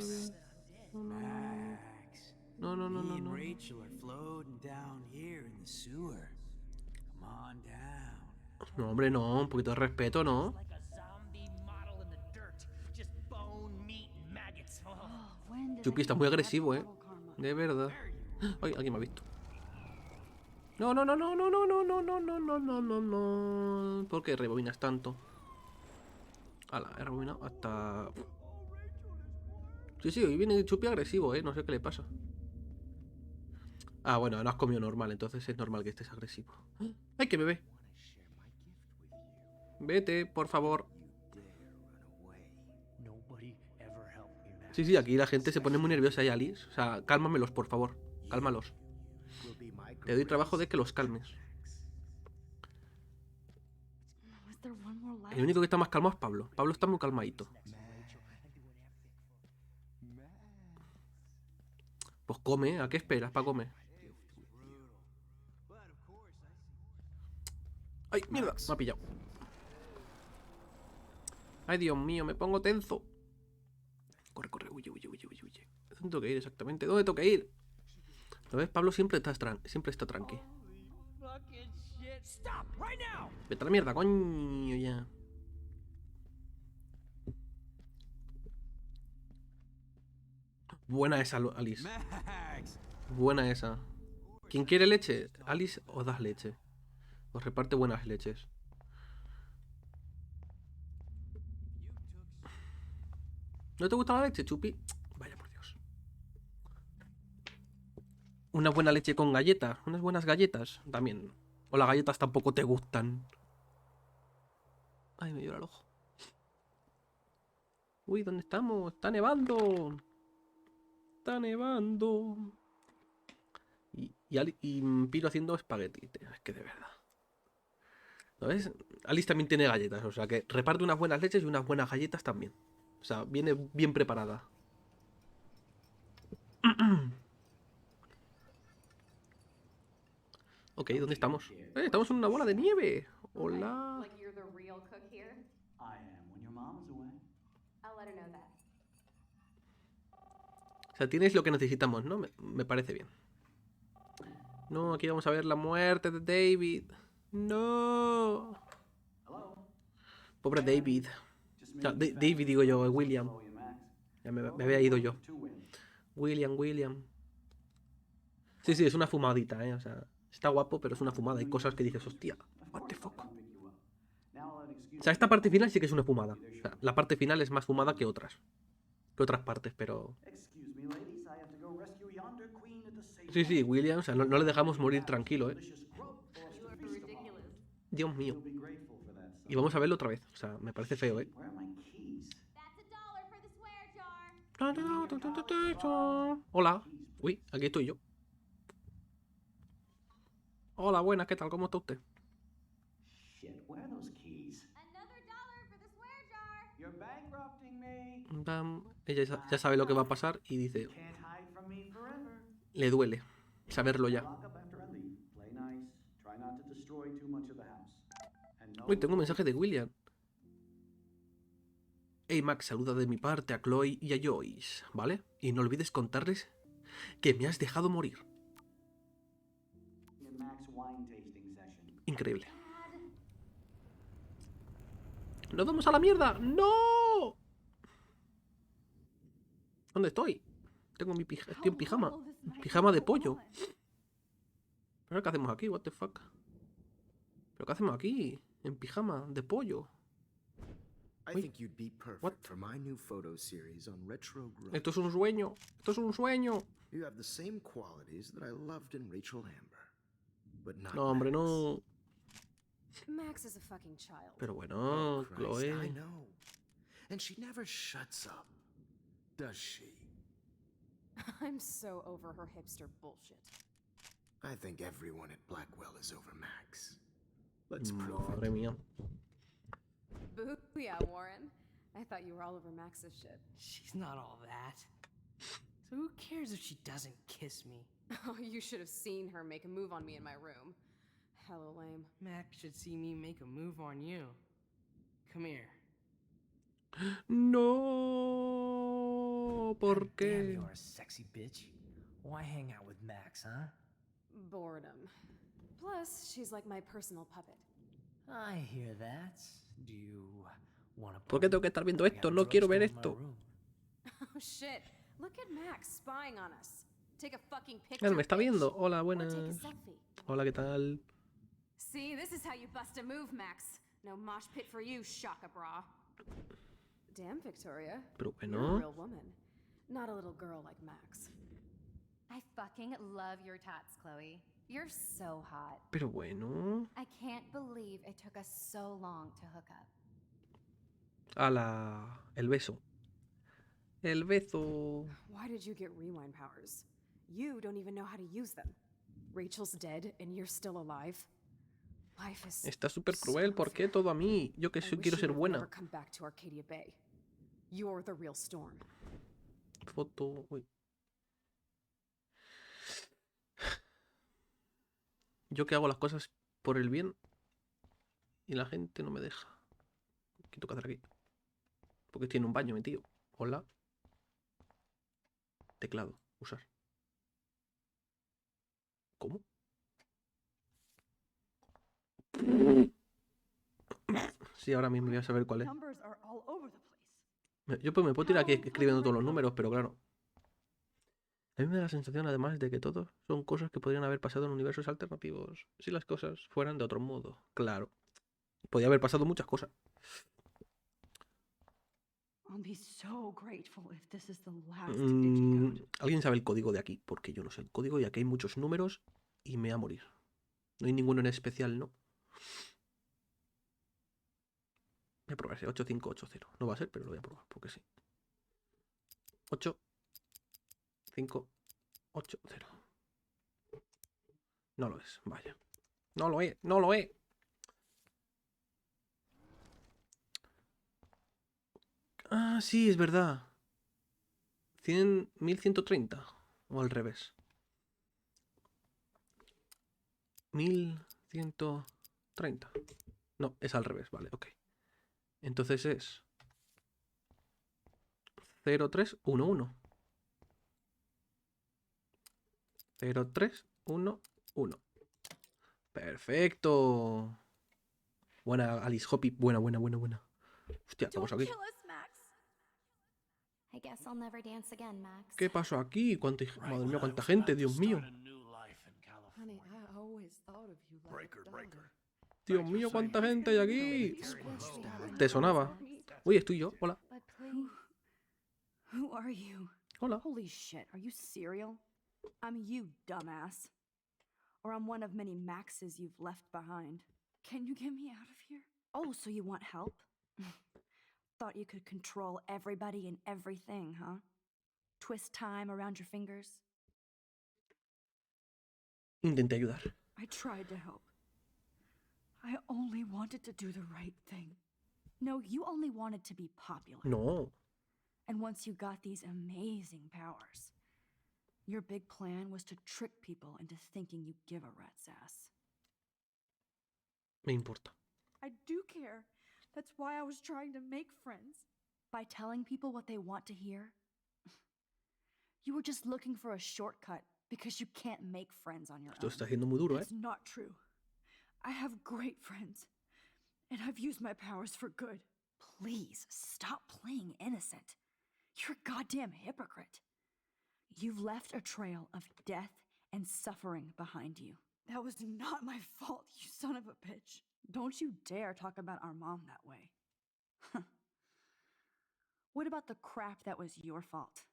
S1: No, hombre, no. Un poquito de respeto, ¿no? Chupi, estás muy agresivo, De verdad. Ay, alguien me ha visto. No. ¿Por qué rebobinas tanto? Hala, he rebobinado hasta... Sí, hoy viene Chupi agresivo, no sé qué le pasa. Ah, bueno, no has comido normal, entonces es normal que estés agresivo. ¡Ay, que me ve! Vete, por favor. Sí, aquí la gente se pone muy nerviosa, Alice. O sea, cálmamelos, por favor. Cálmalos. Te doy trabajo de que los calmes. El único que está más calmado es Pablo. Pablo está muy calmadito. Pues come, ¿a qué esperas para comer? ¡Ay, mierda! Me ha pillado. ¡Ay, Dios mío! Me pongo tenso. Corre, corre, huye, huye, huye, huye, huye. ¿Dónde tengo que ir exactamente? ¿Dónde tengo que ir? ¿Lo ves? Pablo siempre está tranqui. Vete a la mierda, coño, ya. Buena esa, Alice. Buena esa. ¿Quién quiere leche? Alice, os das leche. Os reparte buenas leches. ¿No te gusta la leche, Chupi? Vaya por Dios. Una buena leche con galletas. Unas buenas galletas también. O las galletas tampoco te gustan. Ay, me llora el ojo. Uy, ¿dónde estamos? Está nevando. Está nevando. Y Piro haciendo espagueti. Es que de verdad. ¿Lo ves? Alice también tiene galletas. O sea que reparte unas buenas leches y unas buenas galletas también. O sea, viene bien preparada. Ok, ¿dónde estamos? Estamos en una bola de nieve. Hola.
S6: Like you're the real cook here?
S19: I am when your mom is away.
S6: I'll let her know that.
S1: O sea, tienes lo que necesitamos, ¿no? Me parece bien. No, aquí vamos a ver la muerte de David. No. Pobre David. O sea, David digo yo, William. Ya me había ido yo. William. Sí, es una fumadita, ¿eh? O sea, está guapo, pero es una fumada. Hay cosas que dices, hostia, what the fuck. O sea, esta parte final sí que es una fumada. O sea, la parte final es más fumada que otras partes, pero... Sí, William, o sea, no le dejamos morir tranquilo, ¿eh? Dios mío. Y vamos a verlo otra vez. O sea, me parece feo, ¿eh? Hola. Uy, aquí estoy yo. Hola, buenas, ¿qué tal? ¿Cómo está usted?
S19: Shit, where are those keys?
S6: $1 for the swear jar.
S19: You're bankrupting me.
S1: Ella ya sabe lo que va a pasar y dice...
S19: Can't hide from me forever.
S1: Le duele saberlo ya.
S19: Lock up after I leave. Play nice. Try not to destroy too much of the house.
S1: Uy, tengo un mensaje de William. Hey Max, saluda de mi parte a Chloe y a Joyce, ¿vale? Y no olvides contarles que me has dejado morir. Increíble. ¡Nos vamos a la mierda! ¡No! ¿Dónde estoy? Estoy en pijama. Pijama de pollo. ¿Pero qué hacemos aquí? What the fuck? ¿Pero qué hacemos aquí? En pijama de pollo. Esto es un sueño. Esto es un sueño. No, hombre, no.
S2: Max is a fucking child.
S1: Pero bueno, Chloe.
S4: I know. And she never shuts up, does she?
S2: I'm so over her hipster bullshit.
S4: I think everyone at Blackwell is over Max. Let's prove it.
S1: Madre mía.
S2: Booyah, Warren. I thought you were all over Max's shit.
S18: She's not all that. So who cares if she doesn't kiss me?
S2: Oh, you should have seen her make a move on me in my room. Hella lame.
S18: Max should see me make a move on you. Come here.
S1: No, ¿por qué?
S12: Damn, you're a sexy bitch. Why hang out with Max, huh?
S2: Boredom. Plus, she's like my personal puppet.
S12: I hear that. Do you want to?
S1: ¿Por qué tengo que estar viendo esto? No quiero ver esto.
S2: Oh shit. Look at Max spying on us. Take a fucking picture.
S1: Él me está viendo. Hola,
S2: Or take a
S1: buenas.
S2: selfie.
S1: Hola, ¿qué tal?
S2: See, this is how you bust a move, Max. No mosh pit for you, Shaka Bra. Damn, Victoria.
S1: Pero
S2: You're a
S1: bueno.
S2: real woman. Not a little girl like Max.
S14: I fucking love your tats, Chloe. You're so hot.
S1: Pero bueno.
S14: I can't believe it took us so long to hook up.
S1: El beso. El beso.
S2: Why did you get rewind powers? You don't even know how to use them. Rachel's dead and you're still alive. Life is
S1: Está súper cruel. ¿Por qué todo a mí? Yo que quiero ser buena.
S2: Never come back to Arcadia Bay. You're the real Storm.
S1: Foto. Uy. Yo que hago las cosas por el bien y la gente no me deja. ¿Qué tengo que hacer aquí? Porque tiene un baño metido. Hola. Teclado. Usar. ¿Cómo? Sí, ahora mismo voy a saber cuál es.
S3: Numbers are all over the place.
S1: Yo pues me puedo tirar aquí escribiendo todos los números, pero claro. A mí me da la sensación, además, de que todos son cosas que podrían haber pasado en universos alternativos si las cosas fueran de otro modo. Claro. Podría haber pasado muchas cosas.
S3: I'll be so grateful if this is the last digicode.
S1: ¿Alguien sabe el código de aquí? Porque yo no sé el código y aquí hay muchos números y me va a morir. No hay ninguno en especial, ¿no? Voy a probar ese 8580. No va a ser, pero lo voy a probar porque sí. 8580. No lo es, vaya. No lo es, no lo es. Ah, sí, es verdad. 1130. O al revés. 1130. No, es al revés, vale, ok. Entonces es 0311. 0311. Perfecto. Buena, Alice Hoppy. Buena. Hostia, ¿qué pasó aquí?
S14: I guess I'll never dance again, Max.
S1: ¿Qué pasó aquí? Madre mía, cuánta gente, Dios mío.
S9: Honey, I always thought of you like a daughter.
S1: Dios mío, cuánta gente hay aquí. Te sonaba. Uy, estoy yo. Hola.
S3: Who are you?
S1: Hola.
S3: Holy shit, are you serial? I'm you, dumbass. Or I'm one of many Maxes you've left behind. Can you get me out of here? Oh, so you want help? Thought you could control everybody and everything, huh? Twist time around your fingers?
S1: Intenté ayudar.
S3: I tried to help. I only wanted to do the right thing. No, you only wanted to be popular.
S1: No.
S3: And once you got these amazing powers, your big plan was to trick people into thinking you give a rat's ass.
S1: Me importa.
S3: I do care. That's why I was trying to make friends. By telling people what they want to hear? You were just looking for a shortcut because you can't make friends on your
S1: Esto
S3: own.
S1: está haciendo muy duro,
S3: That's not true. I have great friends, and I've used my powers for good. Please, stop playing innocent. You're a goddamn hypocrite. You've left a trail of death and suffering behind you. That was not my fault, you son of a bitch. Don't you dare talk about our mom that way. What about the crap that was your fault?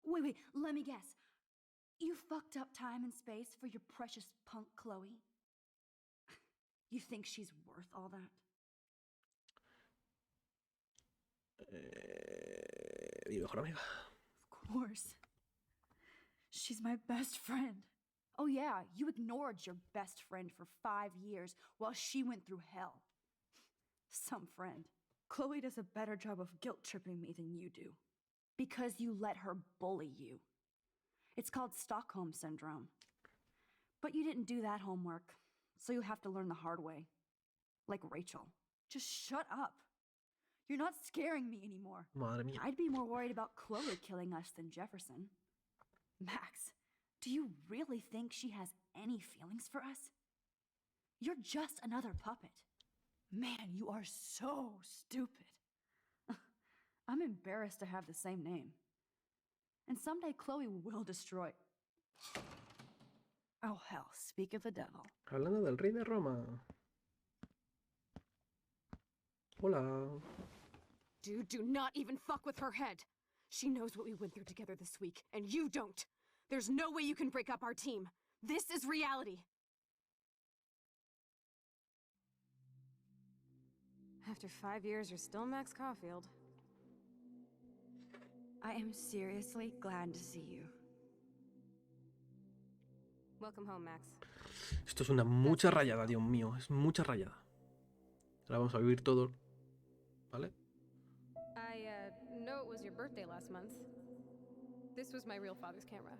S3: Wait, let me guess. You fucked up time and space for your precious punk Chloe? You think she's worth all that?
S1: Mi mejor amiga.
S3: Of course. She's my best friend. Oh yeah, you ignored your best friend for 5 years while she went through hell. Some friend. Chloe does a better job of guilt-tripping me than you do. Because you let her bully you. It's called Stockholm Syndrome. But you didn't do that homework, so you have to learn the hard way. Like Rachel. Just shut up. You're not scaring me anymore.
S1: Madre mía.
S3: I'd be more worried about Chloe killing us than Jefferson. Max, do you really think she has any feelings for us? You're just another puppet. Man, you are so stupid. I'm embarrassed to have the same name. And someday Chloe will destroy... Oh hell, speak of the devil.
S1: Hablando del rey de Roma. Hola.
S2: Dude, do not even fuck with her head. She knows what we went through together this week, and you don't. There's no way you can break up our team. This is reality. After 5 years, you're still Max Caulfield.
S3: I am seriously glad to see you.
S2: Welcome home, Max.
S1: Esto es una mucha rayada, Dios mío. Es mucha rayada. Ahora vamos a vivir todo. ¿Vale?
S2: I know it was your birthday last month. This was my real father's camera.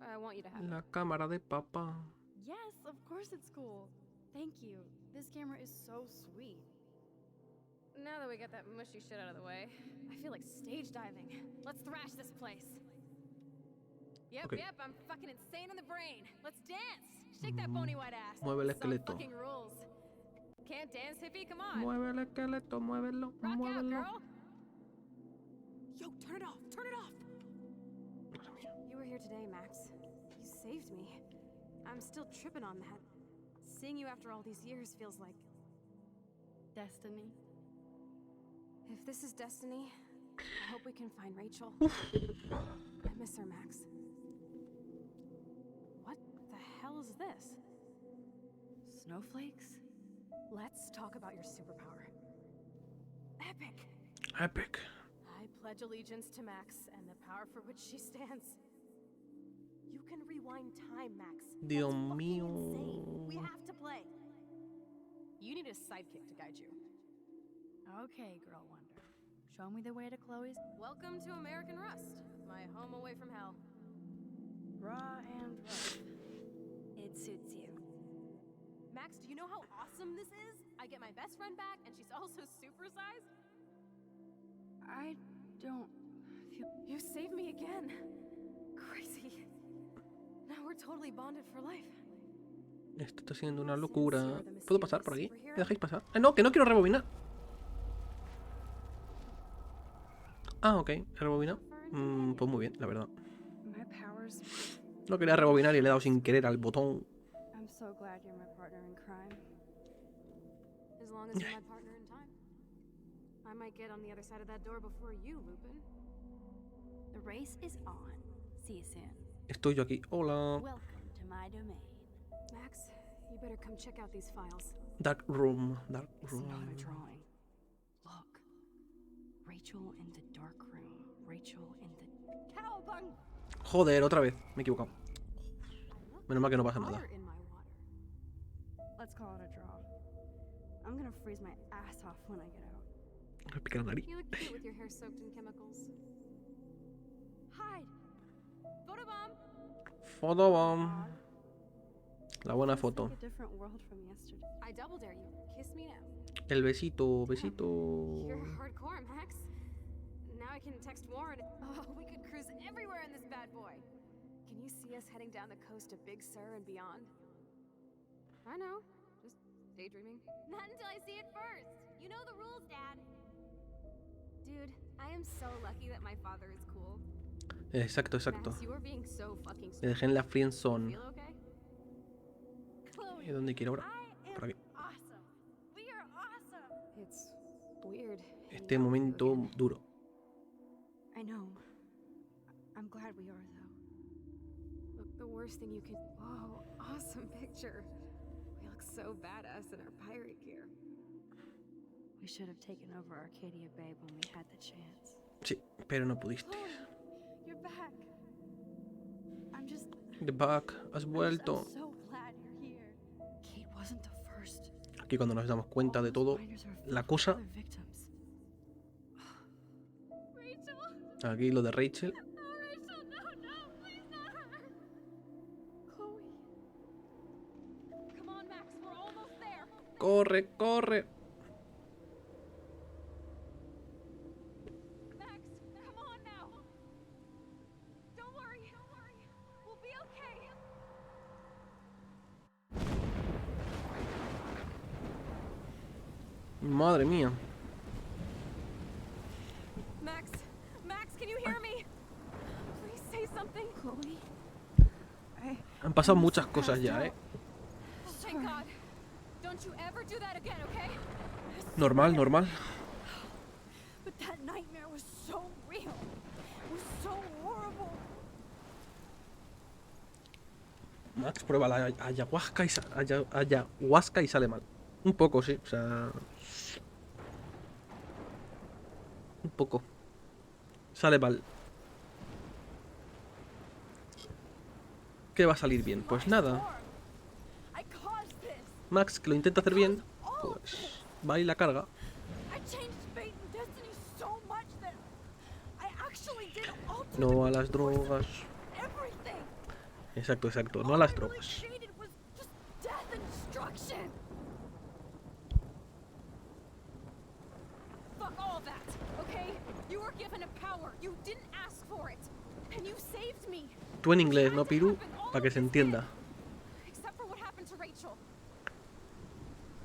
S2: I want you to have it.
S1: La cámara de papá.
S2: Yes, of course it's cool. Thank you. This camera is so sweet. Now that we got that mushy shit out of the way, I feel like stage diving. Let's thrash this place. Yep,
S1: Okay.
S2: yep, I'm fucking insane in the brain. Let's dance. Shake that bony white ass.
S1: Mueve el
S2: Some
S1: esqueleto.
S2: fucking rules. Can't dance, hippie? Come on.
S1: Mueve el esqueleto, muévelo,
S2: Rock out,
S1: muévelo.
S2: girl. Yo, turn it off. Turn it off. You were here today, Max. You saved me. I'm still tripping on that. Seeing you after all these years feels like destiny. If this is destiny, I hope we can find Rachel. I miss her, Max. What the hell is this?
S3: Snowflakes?
S2: Let's talk about your superpower. Epic.
S1: Epic.
S2: I pledge allegiance to Max and the power for which she stands. You can rewind time, Max.
S1: Dios
S2: That's fucking
S1: mío.
S2: insane. We have to play. You need a sidekick to guide you.
S3: Okay, Girl Wonder. Show me the way to Chloe's.
S2: Welcome to American Rust, my home away from hell.
S3: Raw and rough. It suits you.
S2: Max, do you know how awesome this is? I get my best friend back, and she's also supersized.
S3: I don't feel...
S2: You saved me again. Crazy. Now we're totally bonded for life.
S1: Esto está siendo una locura. ¿Puedo pasar por aquí? ¿Me dejáis pasar? No, que no quiero rebobinar. Ah, ok. He rebobinado. Pues muy bien, la verdad.
S3: My powers...
S1: No quería rebobinar y le he dado sin querer al botón.
S3: I'm so glad you're my partner in crime.
S2: As long as you're my partner in time. I might get on the other side of that door before you, Lupin.
S3: The race is on. See you soon.
S1: Estoy yo aquí. Hola.
S3: Welcome to my domain.
S2: Max, you better come check out these files.
S1: Dark room. Dark
S3: It's
S1: room.
S3: not a drawing. Look. Rachel in the dark room. Rachel in the... Cowabung!
S1: Joder, otra vez. Me he equivocado. Menos mal que no pasa nada.
S3: Let's call it a draw. I'm gonna freeze my ass off when I get out.
S1: Me pica la nariz.
S2: You look cute with your hair soaked in chemicals. Hide! Photobomb!
S1: Photobomb. La buena
S3: It's
S1: foto.
S3: like a different world from yesterday.
S2: I double dare you. Kiss me now.
S1: El besito, besito.
S2: You're hardcore, Max. Now I can text Warren. Oh, we could cruise everywhere in this bad boy. Can you see us heading down the coast to Big Sur and beyond? I know. Just daydreaming.
S6: Not until I see it first. You know the rules, Dad.
S2: Dude, I am so lucky that my father is cool.
S1: Exacto, exacto.
S2: Max, you are being so fucking
S1: Me dejé en la friendzone.
S2: Feel okay?
S1: ¿Y dónde quiero ahora? Por aquí.
S3: Awesome. We are awesome.
S2: It's weird.
S1: Este momento duro.
S3: I know. I'm glad we are, though.
S2: Look, the worst thing you could... Whoa, awesome picture. We look so badass in our pirate gear.
S3: We should have taken over Arcadia Bay when we had the chance.
S1: Sí, pero no pudiste.
S3: You're back. I'm just...
S1: The back, has vuelto.
S3: I'm so glad you're here. Kate wasn't the first.
S1: Aquí cuando nos damos cuenta de todo, la cosa. Aquí lo de Rachel. Corre, corre.
S6: Max, come on now. Don't worry. We'll be okay.
S1: Madre mía.
S2: Max, can you hear me? Please say something.
S3: Chloe.
S1: Han pasado muchas cosas ya,
S2: Thank God. Don't you ever do that again, okay?
S1: Normal, normal.
S3: But that nightmare was so real. It was so horrible.
S1: Max prueba la ayahuasca y sale mal. Un poco, sí. O sea... Un poco. Sale mal. ¿Qué va a salir bien? Pues nada. Max, que lo intenta hacer bien, pues va y la carga. No a las drogas. Exacto, exacto. No a las drogas.
S2: destruction! Fuck all that, okay? You were given a power. You didn't ask for it. And you saved me.
S1: Tú en inglés, ¿no, Piru? Para que se entienda.
S2: Except for what happened to Rachel.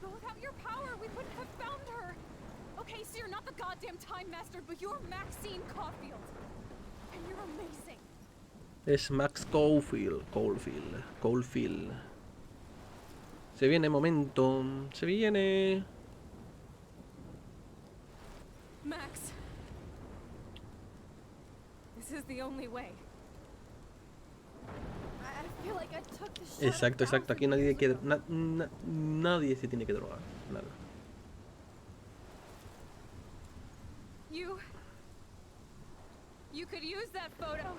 S2: But without your power, we wouldn't have found her. Okay, so you're not the goddamn Time Master, but you're Maxine Caulfield. And you're amazing.
S1: Es Max Caulfield. Se viene momento. Se viene.
S2: Max. This is the only way. I feel like I took the shot.
S1: Exacto, exacto. Aquí nadie quiere. Nadie se tiene que drogar. Nada.
S2: You could use that photo.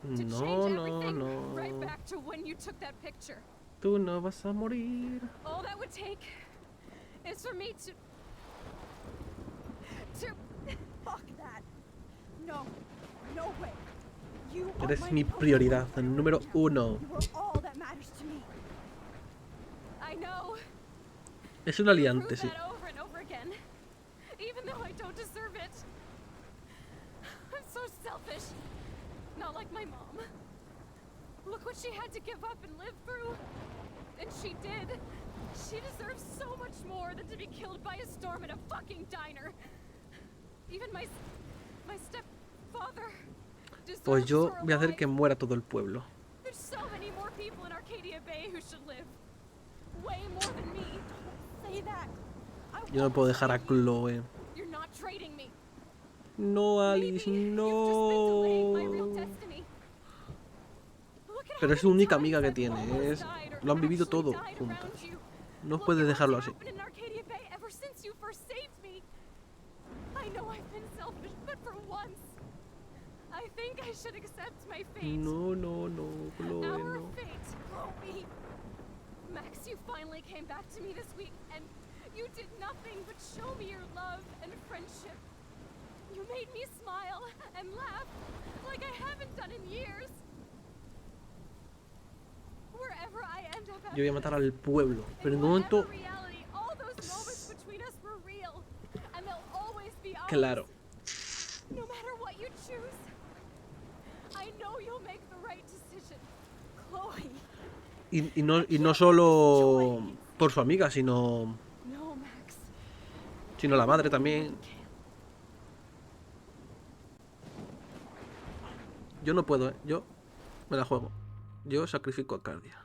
S1: No, no, no.
S2: Right back to when you took that picture.
S1: Tú no vas a morir.
S2: All that would take is for me to fuck that. No. No way. You
S1: Eres
S2: are
S1: mi
S2: my
S1: prioridad, el número uno.
S2: You are all that matters to me. I know.
S1: Es un aliante, sí.
S2: That over and over again. Even though I don't deserve it. I'm so selfish. Not like my mom. Look what she had to give up and live through. And she did. She deserves so much more than to be killed by a storm at a fucking diner. Even my stepfather deserves
S1: Pues yo
S2: her
S1: voy a hacer
S2: alive.
S1: que muera todo el pueblo.
S2: There's so many more people in Arcadia Bay who should live. Way more than me. Don't say that.
S1: Yo no puedo dejar a Chloe.
S2: You're not trading me.
S1: No, Alice, no. Pero es su única amiga que tiene. Lo han vivido todo juntas. No puedes dejarlo así. No, no, no, Chloe, no.
S2: Max, you finally came back to me this week, and you did nothing but show me your love and friendship. You made me smile and laugh like I haven't done in years. Wherever I end up,
S1: Yo voy a matar al pueblo. Pero en un momento. Claro.
S2: No matter what you choose, I know you'll make the right decision. Chloe.
S1: Y no solo por su amiga, sino la madre también. Yo no puedo, yo me la juego. Yo sacrifico a Cardia.